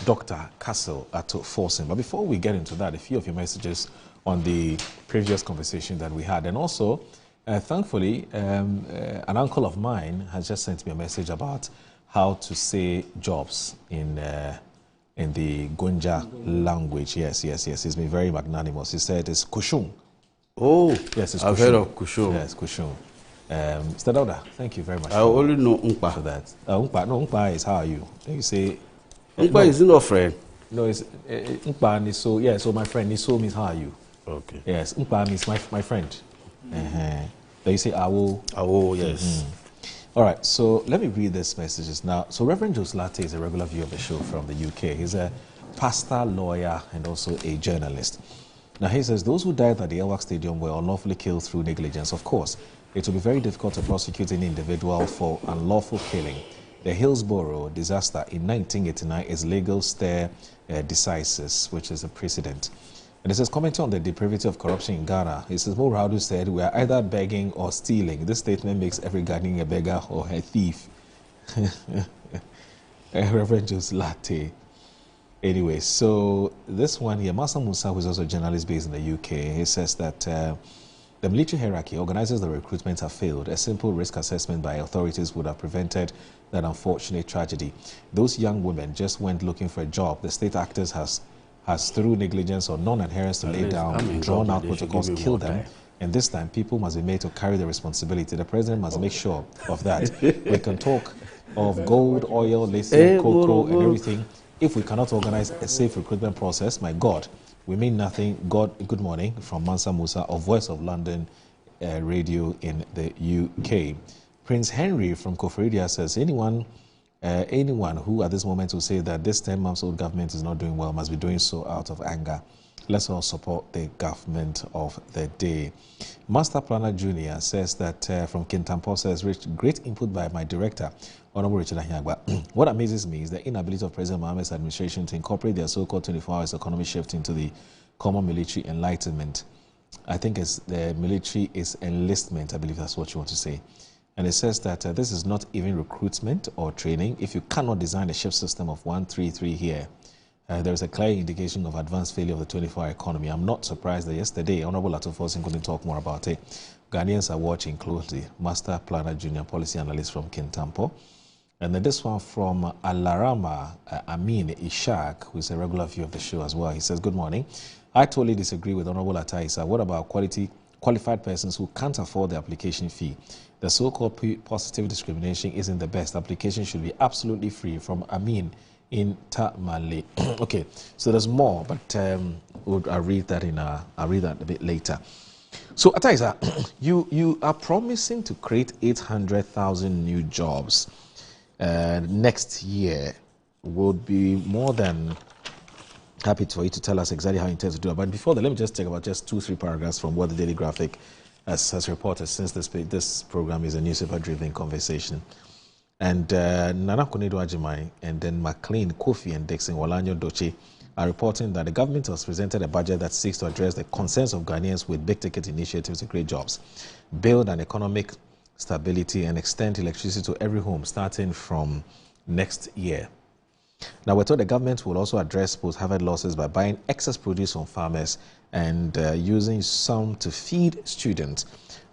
Dr. Castle Ato Forson. But before we get into that, a few of your messages on the previous conversation that we had. And also, thankfully, an uncle of mine has just sent me a message about how to say jobs in the Gonja language. Yes. He's been very magnanimous. He said it's kushung. Oh, yes, it's I've heard of kushung. Yes, kushung. Mr. Dauda, thank you very much. I only know Umpa. For that. Umpa is how are you? You say Umpa is not friend. No, it's Umpa Niso. Yeah, so my friend Niso means how are you? Okay. Yes, Umpa means my friend. Then you say Awo. Awo, yes. All right, so let me read these messages now. So Reverend Jose Latte is a regular viewer of the show from the UK. He's a pastor, lawyer, and also a journalist. Now he says, those who died at the Elwak Stadium were unlawfully killed through negligence. Of course, it will be very difficult to prosecute any individual for unlawful killing. The Hillsborough disaster in 1989 is legal stare decisis, which is a precedent. And it says, commenting on the depravity of corruption in Ghana, he says, Mo Raudu said, we are either begging or stealing. This statement makes every Ghanaian a beggar or a thief. Reverend Jose Latte. Anyway, so this one here, Masa Musa, who is also a journalist based in the UK, he says that the military hierarchy organizers the recruitment have failed. A simple risk assessment by authorities would have prevented that unfortunate tragedy. Those young women just went looking for a job. The state actors has through negligence or non-adherence to lay down, drawn out protocols, killed them. And this time, people must be made to carry the responsibility. The president must make sure of that. We can talk of gold, oil, lithium, cocoa, and everything. If we cannot organize a safe recruitment process, my God, we mean nothing. God, good morning from Mansa Musa of Voice of London Radio in the UK. Prince Henry from Koforidua says, anyone who at this moment will say that this 10-month-old government is not doing well must be doing so out of anger. Let's all support the government of the day. Master Planner Jr. says that from Kintampo says, great input by my director, Honorable Richard Ahiagba. What amazes me is the inability of President Mohammed's administration to incorporate their so-called 24 hours economy shift into the common military enlightenment. I think it's the military is enlistment. I believe that's what you want to say. And it says that this is not even recruitment or training. If you cannot design a shift system of 133 here, there is a clear indication of advanced failure of the 24-hour economy. I'm not surprised that yesterday, Honorable Ato Forson couldn't talk more about it. Ghanaians are watching closely. Master Planner Junior Policy Analyst from Kintampo. And then this one from Alarama Amin Ishaq, who is a regular viewer of the show as well. He says, good morning. I totally disagree with Honorable Ata Issa. What about quality qualified persons who can't afford the application fee. The so-called positive discrimination isn't the best. Application should be absolutely free. From Amin in Tamale. Okay, so there's more, but I'll read that a bit later. So, Ataiza, you are promising to create 800,000 new jobs next year. Would be more than happy for you to tell us exactly how you intend to do it. But before that, let me just take about just 2-3 paragraphs from what the Daily Graphic has reported, since this program is a newspaper-driven conversation. And Nana Konedo Ajimai and then McLean, Kofi, and Dixon Walanyo Doche are reporting that the government has presented a budget that seeks to address the concerns of Ghanaians with big-ticket initiatives to create jobs, build an economic stability, and extend electricity to every home starting from next year. Now, we're told the government will also address post-harvest losses by buying excess produce from farmers and using some to feed students,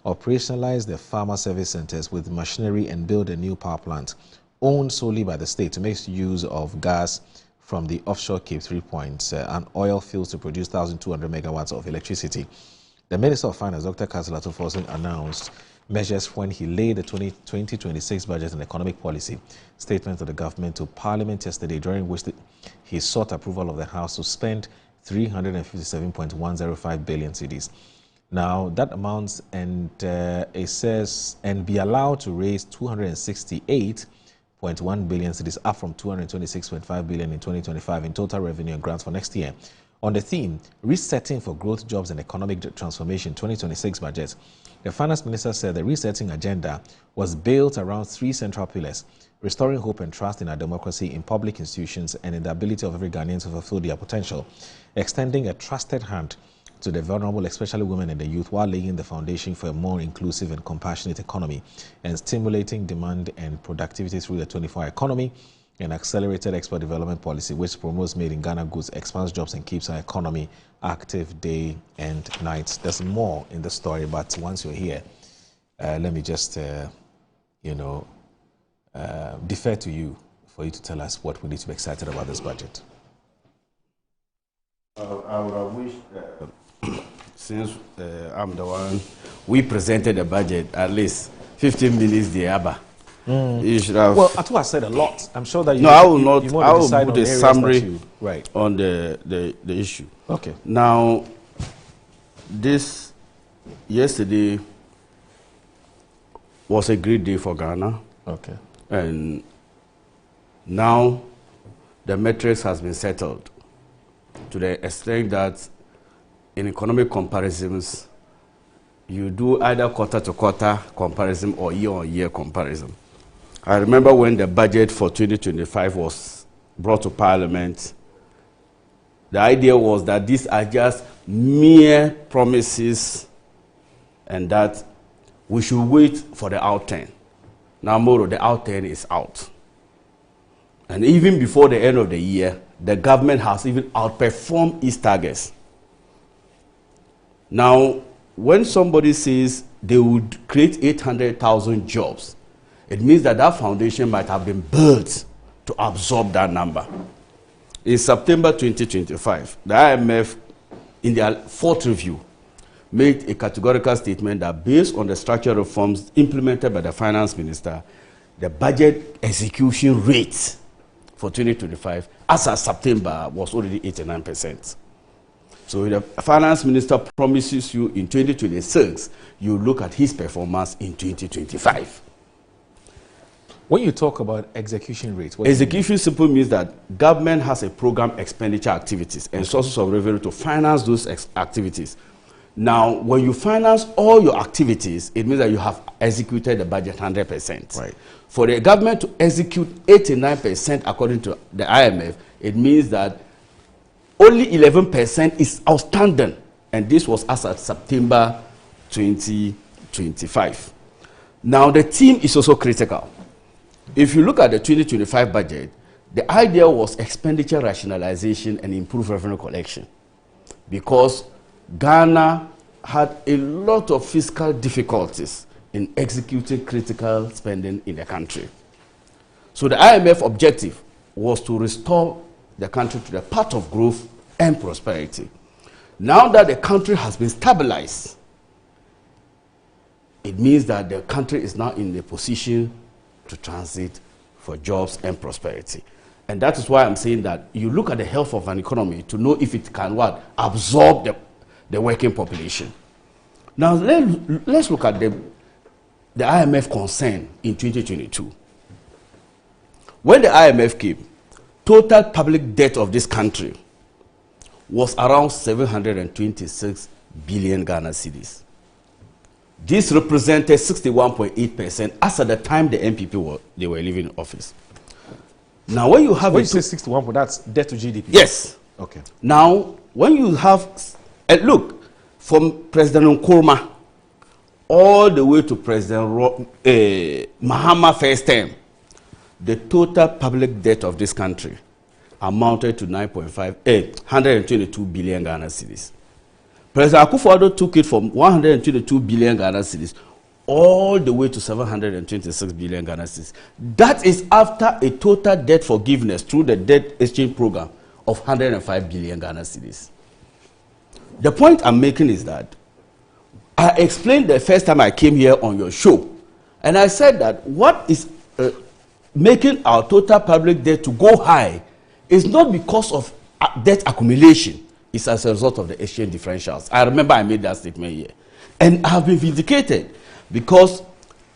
operationalize the farmer service centers with machinery, and build a new power plant owned solely by the state to make use of gas from the offshore Cape 3 points and oil fields to produce 1,200 megawatts of electricity. The Minister of Finance, Dr. Castle Atuforsen, announced measures when he laid the 2026 budget and economic policy statement of the government to Parliament yesterday, during which he sought approval of the House to spend 357.105 billion cedis. Now, that amounts, and it says, and be allowed to raise 268.1 billion cedis, up from 226.5 billion in 2025 in total revenue and grants for next year. On the theme, Resetting for Growth, Jobs and Economic Transformation 2026 budget, the Finance Minister said the resetting agenda was built around 3 central pillars: restoring hope and trust in our democracy, in public institutions, and in the ability of every Ghanaian to fulfill their potential, extending a trusted hand to the vulnerable, especially women and the youth, while laying the foundation for a more inclusive and compassionate economy, and stimulating demand and productivity through the 24-hour economy, and accelerated export development policy, which promotes made in Ghana goods, expands jobs, and keeps our economy active day and night. There's more in the story, but once you're here, let me just, defer to you for you to tell us what we need to be excited about this budget. I would wish, since I'm the one, we presented the budget at least 15 minutes the ABBA. You should have. Well, Atua said a lot. I'm sure that you. No, I will not. I will put a summary right on the issue. Okay. Now, yesterday was a great day for Ghana. Okay. And now the metrics has been settled to the extent that in economic comparisons, you do either quarter-to-quarter comparison or year-on-year comparison. I remember when the budget for 2025 was brought to Parliament, the idea was that these are just mere promises and that we should wait for the outturn. Now, Moro, the outturn is out. And even before the end of the year, the government has even outperformed its targets. Now, when somebody says they would create 800,000 jobs, it means that that foundation might have been built to absorb that number. In September 2025, the IMF, in their 4th review, made a categorical statement that based on the structural reforms implemented by the Finance Minister, the budget execution rate for 2025, as of September, was already 89%. So the Finance Minister promises you in 2026, you look at his performance in 2025. When you talk about execution rates, execution simply means that government has a program expenditure activities and sources of revenue to finance those activities. Now, when you finance all your activities, it means that you have executed the budget 100%. Right. For the government to execute 89% according to the IMF, it means that only 11% is outstanding, and this was as of September 2025. Now, the theme is also critical. If you look at the 2025 budget, the idea was expenditure rationalization and improved revenue collection, because Ghana had a lot of fiscal difficulties in executing critical spending in the country. So the IMF objective was to restore the country to the path of growth and prosperity. Now that the country has been stabilized, it means that the country is now in a position to transit for jobs and prosperity. And that is why I'm saying that you look at the health of an economy to know if it can absorb the working population. Now let's look at the IMF concern in 2022. When the IMF came, total public debt of this country was around 726 billion Ghana cedis. This represented 61.8% as at the time the MPP were living in office. Now, when you have... When you say 61, that's debt to GDP? Yes. Okay. Now, when you have... look, from President Nkrumah all the way to President Mahama first term, the total public debt of this country amounted to 122 billion Ghana cedis. President Akufo-Addo took it from 122 billion Ghana cedis all the way to 726 billion Ghana cedis. That is after a total debt forgiveness through the debt exchange program of 105 billion Ghana cedis. The point I'm making is that I explained the first time I came here on your show, and I said that what is making our total public debt to go high is not because of debt accumulation. It's as a result of the exchange differentials. I remember I made that statement here. And I have been vindicated because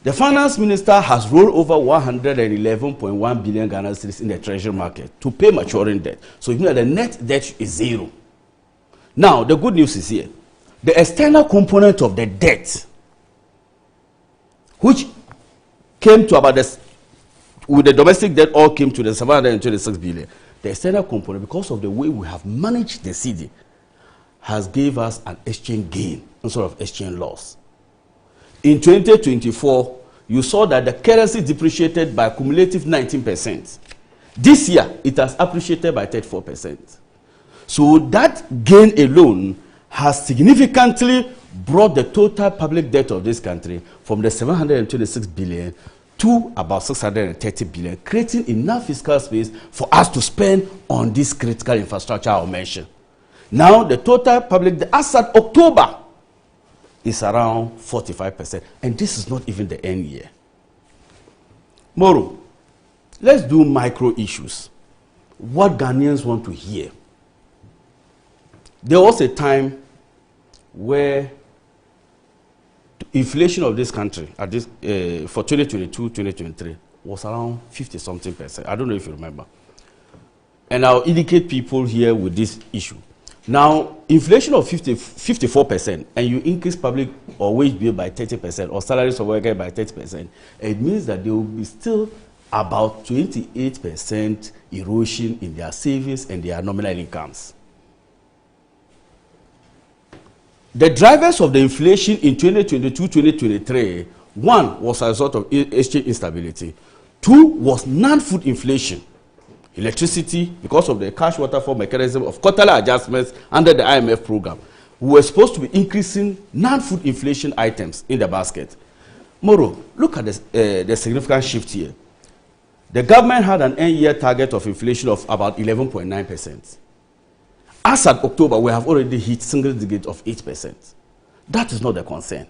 the finance minister has rolled over 111.1 billion Ghana cedis in the treasury market to pay maturing debt. So you know the net debt is zero. Now, the good news is here. The external component of the debt, which came to about with the domestic debt all came to the 726 billion. The external component, because of the way we have managed the cedi, has gave us an exchange gain instead of exchange loss. In 2024, you saw that the currency depreciated by a cumulative 19%. This year, it has appreciated by 34%. So that gain alone has significantly brought the total public debt of this country from the 726 billion to about 630 billion, creating enough fiscal space for us to spend on this critical infrastructure I mentioned. Now, the total public debt as at October is around 45%, and this is not even the end year. Moro, let's do micro issues. What Ghanaians want to hear. There was a time where inflation of this country at this for 2022-2023 was around 50-something%. I don't know if you remember. And I'll indicate people here with this issue. Now, inflation of 54%, and you increase public or wage bill by 30%, or salaries of workers by 30%, it means that there will be still about 28% erosion in their savings and their nominal incomes. The drivers of the inflation in 2022-2023, one was a result of exchange instability. Two was non-food inflation. Electricity, because of the cash waterfall mechanism of quarterly adjustments under the IMF program, we were supposed to be increasing non-food inflation items in the basket. Moro, look at the significant shift here. The government had an end-year target of inflation of about 11.9%. As at October, we have already hit single digit of 8%. That is not the concern.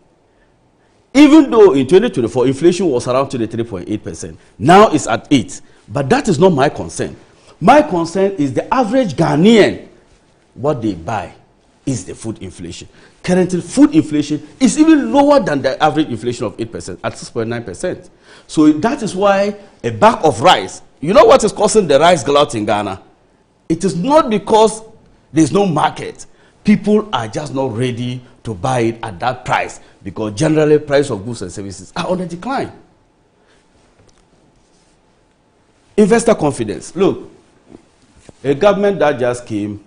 Even though in 2024, inflation was around 23.8%, now it's at 8%. But that is not my concern. My concern is the average Ghanaian, what they buy is the food inflation. Currently, food inflation is even lower than the average inflation of 8%, at 6.9%. So that is why a bag of rice, you know what is causing the rice glut in Ghana? It is not because there's no market. People are just not ready to buy it at that price because generally price of goods and services are on a decline. Investor confidence. Look, a government that just came.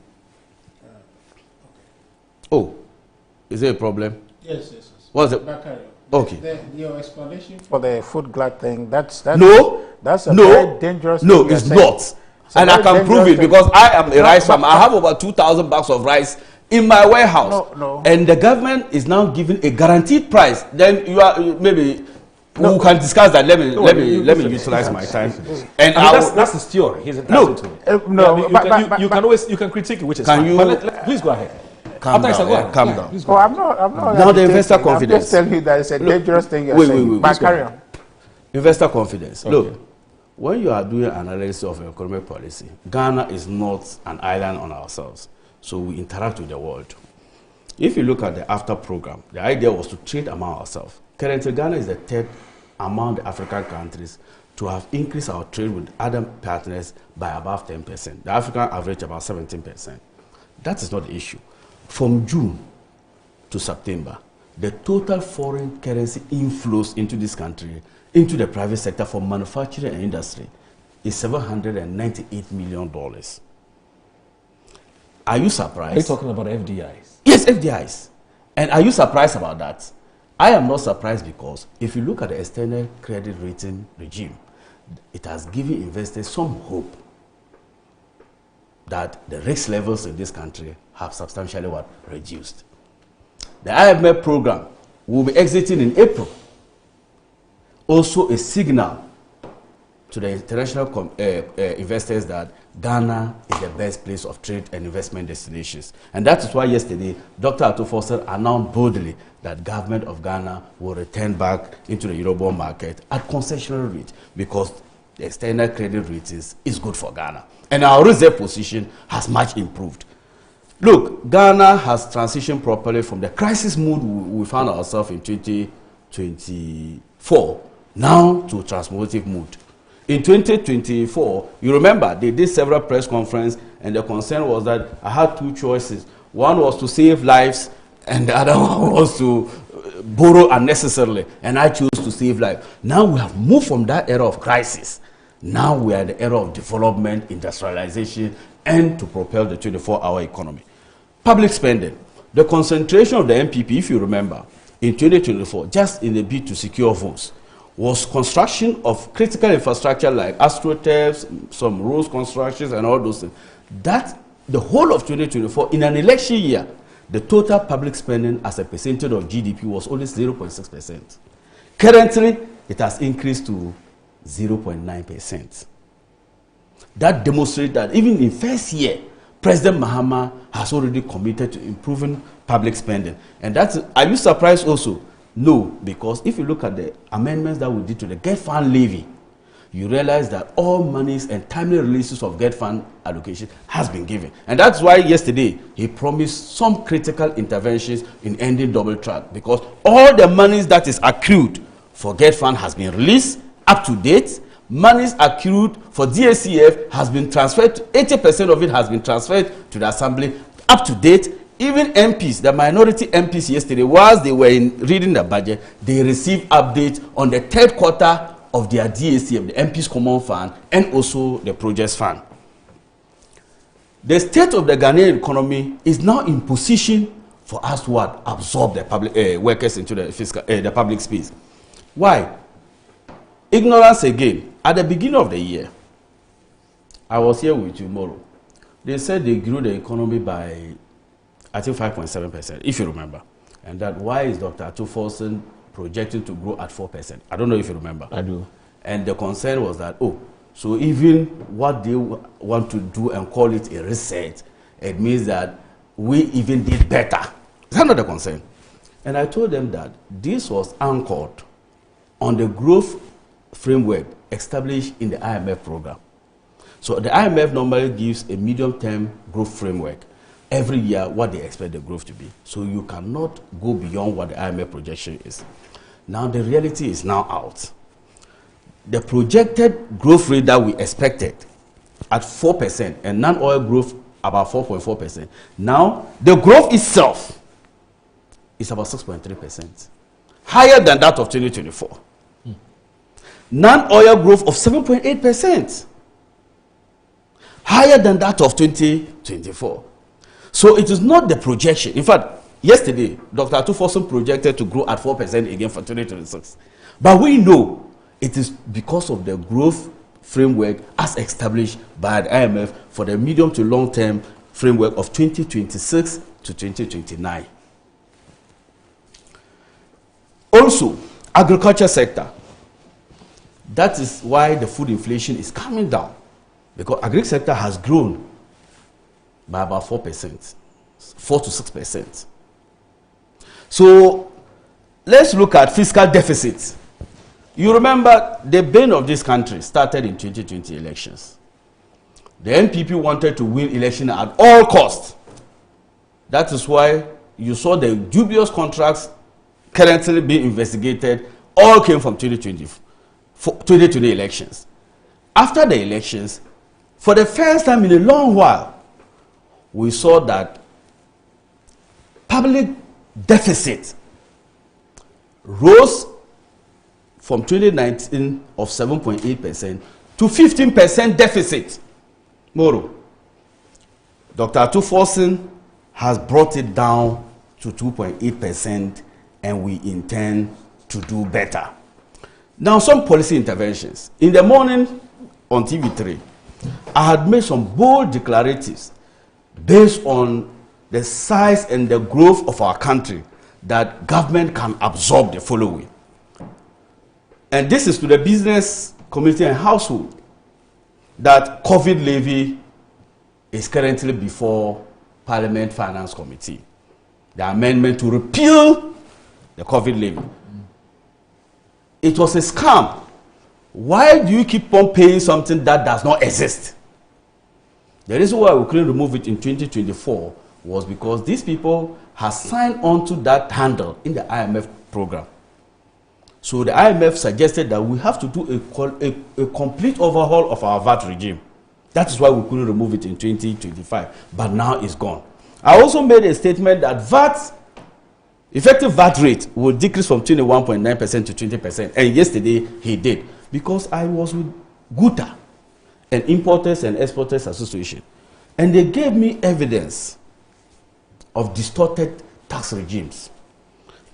Oh, is there a problem? Yes. What's it? Okay. Your explanation for the food glut thing, that's a very dangerous thing. No, you're it's saying. not. And I can prove it because I am a rice farmer. I have over 2,000 bags of rice in my warehouse. No. And the government is now giving a guaranteed price. Then you are maybe we can discuss that. Let me utilize my time. And that's his theory. He's entitled to it. No, you can critique it, which is fine. But please go ahead. Calm down. Calm down. Oh, I'm not. Now the investor confidence. I'm just telling you that it's a dangerous thing you're saying. But carry on. Investor confidence. Okay. Look, when you are doing analysis of economic policy, Ghana is not an island on ourselves. So we interact with the world. If you look at the AFTA program, the idea was to trade among ourselves. Currently, Ghana is the third among the African countries to have increased our trade with other partners by above 10%. The African average about 17%. That is not the issue. From June to September, the total foreign currency inflows into this country, into the private sector for manufacturing and industry, is $798 million. Are you surprised? Are you talking about FDIs? Yes, FDIs. And are you surprised about that? I am not surprised because if you look at the external credit rating regime, it has given investors some hope that the risk levels in this country have substantially reduced. The IMF program will be exiting in April. Also a signal to the international investors that Ghana is the best place of trade and investment destinations. And that is why yesterday, Dr. Ato Forson announced boldly that government of Ghana will return back into the Eurobond market at concessional rate because the external credit ratings is good for Ghana. And our reserve position has much improved. Look, Ghana has transitioned properly from the crisis mood we found ourselves in 2024 now to transformative mood. In 2024, you remember, they did several press conferences, and the concern was that I had two choices. One was to save lives, and the other one was to borrow unnecessarily, and I chose to save lives. Now we have moved from that era of crisis. Now we are in the era of development, industrialization, and to propel the 24-hour economy. Public spending. The concentration of the MPP, if you remember, in 2024, just in the bid to secure votes, was construction of critical infrastructure like astroturfs, some roads constructions, and all those things. That, the whole of 2024, in an election year, the total public spending as a percentage of GDP was only 0.6%. Currently, it has increased to 0.9%. That demonstrates that even in first year, President Mahama has already committed to improving public spending. And that's, are you surprised also? No, because if you look at the amendments that we did to the GET Fund levy, you realize that all monies and timely releases of GET Fund allocation has been given. And that's why yesterday he promised some critical interventions in ending double track, because all the monies that is accrued for GET Fund has been released up to date. Monies accrued for DACF has been transferred, 80% of it has been transferred to the Assembly up to date. Even MPs, the minority MPs yesterday, whilst they were reading the budget, they received updates on the third quarter of their DACF, the MPs Common Fund, and also the Projects Fund. The state of the Ghanaian economy is now in position for us to absorb the public workers into the fiscal, the public space. Why? Ignorance again. At the beginning of the year, I was here with you tomorrow. They said they grew the economy by, I think, 5.7%, if you remember. And that why is Dr. Ato Forson projecting to grow at 4%? I don't know if you remember. I do. And the concern was that, oh, so even what they want to do and call it a reset, it means that we even did better. Is that not the concern? And I told them that this was anchored on the growth framework established in the IMF program. So the IMF normally gives a medium-term growth framework every year what they expect the growth to be. So you cannot go beyond what the IMF projection is. Now the reality is now out. The projected growth rate that we expected at 4% and non-oil growth about 4.4%. Now the growth itself is about 6.3%, higher than that of 2024. Non-oil growth of 7.8%, higher than that of 2024. So it is not the projection. In fact, yesterday, Dr. Ato Forson projected to grow at 4% again for 2026. But we know it is because of the growth framework as established by the IMF for the medium to long-term framework of 2026 to 2029. Also, agriculture sector. That is why the food inflation is coming down, because agri sector has grown by about 4%. 4 to 6%. So let's look at fiscal deficit. You remember the bane of this country started in 2020 elections. The NPP wanted to win election at all costs. That is why you saw the dubious contracts currently being investigated all came from 2020 elections. After the elections, for the first time in a long while, we saw that public deficit rose from 2019 of 7.8% to 15% deficit. Moro, Dr. Atuforsen has brought it down to 2.8%, and we intend to do better. Now, some policy interventions. In the morning on TV3, I had made some bold declaratives based on the size and the growth of our country that government can absorb the following. And this is to the business community and household, that COVID levy is currently before Parliament Finance Committee. The amendment to repeal the COVID levy. It was a scam. Why do you keep on paying something that does not exist? The reason why we couldn't remove it in 2024 was because these people have signed on to that handle in the IMF program. So the IMF suggested that we have to do a complete overhaul of our VAT regime. That is why we couldn't remove it in 2025, but now it's gone. I also made a statement that effective VAT rate will decrease from 21.9% to 20%, and yesterday he did, because I was with GUTA, an Importers and Exporters Association, and they gave me evidence of distorted tax regimes.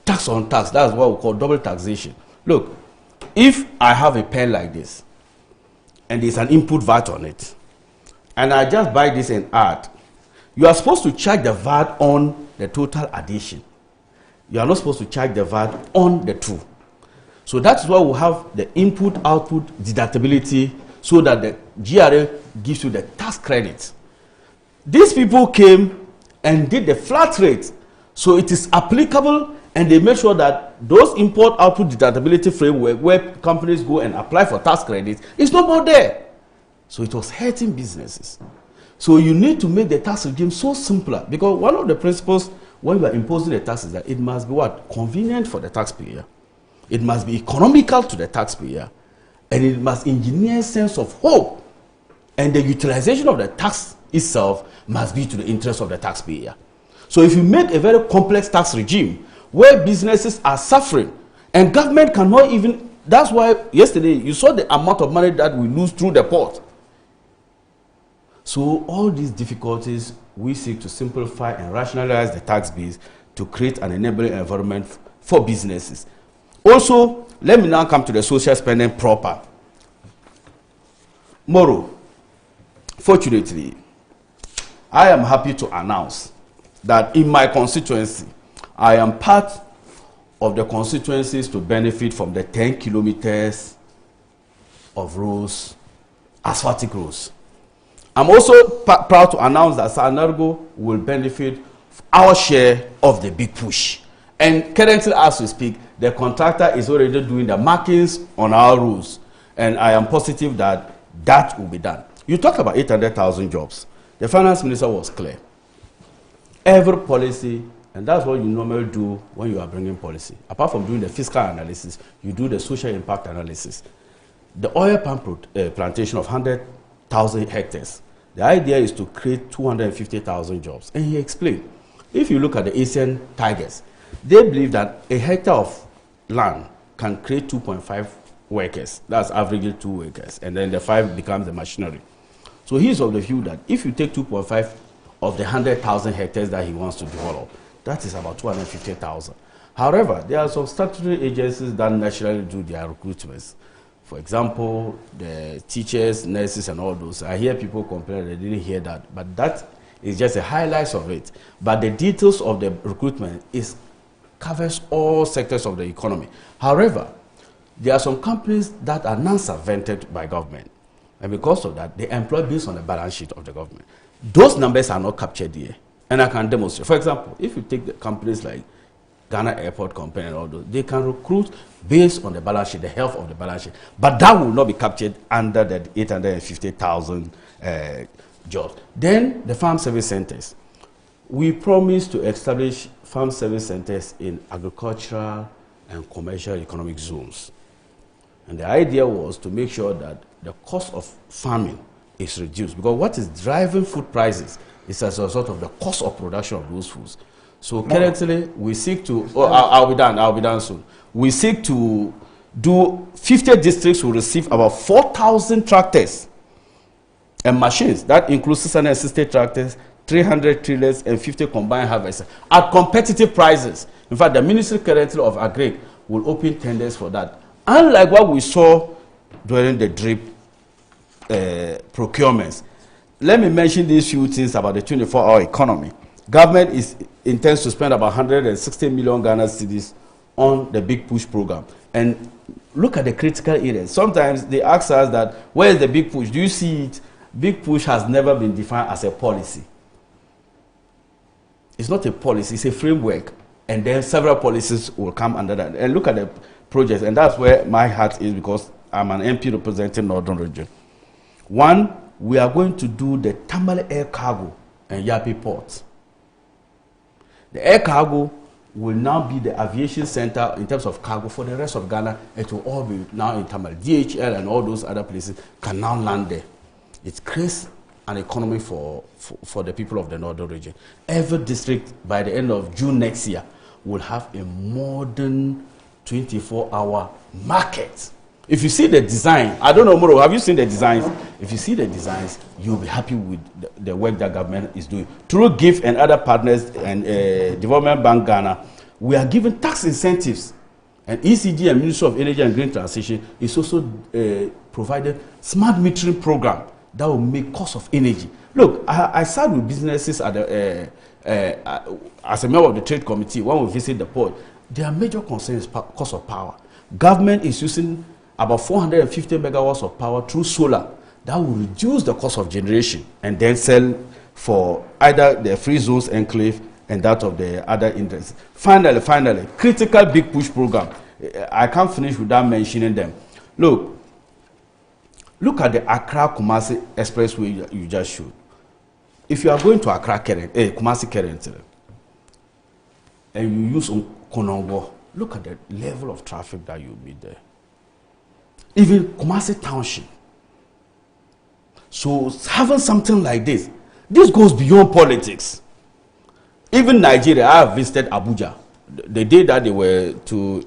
Tax on tax, that's what we call double taxation. Look, if I have a pen like this, and there's an input VAT on it, and I just buy this and add, you are supposed to charge the VAT on the total addition. You are not supposed to charge the VAT on the two. So that's why we have the input-output deductibility, so that the GRA gives you the tax credit. These people came and did the flat rate, so it is applicable, and they make sure that those import-output deductibility framework where companies go and apply for tax credits is no more there. So it was hurting businesses. So you need to make the tax regime so simpler, because one of the principles when you are imposing the tax is that it must be what? Convenient for the taxpayer. It must be economical to the taxpayer, and it must engineer a sense of hope. And the utilization of the tax itself must be to the interest of the taxpayer. So if you make a very complex tax regime where businesses are suffering and government cannot even, that's why yesterday you saw the amount of money that we lose through the port. So all these difficulties, we seek to simplify and rationalize the tax base to create an enabling environment for businesses. Also, let me now come to the social spending proper. Moro, fortunately, I am happy to announce that in my constituency, I am part of the constituencies to benefit from the 10 kilometers of roads, asphaltic roads. I'm also proud to announce that Sanargo will benefit our share of the big push. And currently, as we speak, the contractor is already doing the markings on our roads. And I am positive that that will be done. You talk about 800,000 jobs. The finance minister was clear. Every policy, and that's what you normally do when you are bringing policy. Apart from doing the fiscal analysis, you do the social impact analysis. The oil palm plantation of 100,000 hectares, the idea is to create 250,000 jobs. And he explained, if you look at the Asian tigers, they believe that a hectare of land can create 2.5 workers. That's averagely 2 workers. And then the 5 becomes the machinery. So he's of the view that if you take 2.5 of the 100,000 hectares that he wants to develop, that is about 250,000. However, there are some statutory agencies that naturally do their recruitments. For example, the teachers, nurses, and all those. I hear people complain they didn't hear that, but that is just a highlight of it. But the details of the recruitment covers all sectors of the economy. However, there are some companies that are non-subvented by government, and because of that, they employ based on the balance sheet of the government. Those numbers are not captured here. And I can demonstrate. For example, if you take the companies like Ghana Airport Company and all those, they can recruit based on the balance sheet, the health of the balance sheet. But that will not be captured under the 850,000 jobs. Then the farm service centers. We promised to establish farm service centers in agricultural and commercial economic zones. And the idea was to make sure that the cost of farming is reduced, because what is driving food prices is as a result of the cost of production of those foods. So currently, we seek to, I'll be done soon. We seek to do 50 districts will receive about 4,000 tractors and machines. That includes 660 tractors, 300 trailers, and 50 combined harvesters at competitive prices. In fact, the Ministry currently of Agri will open tenders for that. Unlike what we saw during the DRIP procurements. Let me mention these few things about the 24-hour economy. Government intends to spend about 160 million Ghana cedis on the Big Push program. And look at the critical areas. Sometimes they ask us that, where is the Big Push? Do you see it? Big Push has never been defined as a policy. It's not a policy, it's a framework. And then several policies will come under that. And look at the projects. And that's where my heart is, because I'm an MP representing Northern Region. One, we are going to do the Tamale Air Cargo and Yapi Port. The air cargo will now be the aviation center in terms of cargo for the rest of Ghana. It will all be now in Tamale. DHL and all those other places can now land there. It creates an economy for the people of the Northern Region. Every district, by the end of June next year, will have a modern 24-hour market. If you see the design, I don't know, Moro, have you seen the designs? If you see the designs, you'll be happy with the work that government is doing. Through GIFT and other partners and Development Bank Ghana, we are giving tax incentives. And ECG and Ministry of Energy and Green Transition is also provided smart metering program that will make cost of energy. Look, I sat with businesses at as a member of the trade committee when we visit the port. Their major concern is cost of power. Government is using about 450 megawatts of power through solar. That will reduce the cost of generation and then sell for either the free zones enclave and that of the other interests. Finally, critical Big Push program. I can't finish without mentioning them. Look at the Accra-Kumasi Expressway you just showed. If you are going to Accra, Kumasi currently, and you use Konongo, look at the level of traffic that you'll meet there. Even Kumasi Township. So having something like this goes beyond politics. Even Nigeria, I have visited Abuja. The day that they were to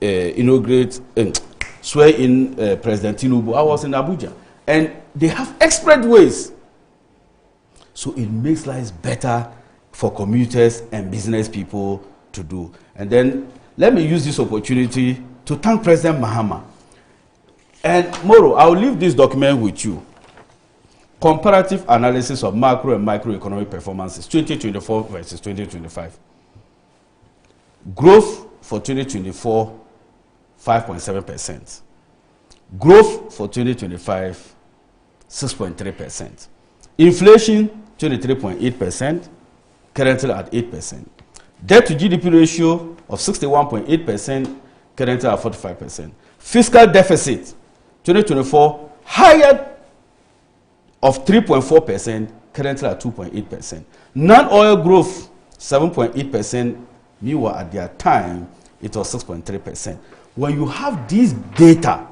inaugurate, swear in President Tinubu, I was in Abuja. And they have expressways. So it makes life better for commuters and business people to do. And then let me use this opportunity to thank President Mahama. And Moro, I'll leave this document with you. Comparative analysis of macro and microeconomic performances, 2024 versus 2025. Growth for 2024, 5.7%. Growth for 2025, 6.3%. Inflation, 23.8%, currently at 8%. Debt to GDP ratio of 61.8%, currently at 45%. Fiscal deficit, 2024, higher of 3.4%, currently at 2.8%. Non-oil growth, 7.8%, meanwhile at their time, it was 6.3%. When you have these data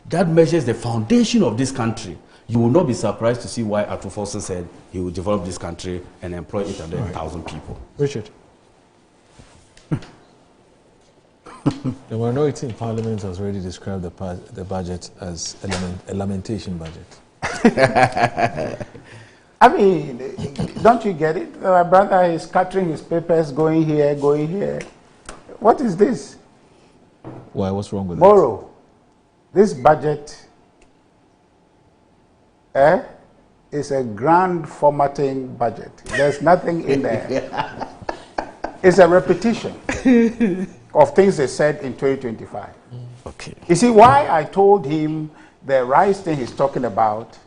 that measures the foundation of this country, you will not be surprised to see why Atufo said he will develop this country and employ 800,000 people. Richard. The minority in Parliament has already described the budget as a lamentation budget. I mean, don't you get it? My brother is scattering his papers, going here, going here. What is this? Why? What's wrong with Moro, this budget is a grand formatting budget. There's nothing in there. It's a repetition of things they said in 2025. Okay. You see, why I told him the rice thing he's talking about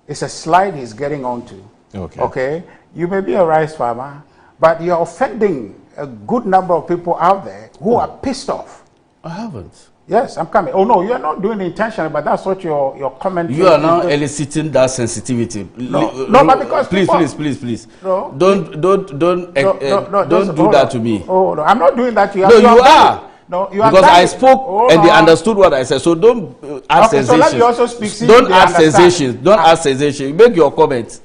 is a slide he's getting onto. Okay. Okay? You may be a rice farmer. But you're offending a good number of people out there who are pissed off. I haven't. Yes, I'm coming. Oh no, you are not doing it intentionally, but that's what your comment. You are now eliciting that sensitivity. No, but because please. No. Don't do that to me. Oh no, I'm not doing that to you. No, you are. No, you are. Because I spoke and they understood what I said. So don't add sensations. So let me also speak. Don't add sensations. Don't add sensations. Make your comments.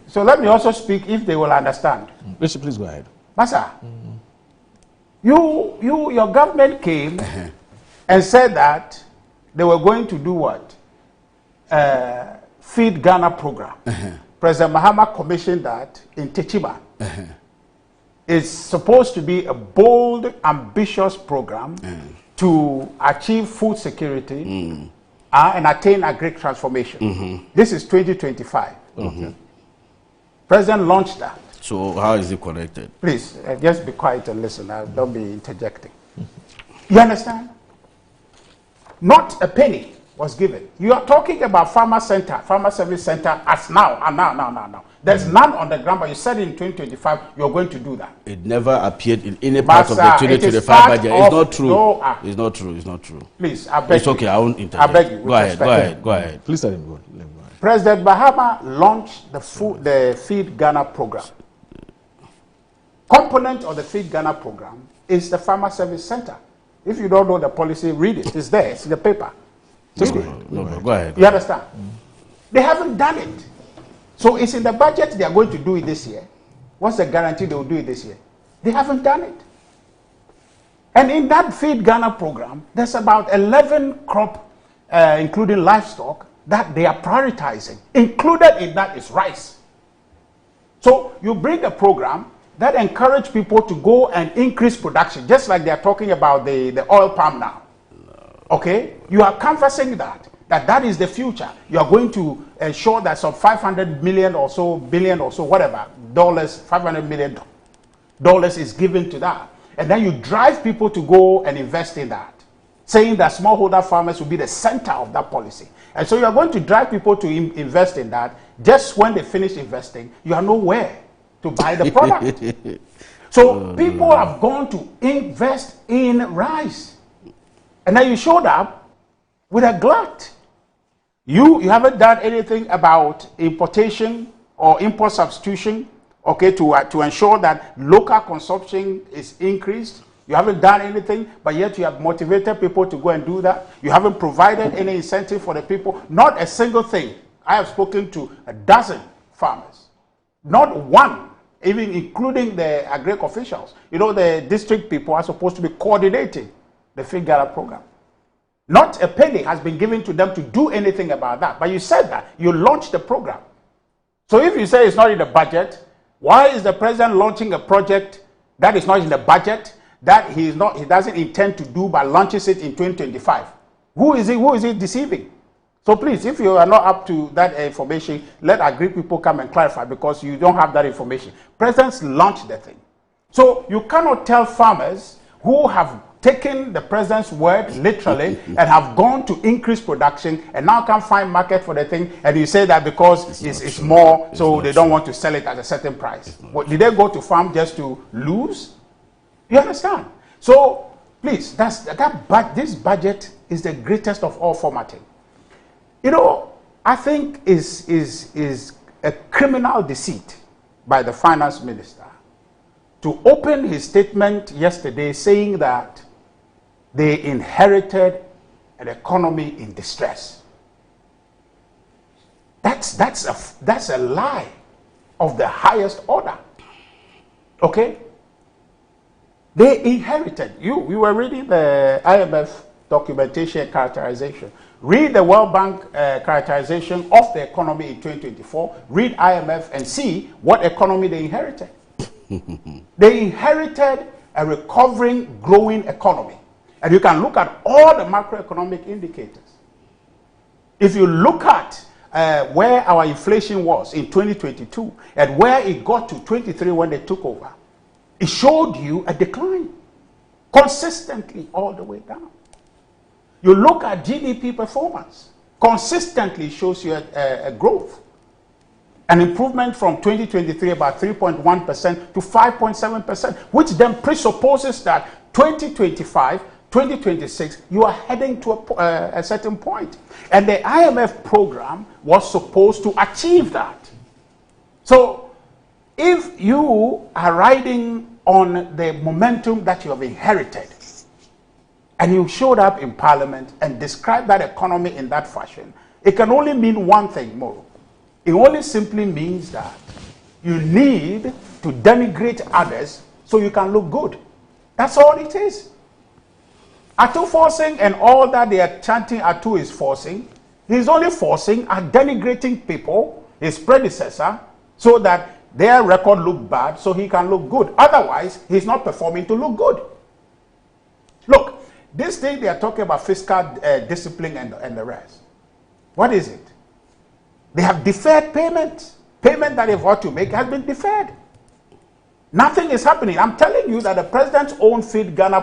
So let me also speak if they will understand. Bishop, please go ahead. Massa, your government came and said that they were going to do what? Feed Ghana program. President Mahama commissioned that in Techiba. It's supposed to be a bold, ambitious program to achieve food security and attain agri transformation. This is 2025. President launched that. So how is it connected? Please, just be quiet and listen. Don't be interjecting. You understand? Not a penny was given. You are talking about farmer service center as now. There's none on the ground, but you said in 2025 you're going to do that. It never appeared in any part of the 2025 budget. It's not true. It's not true. It's not true. Please, I beg it's okay. I won't interject. I beg you. Go ahead. Please let him go. President Mahama launched the Feed Ghana program. Component of the Feed Ghana program is the Farmer Service Center. If you don't know the policy, read it. It's there. It's in the paper. Just go ahead. You understand? They haven't done it. So it's in the budget. They are going to do it this year. What's the guarantee they will do it this year? They haven't done it. And in that Feed Ghana program, there's about 11 crop, including livestock, that they are prioritizing. Included in that is rice. So you bring a program that encourage people to go and increase production, just like they are talking about the oil palm now. Okay? You are canvassing that is the future. You are going to ensure that some 500 million or so, billion or so, whatever, dollars, $500 million is given to that. And then you drive people to go and invest in that, saying that smallholder farmers will be the center of that policy. And so you are going to drive people to invest in that. Just when they finish investing, you are nowhere to buy the product. So people have gone to invest in rice. And then you showed up with a glut. You haven't done anything about importation or import substitution, okay, to ensure that local consumption is increased. You haven't done anything, but yet you have motivated people to go and do that. You haven't provided any incentive for the people. Not a single thing. I have spoken to a dozen farmers. Not one, even including the agri officials. You know, the district people are supposed to be coordinating the Feed Ghana program. Not a penny has been given to them to do anything about that. But you said that. You launched the program. So if you say it's not in the budget, why is the president launching a project that is not in the budget, that he doesn't intend to do, but launches it in 2025? Who is he deceiving? So please, if you are not up to that information, let agri people come and clarify, because you don't have that information. Presidents launched the thing. So you cannot tell farmers who have taken the president's word literally and have gone to increase production and now can't find market for the thing, and you say that because it's more, so they don't want to sell it at a certain price. What, did they go to farm just to lose? You understand? So please, this budget is the greatest of all formatting. You know, I think is a criminal deceit by the finance minister to open his statement yesterday saying that they inherited an economy in distress. That's a lie of the highest order. Okay? They inherited. We were reading the IMF documentation and characterization. Read the World Bank characterization of the economy in 2024. Read IMF and see what economy they inherited. They inherited a recovering, growing economy. And you can look at all the macroeconomic indicators. If you look at where our inflation was in 2022 and where it got to 23 when they took over, it showed you a decline consistently all the way down. You look at GDP performance, consistently shows you a growth. An improvement from 2023 about 3.1% to 5.7%, which then presupposes that 2025, 2026, you are heading to a certain point. And the IMF program was supposed to achieve that. So if you are riding on the momentum that you have inherited, and you showed up in Parliament and described that economy in that fashion, it can only mean one thing more. It only simply means that you need to denigrate others so you can look good. That's all it is. Atu forcing and all that they are chanting Atu is forcing, he's only forcing and denigrating people, his predecessor, so that their record look bad so he can look good. Otherwise, he's not performing to look good. Look, this thing they are talking about fiscal discipline and the rest. What is it? They have deferred payments. Payment that they've ought to make has been deferred. Nothing is happening. I'm telling you that the president's own Feed Ghana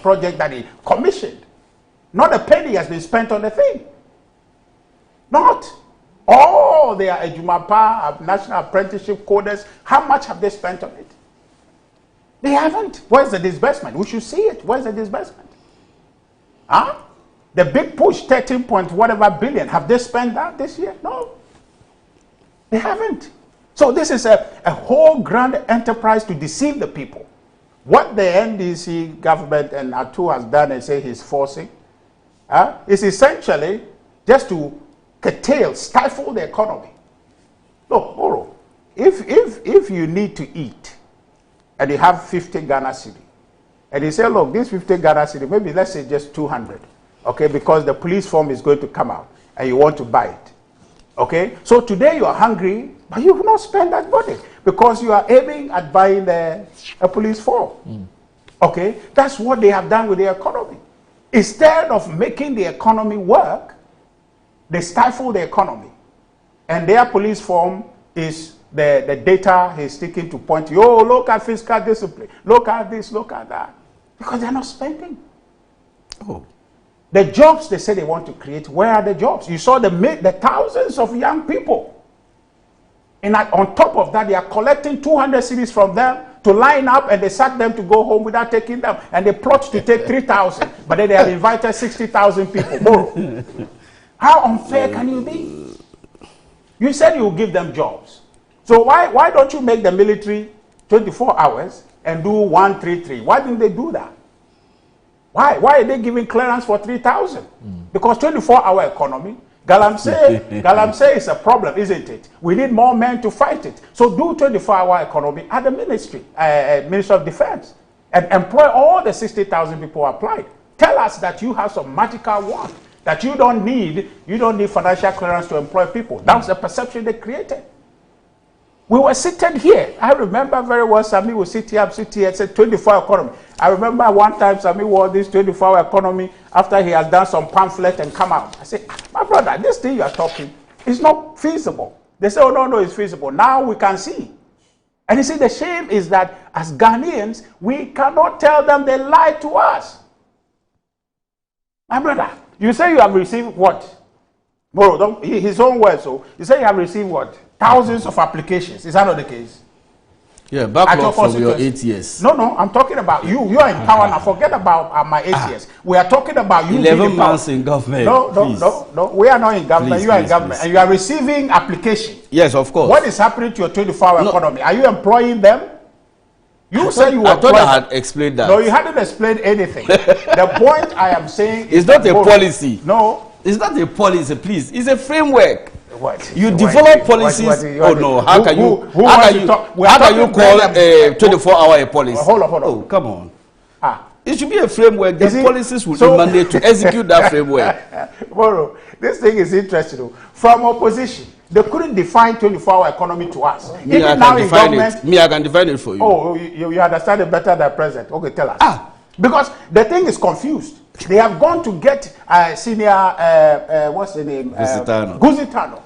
project that he commissioned, not a penny has been spent on the thing. Not. All their Ejumapa, national apprenticeship coders, how much have they spent on it? They haven't. Where's the disbursement? We should see it. Where's the disbursement? Huh? The big push, 13 point whatever billion, have they spent that this year? No. They haven't. So this is a whole grand enterprise to deceive the people. What the NDC government and Atu has done and say he's forcing is essentially just to curtail, stifle the economy. Look, Moro, if you need to eat and you have 50 Ghana cedi, and you say, look, this 50 Ghana cedi, maybe let's say just 200, okay, because the police form is going to come out and you want to buy it. Okay, so today you are hungry, but you will not spend that money because you are aiming at buying a police form. Okay, that's what they have done with the economy. Instead of making the economy work, they stifle the economy. And their police form is the data he's sticking to point to, oh, look at fiscal discipline, look at this, look at that. Because they're not spending. Oh. The jobs they say they want to create, where are the jobs? You saw the thousands of young people. And on top of that, they are collecting 200 cedis from them to line up, and they sack them to go home without taking them. And they plot to take 3,000, but then they have invited 60,000 people. More. How unfair can you be? You said you will give them jobs. So why don't you make the military 24 hours and do 133? Why didn't they do that? Why are they giving clearance for 3,000? Because 24-hour economy, Galamsey is a problem, isn't it? We need more men to fight it. So do 24-hour economy at the Ministry of Defense, and employ all the 60,000 people applied. Tell us that you have some magical wand, that you don't need financial clearance to employ people. That was the perception they created. We were seated here. I remember very well, Sami would sit here, said 24-hour economy. I remember one time Sami wore this 24-hour economy after he has done some pamphlet and come out. I said, my brother, this thing you are talking is not feasible. They say, oh, no, it's feasible. Now we can see. And you see, the shame is that as Ghanaians, we cannot tell them they lied to us. My brother, you say you have received what? Moro, his own words, so you say you have received what? Thousands of applications. Is that not the case? Yeah, backlog from your 8 years. No, I'm talking about you. You are in power now. Forget about my 8 years. We are talking about you. 11 months in government. No. We are not in government. You are in government. And you are receiving applications. Yes, of course. What is happening to your 24-hour economy? Are you employing them? You said you were. I thought I had explained that. No, you hadn't explained anything. The point I am saying is not a policy. No. It's not a policy, please. It's a framework. What? You develop policies. Oh no! How can you call a 24-hour a policy? Hold on. Oh, come on. It should be a framework. The policies will be mandated to execute that framework. Moro, this thing is interesting. From opposition, they couldn't define 24-hour economy to us. Me, I can define it for you. Oh, you understand it better than president. Okay, tell us. Because the thing is confused. They have gone to get senior, what's the name? Guzitano.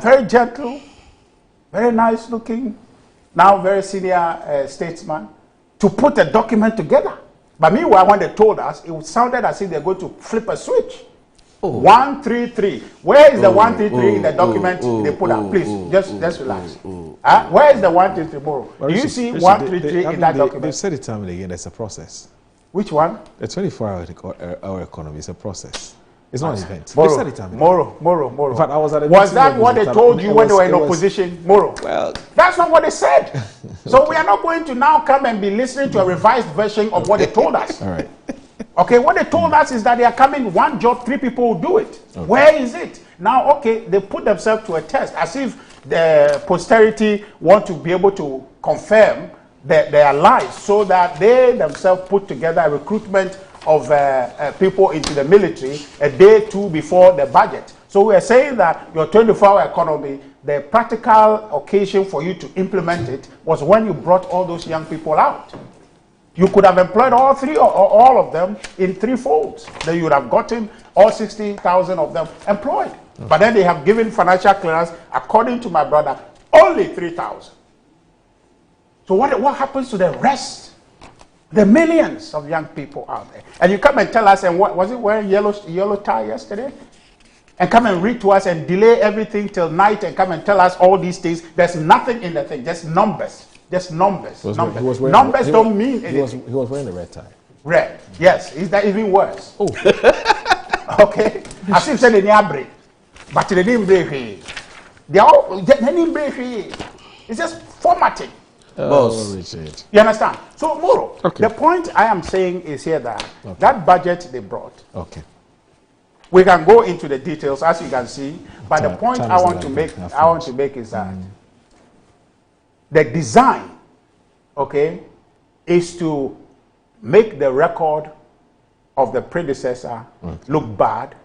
Very gentle, very nice looking, now very senior statesman, to put a document together. But meanwhile, when they told us, it sounded as if they're going to flip a switch. 133. Where is the 133 in the document they put out? Please, just relax. Where is the 133, Moro? Do you see 133 in that document? They've said it time and again, it's a process. Which one? The 24-hour economy is a process. It's not an event. Moro. In fact, I was at a was that what they told you when they were in opposition? Moro. Well, that's not what they said. So we are not going to now come and be listening to a revised version of what they told us. All right. Okay, what they told us is that they are coming, one job, 3 people will do it. Okay. Where is it? Now, okay, they put themselves to a test as if the posterity want to be able to confirm their lies so that they themselves put together a recruitment of people into the military a day 2 before the budget. So we are saying that your 24-hour economy, the practical occasion for you to implement it was when you brought all those young people out. You could have employed all 3 or all of them in 3 folds. Then you would have gotten all 60,000 of them employed. Okay. But then they have given financial clearance, according to my brother, only 3,000. So what happens to the rest? The millions of young people out there. And you come and tell us, and what was it wearing yellow tie yesterday? And come and read to us and delay everything till night and come and tell us all these things. There's nothing in the thing, just numbers. Just numbers. Numbers don't mean anything. He was wearing a red tie. Red, yes. Is that even worse? Oh. Okay. As if said any break. But they didn't break. They didn't break. It's just formatting. Richard. You understand? So, Moro, the point I am saying is here that that budget they brought. Okay. We can go into the details as you can see, but the point I want to make is that the design, okay, is to make the record of the predecessor look bad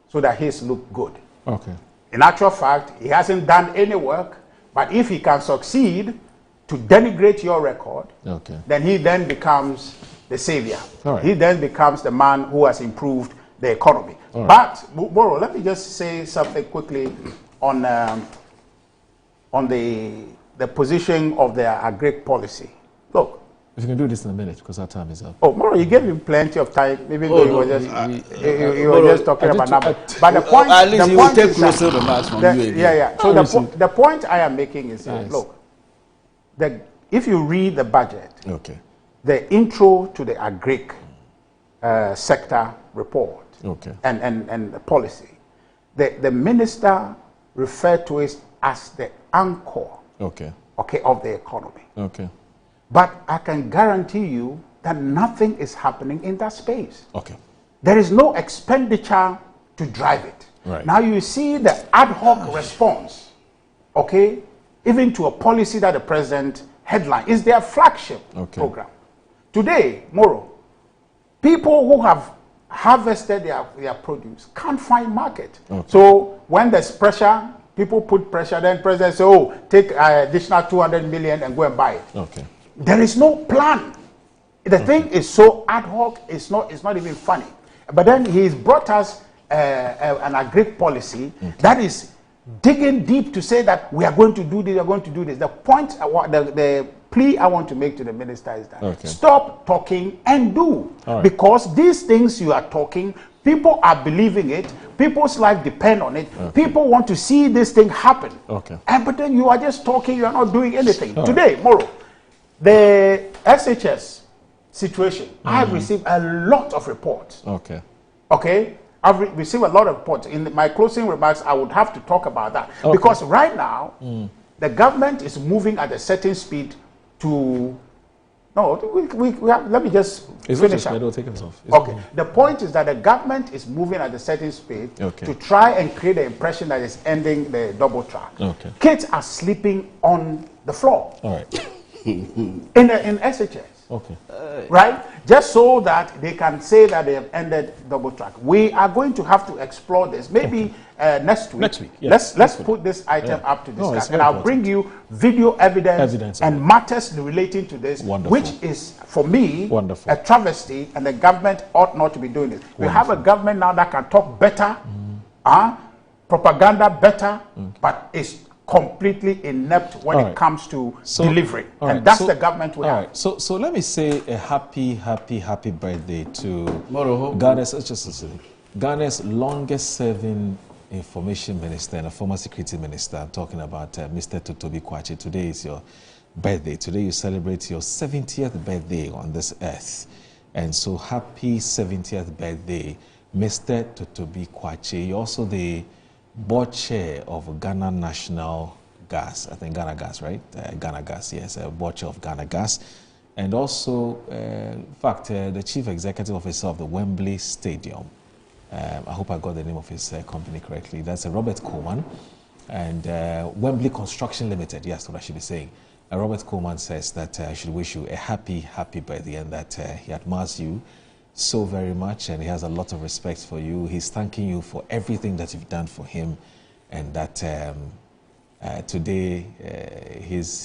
so that his look good. Okay. In actual fact, he hasn't done any work, but if he can succeed to denigrate your record, then he then becomes the savior. Right. He then becomes the man who has improved the economy. Right. But, Moro, let me just say something quickly on the position of the agric policy. Look. If you can do this in a minute, because our time is up. Oh, Moro, you gave him plenty of time, even though you were just talking about numbers. But the point, So the point I am making is, look, if you read the budget, the intro to the agric sector report and the policy, the minister referred to it as the anchor of the economy. But I can guarantee you that nothing is happening in that space. There is no expenditure to drive it. Right. Now you see the ad hoc response, even to a policy that the president headline is their flagship program. Today, Moro, people who have harvested their produce can't find market. So when there's pressure, people put pressure, then president say, oh, take additional 200 million and go and buy it. There is no plan. The thing is so ad hoc, it's not even funny. But then he's brought us an agric policy that is digging deep to say that we are going to do this, we are going to do this. The point, the plea I want to make to the minister is that stop talking and do. Because these things you are talking, people are believing it, people's life depend on it, people want to see this thing happen. But then you are just talking, you are not doing anything. Today, Moro, the SHS situation, I have received a lot of reports. I've received a lot of reports. In my closing remarks, I would have to talk about that. Because right now, the government is moving at a certain speed to... No, let me just finish up. The point is that the government is moving at a certain speed to try and create the impression that it's ending the double track. Kids are sleeping on the floor. In SHS. Right? Just so that they can say that they have ended double track. We are going to have to explore this. Maybe next week. Let's put this item up to discuss. And I'll bring you video evidence and matters relating to this, which is, for me, a travesty, and the government ought not to be doing this. We have a government now that can talk better, propaganda better, but it's completely inept when it comes to delivery. And that's the government we have. So let me say a happy birthday to Goddess HSC. Ghana's longest-serving information minister and a former security minister. I'm talking about Mr. Totobi Kwache. Today is your birthday. Today you celebrate your 70th birthday on this earth. And so happy 70th birthday, Mr. Totobi Kwache. You're also the board chair of Ghana National Gas. I think Ghana Gas, right? Ghana Gas, yes, board chair of Ghana Gas. And also, in fact, the chief executive officer of the Wembley Stadium. I hope I got the name of his company correctly. That's Robert Coleman. And Wembley Construction Limited, yes, what I should be saying. Robert Coleman says that I should wish you a happy birthday and that he admires you so very much and he has a lot of respect for you. He's thanking you for everything that you've done for him and that today,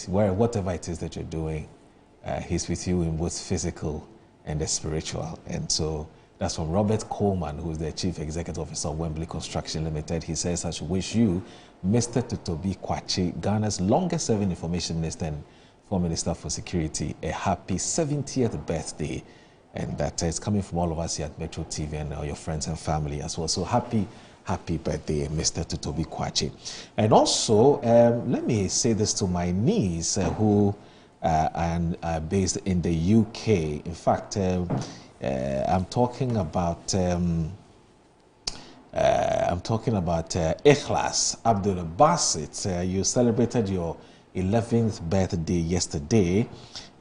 whatever it is that you're doing, he's with you in both physical and the spiritual. And so that's from Robert Coleman, who's the Chief Executive Officer of Wembley Construction Limited. He says, I should wish you, Mr. Totobi Kwache, Ghana's longest-serving information minister and former Minister for Security, a happy 70th birthday. And that is coming from all of us here at Metro TV and your friends and family as well. So happy birthday, Mr. Totobi Kwache. And also, let me say this to my niece, who are based in the UK. In fact, I'm talking about Ikhlas Abdul Basit. You celebrated your 11th birthday yesterday,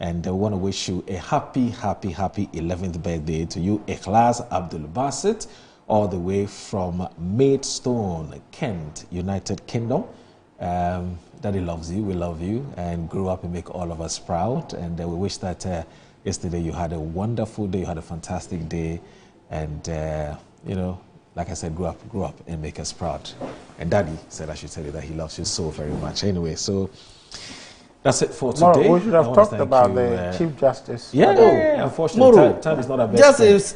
and I want to wish you a happy 11th birthday to you, Ikhlas Abdul Basit, all the way from Maidstone, Kent, United Kingdom. Daddy loves you, we love you, and grew up and make all of us proud. And we wish that yesterday you had a wonderful day, you had a fantastic day, and you know, like I said, grow up and make us proud. And Daddy said I should tell you that he loves you so very much. Anyway, so that's it for today. We should have talked about the Chief Justice. Yeah. Unfortunately, time is not our best friend. It's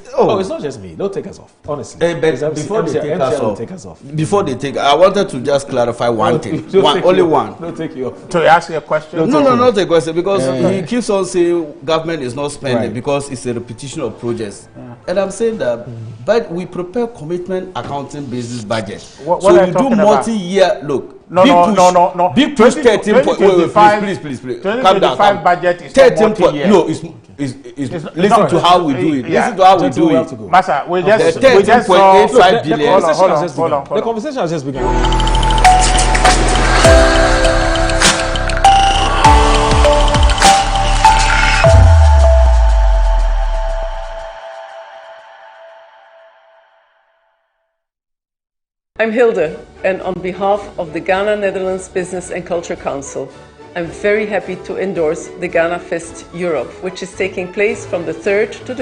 not just me. Don't take us off, honestly. Before they take us off, I wanted to just clarify one thing. Only one. Don't take you off. To ask you a question? No, not a question, because he keeps on saying government is not spending because it's a repetition of projects. And I'm saying that, but we prepare commitment accounting basis budget. So we do multi-year, look. No. Big push 13 point. Please. Calm down. Budget is 13 point. No, it's listen to how we do it. Listen to how we do it. Masa, we just 13.85 billion. Hold on. The conversation has just begun. I'm Hilde, and on behalf of the Ghana-Netherlands Business and Culture Council, I'm very happy to endorse the Ghana Fest Europe, which is taking place from the 3rd to the